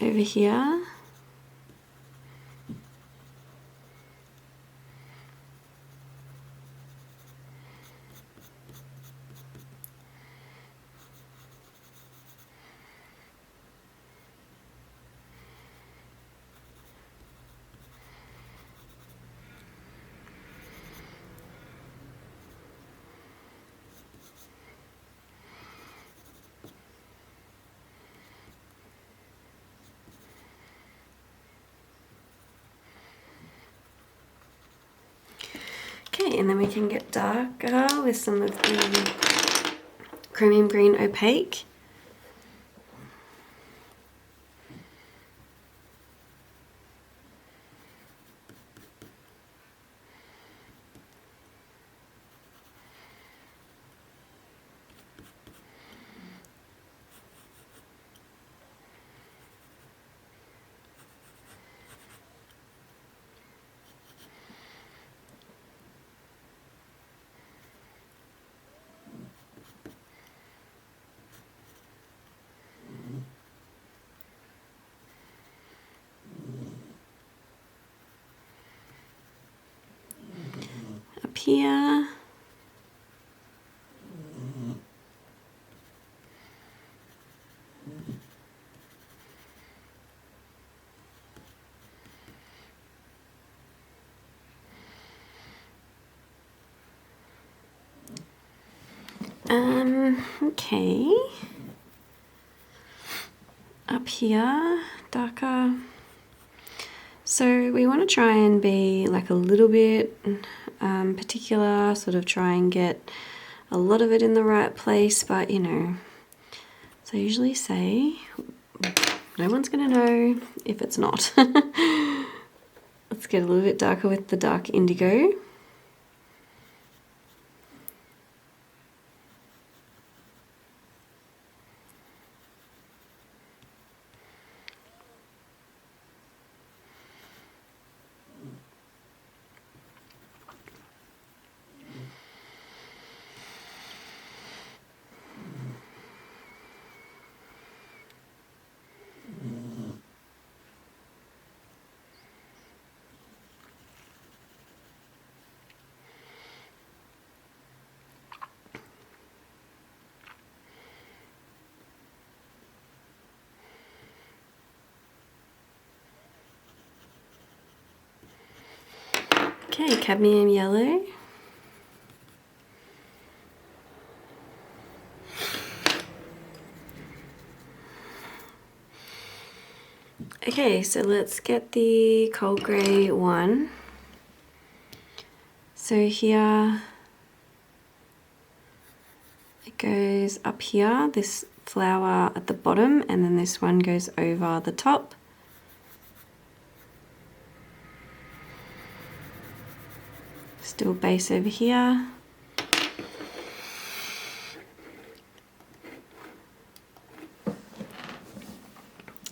Over here. Okay, and then we can get darker with some of the chromium green opaque. here. Okay. Up here, darker. So we want to try and be like a little bit particular, sort of try and get a lot of it in the right place, but you know, so I usually say no one's going to know if it's not. Let's get a little bit darker with the dark indigo. Okay, cadmium yellow. Okay, so let's get the cold grey one. So here it goes up here, this flower at the bottom, and then this one goes over the top. Still base over here.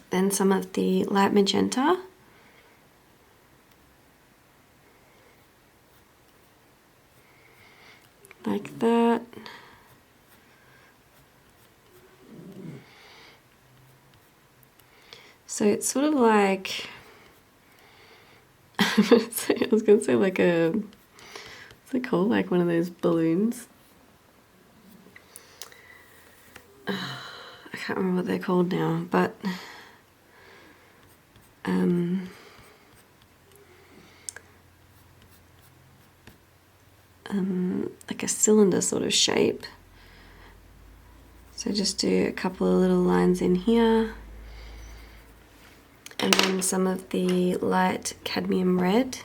Then some of the light magenta. Like that. So it's sort of like, I was going to say like a, what's it called? Like one of those balloons. I can't remember what they're called now, but like a cylinder sort of shape. So just do a couple of little lines in here. And then some of the light cadmium red.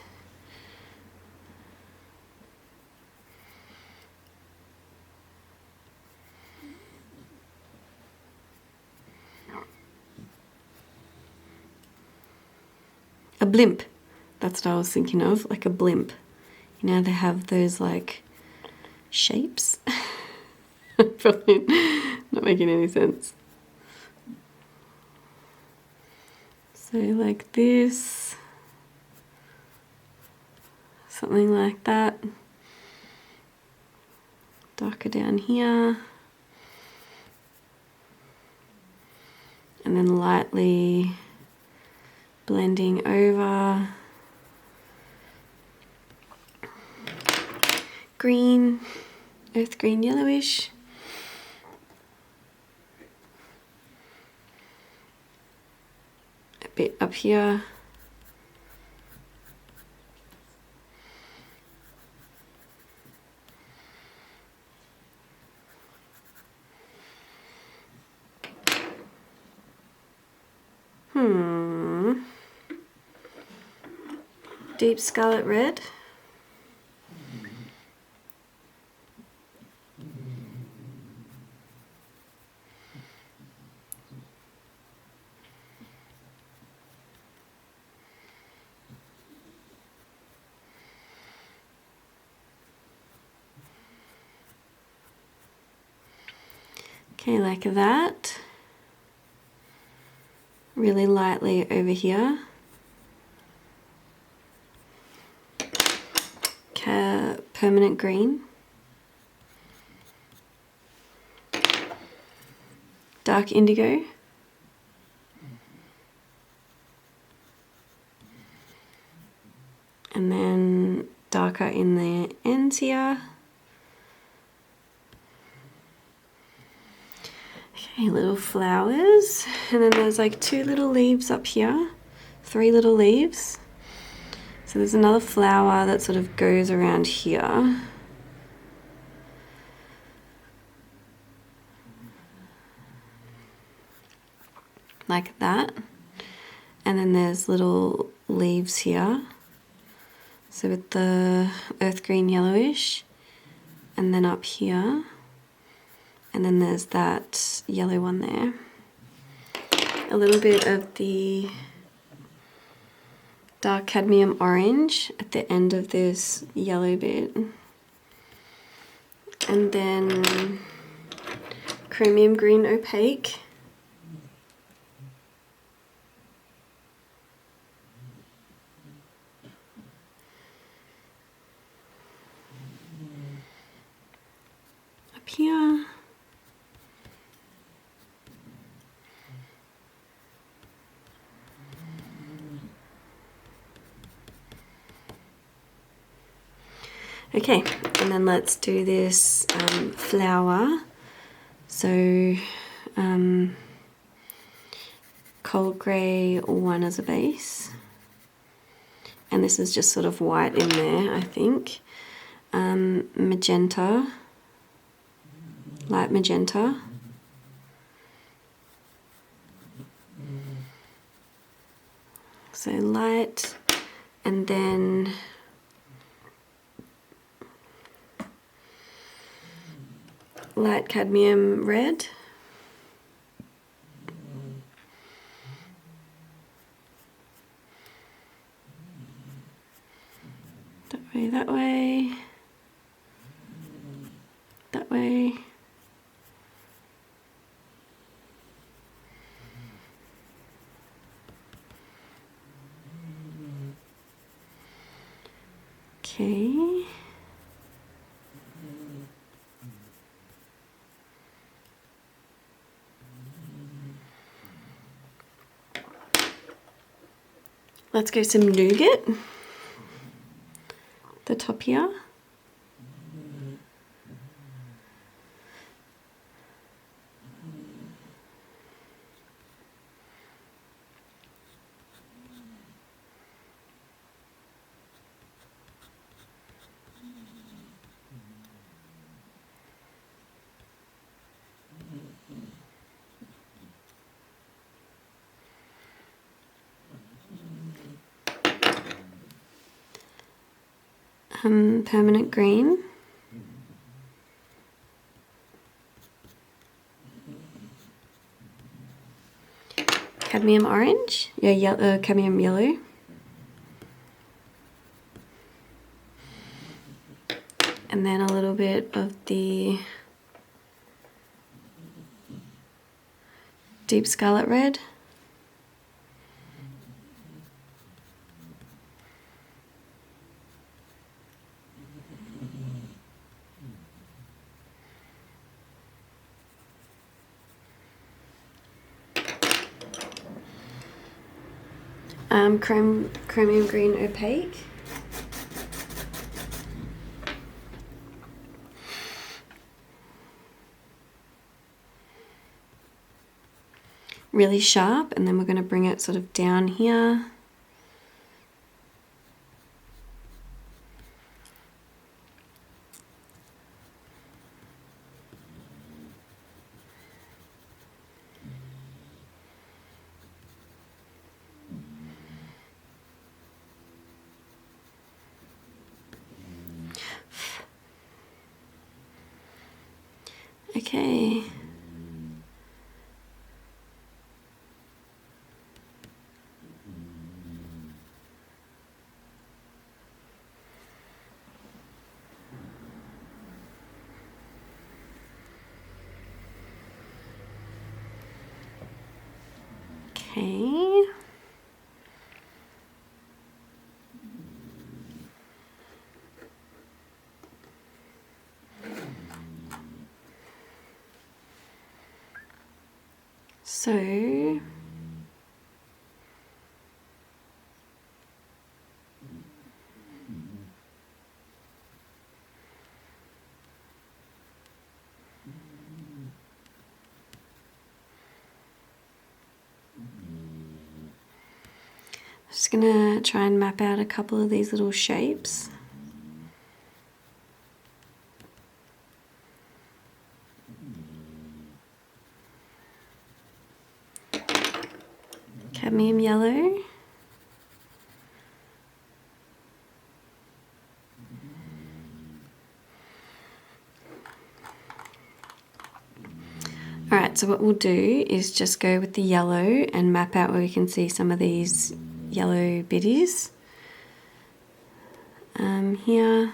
A blimp, that's what I was thinking of, like a blimp. You know, they have those like shapes. Probably not making any sense. So like this, something like that. Darker down here. And then lightly blending over. Green, earth green yellowish. A bit up here. Deep scarlet red. Okay, like that. Really lightly over here. Permanent green. Dark indigo. And then dark darker in the ends here. Okay, little flowers, and then there's like 2 little leaves up here, 3 little leaves. So there's another flower that sort of goes around here. Like that. And then there's little leaves here. So with the earth green yellowish. And then up here. And then there's that yellow one there. A little bit of the dark cadmium orange at the end of this yellow bit. And then chromium green opaque. Up here. Okay, and then let's do this flower. So cold grey 1 as a base. And this is just sort of white in there, I think. Magenta, light magenta. So light, and then light cadmium red. That way, that way, that way. Okay. Let's go some nougat. The top here. Permanent green. Cadmium orange, yeah, yellow, cadmium yellow. And then a little bit of the deep scarlet red. Chromium green opaque. Really sharp, and then we're going to bring it sort of down here. Okay. Okay. So Just gonna try and map out a couple of these little shapes. Cadmium yellow. Alright, so what we'll do is just go with the yellow and map out where we can see some of these yellow bitties. Here.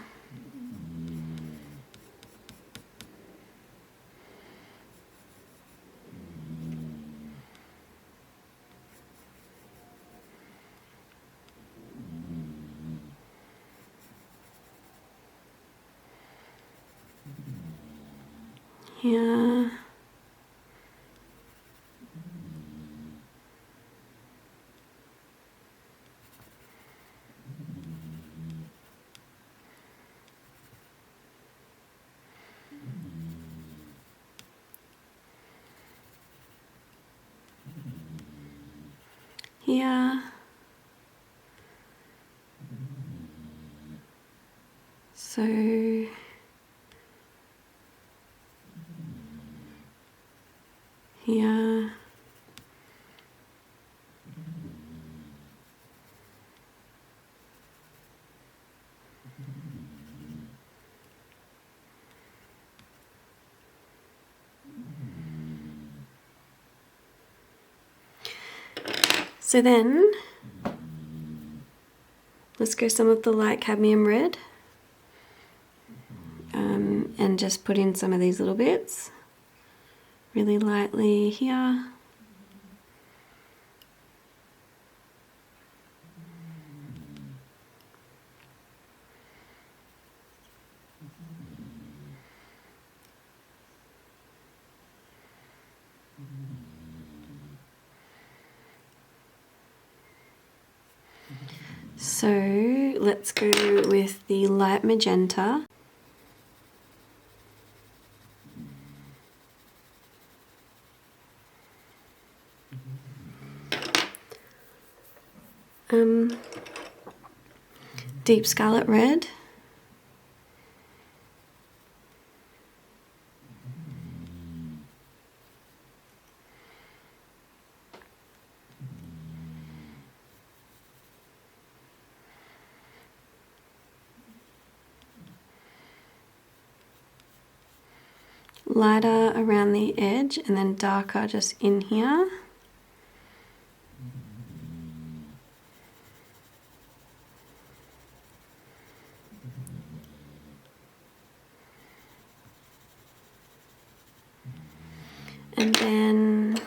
Here. Here. So here. So then, let's go some of the light cadmium red and just put in some of these little bits really lightly here. So let's go with the light magenta. Deep scarlet red. Lighter around the edge and then darker just in here. And then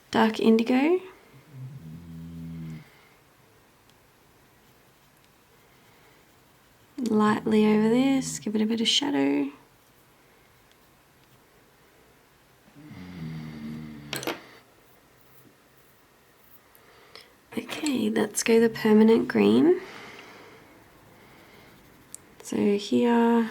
dark indigo. Lightly over this, give it a bit of shadow. Okay, let's go the permanent green. So here,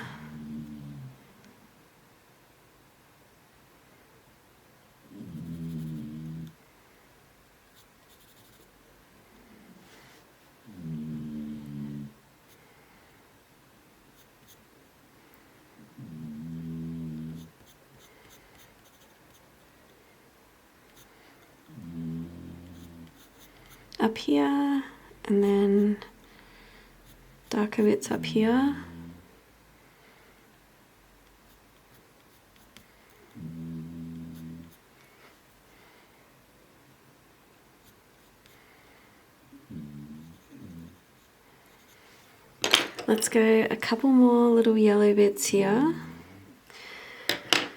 up here, and then darker bits up here. Let's go a couple more little yellow bits here.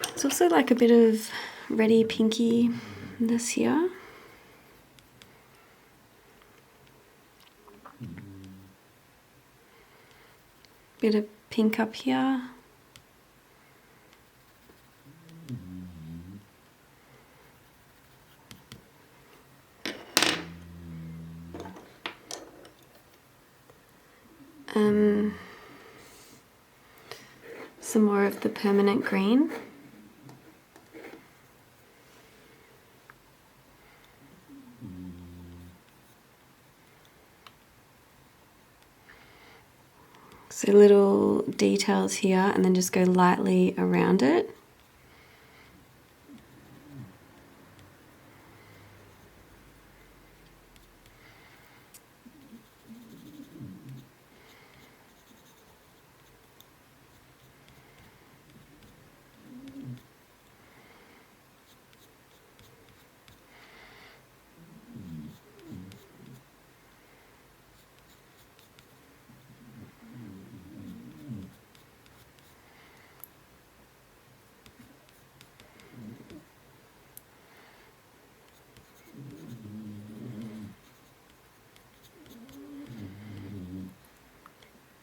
It's also like a bit of reddy pinky this here. Bit of pink up here. Some more of the permanent green. So little details here, and then just go lightly around it.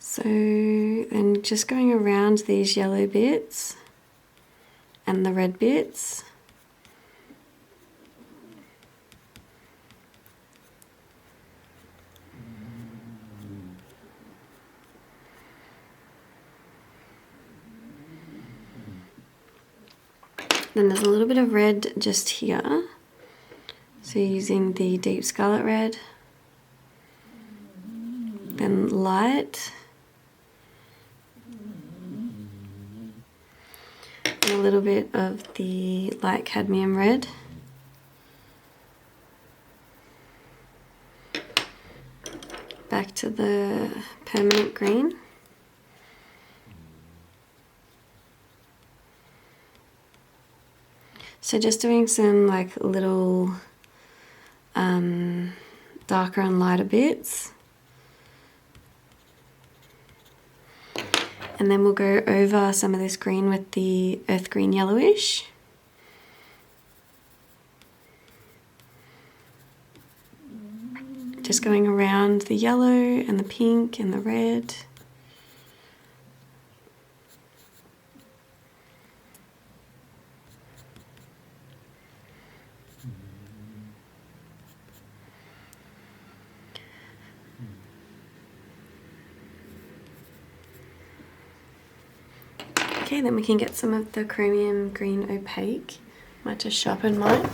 So then just going around these yellow bits and the red bits. Then there's a little bit of red just here. So using the deep scarlet red. Then light. And a little bit of the light cadmium red. Back to the permanent green. So just doing some like little darker and lighter bits. And then we'll go over some of this green with the earth green yellowish. Just going around the yellow and the pink and the red. Okay, then we can get some of the chromium green opaque. Might just sharpen mine.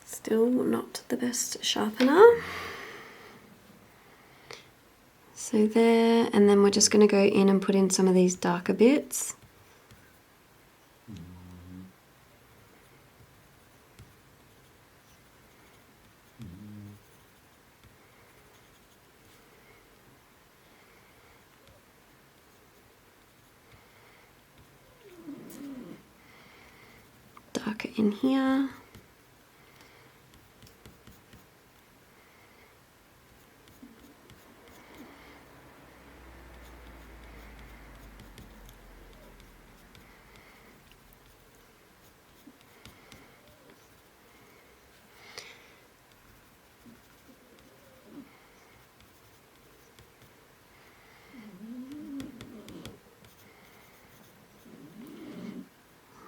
Still not the best sharpener. So there, and then we're just going to go in and put in some of these darker bits. Darker in here.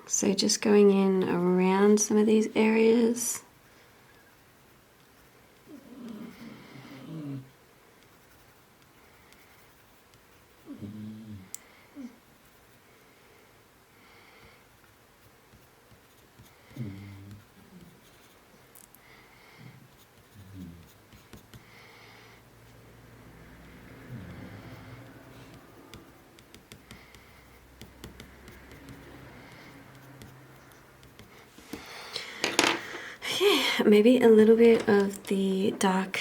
So just going in around some of these areas. Maybe a little bit of the dark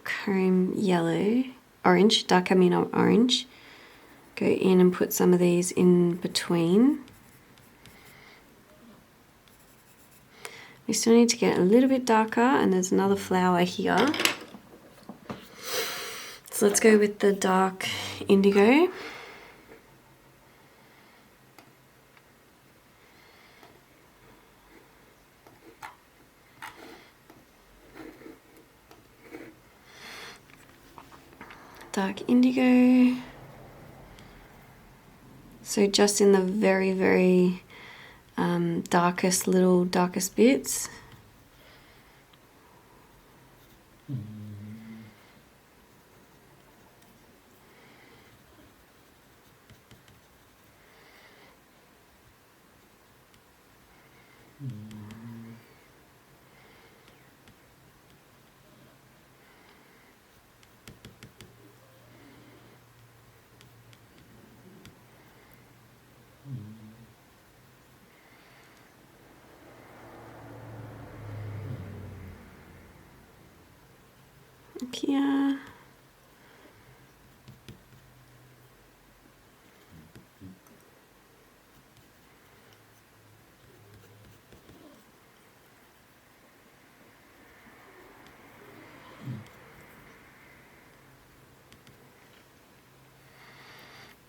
chrome yellow, orange, dark cadmium orange. Go in and put some of these in between. We still need to get a little bit darker, and there's another flower here. So let's go with the dark indigo. Dark indigo. So just in the very, very darkest bits. back here.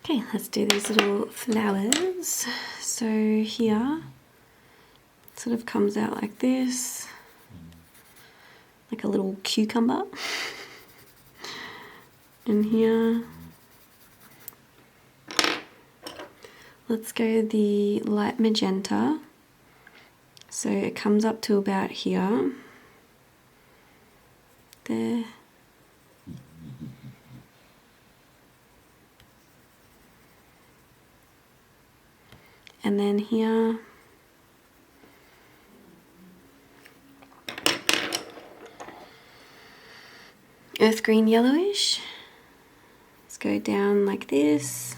Okay, let's do these little flowers. So here, it sort of comes out like this, like a little cucumber. And here, let's go the light magenta. So it comes up to about here, there. And then here, earth green yellowish. Let's go down like this.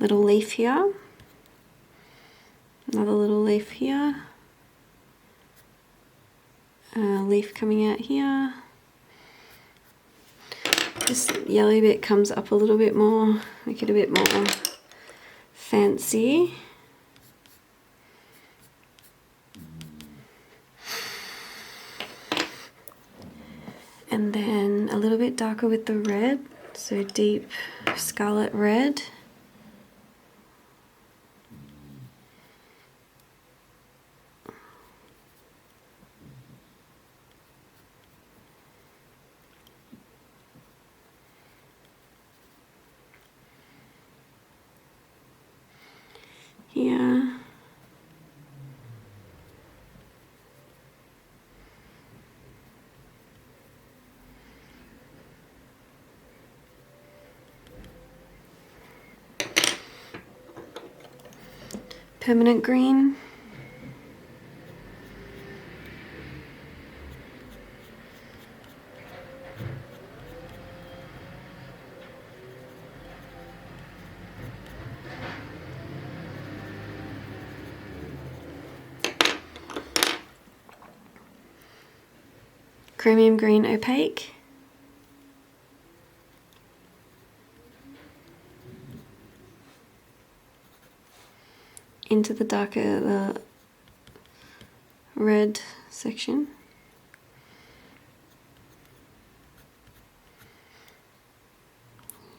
Little leaf here, another little leaf here, a leaf coming out here. This yellow bit comes up a little bit more, make it a bit more fancy. And then a little bit darker with the red, so deep scarlet red. Here. Permanent green. Chromium green opaque. Into the darker, the red section.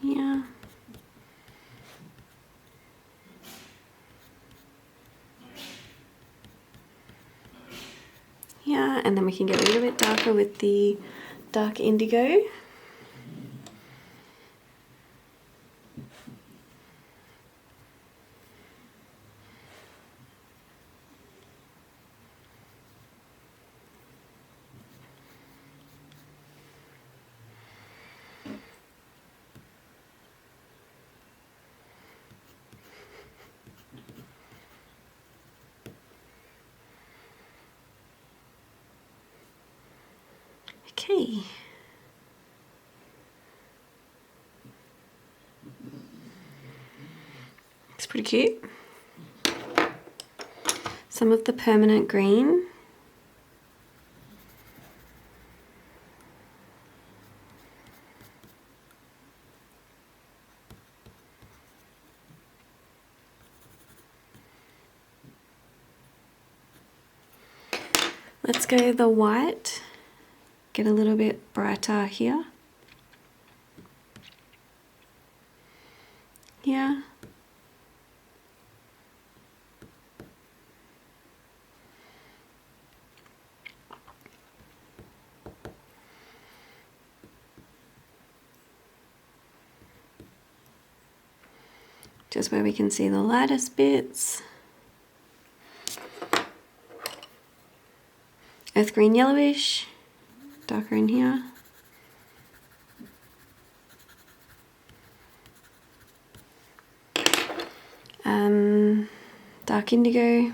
Yeah. Yeah, and then we can get a little bit darker with the dark indigo. Okay. It's pretty cute. Some of the permanent green. Let's go the white. Get a little bit brighter here. Yeah. Just where we can see the lightest bits. Earth green yellowish, darker in here. Dark indigo.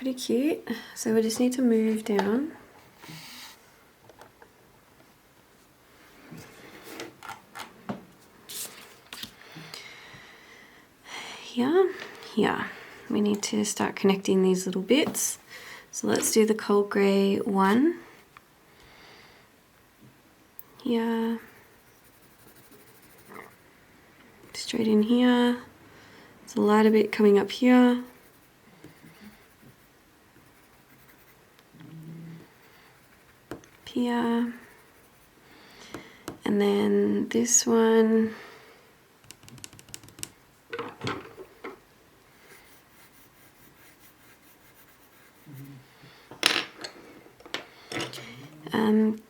pretty cute. So we just need to move down. Here. We need to start connecting these little bits. So let's do the cold grey one. Here. Straight in here. There's a lighter bit coming up here. Here. And then this one.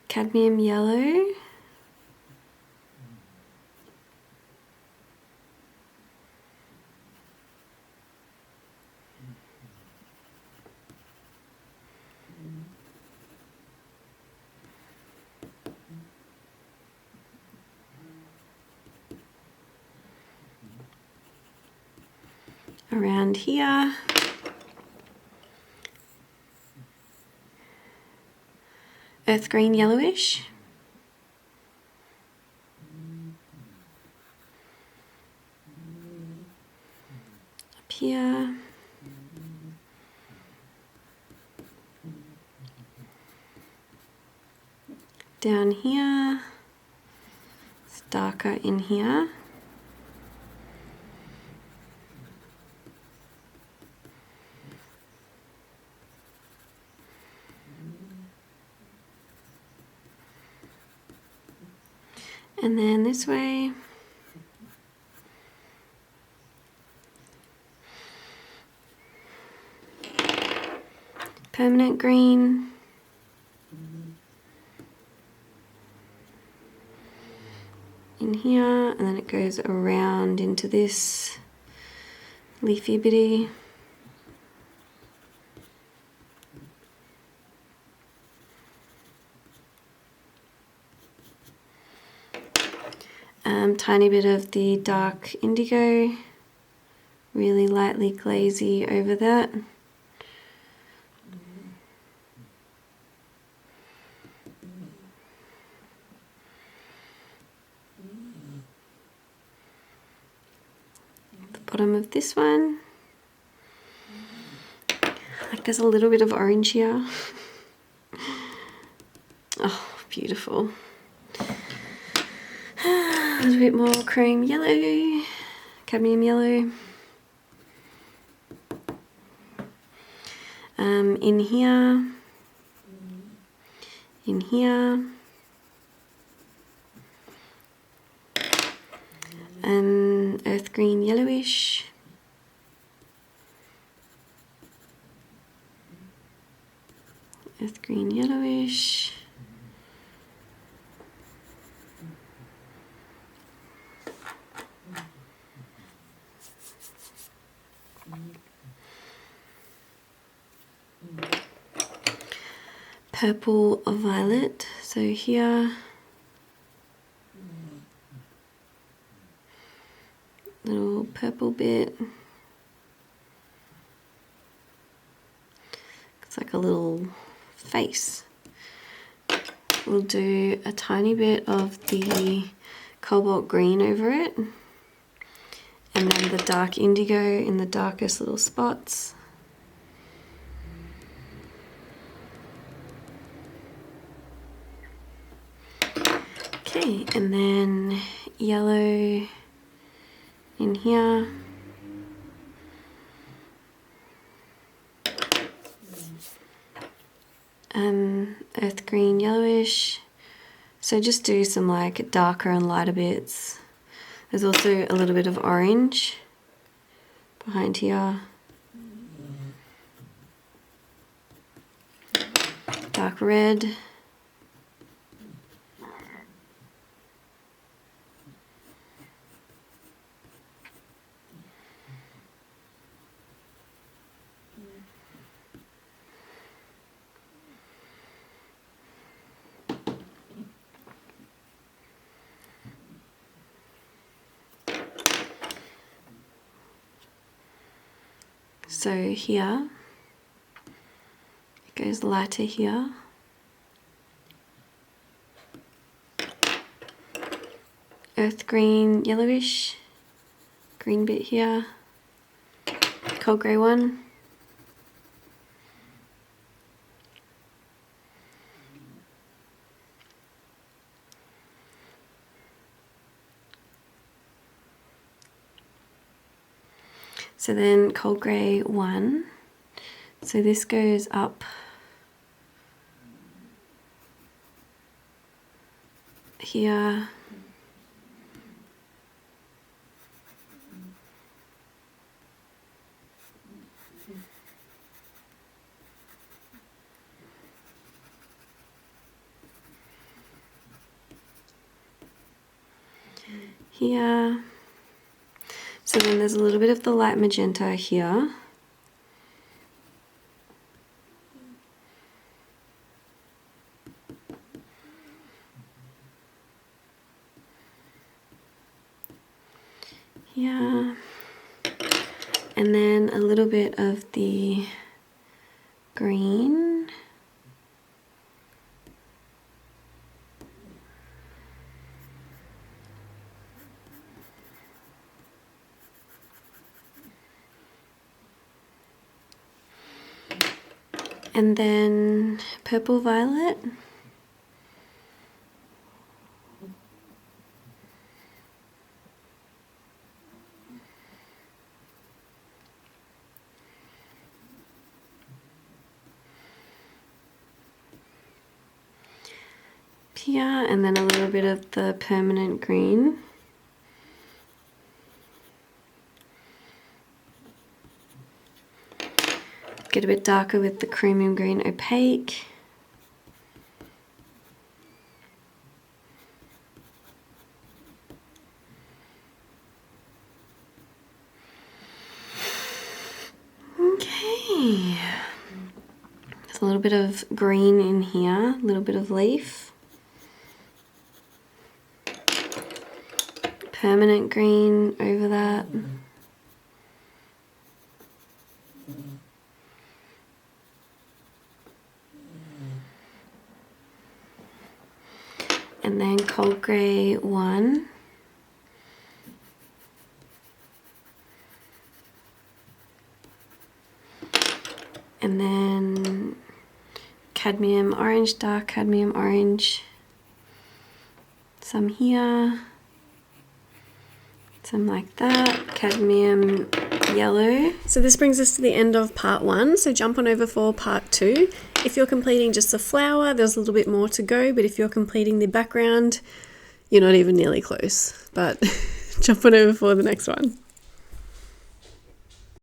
Cadmium yellow. Around here. Earth green yellowish. Up here. Down here. It's darker in here. And then this way. Permanent green. In here, and then it goes around into this leafy bitty. Tiny bit of the dark indigo, really lightly glazy over that. The bottom of this one, like there's a little bit of orange here. Oh, beautiful. A little bit more cream yellow, cadmium yellow. In here, earth green yellowish. Earth green yellowish. Purple or violet, so here, little purple bit, it's like a little face. We'll do a tiny bit of the cobalt green over it, and then the dark indigo in the darkest little spots. Okay, and then yellow in here. Earth green yellowish. So just do some like darker and lighter bits. There's also a little bit of orange behind here. Dark red. So here, goes lighter here. Earth green, yellowish, green bit here, cold grey one. So then cold grey one. So this goes up here. Here. So then there's a little bit of the light magenta here. Here. And then a little bit of the green. And then purple violet. Here, and then a little bit of the permanent green. Get a bit darker with the chromium green opaque. Okay. There's a little bit of green in here, a little bit of leaf. Permanent green over that. And then cold grey one. And then cadmium orange, dark cadmium orange. Some here. Some like that. Cadmium yellow. So this brings us to the end of part 1. So jump on over for part 2. If you're completing just the flower, there's a little bit more to go, but if you're completing the background, you're not even nearly close. But jump on over for the next one.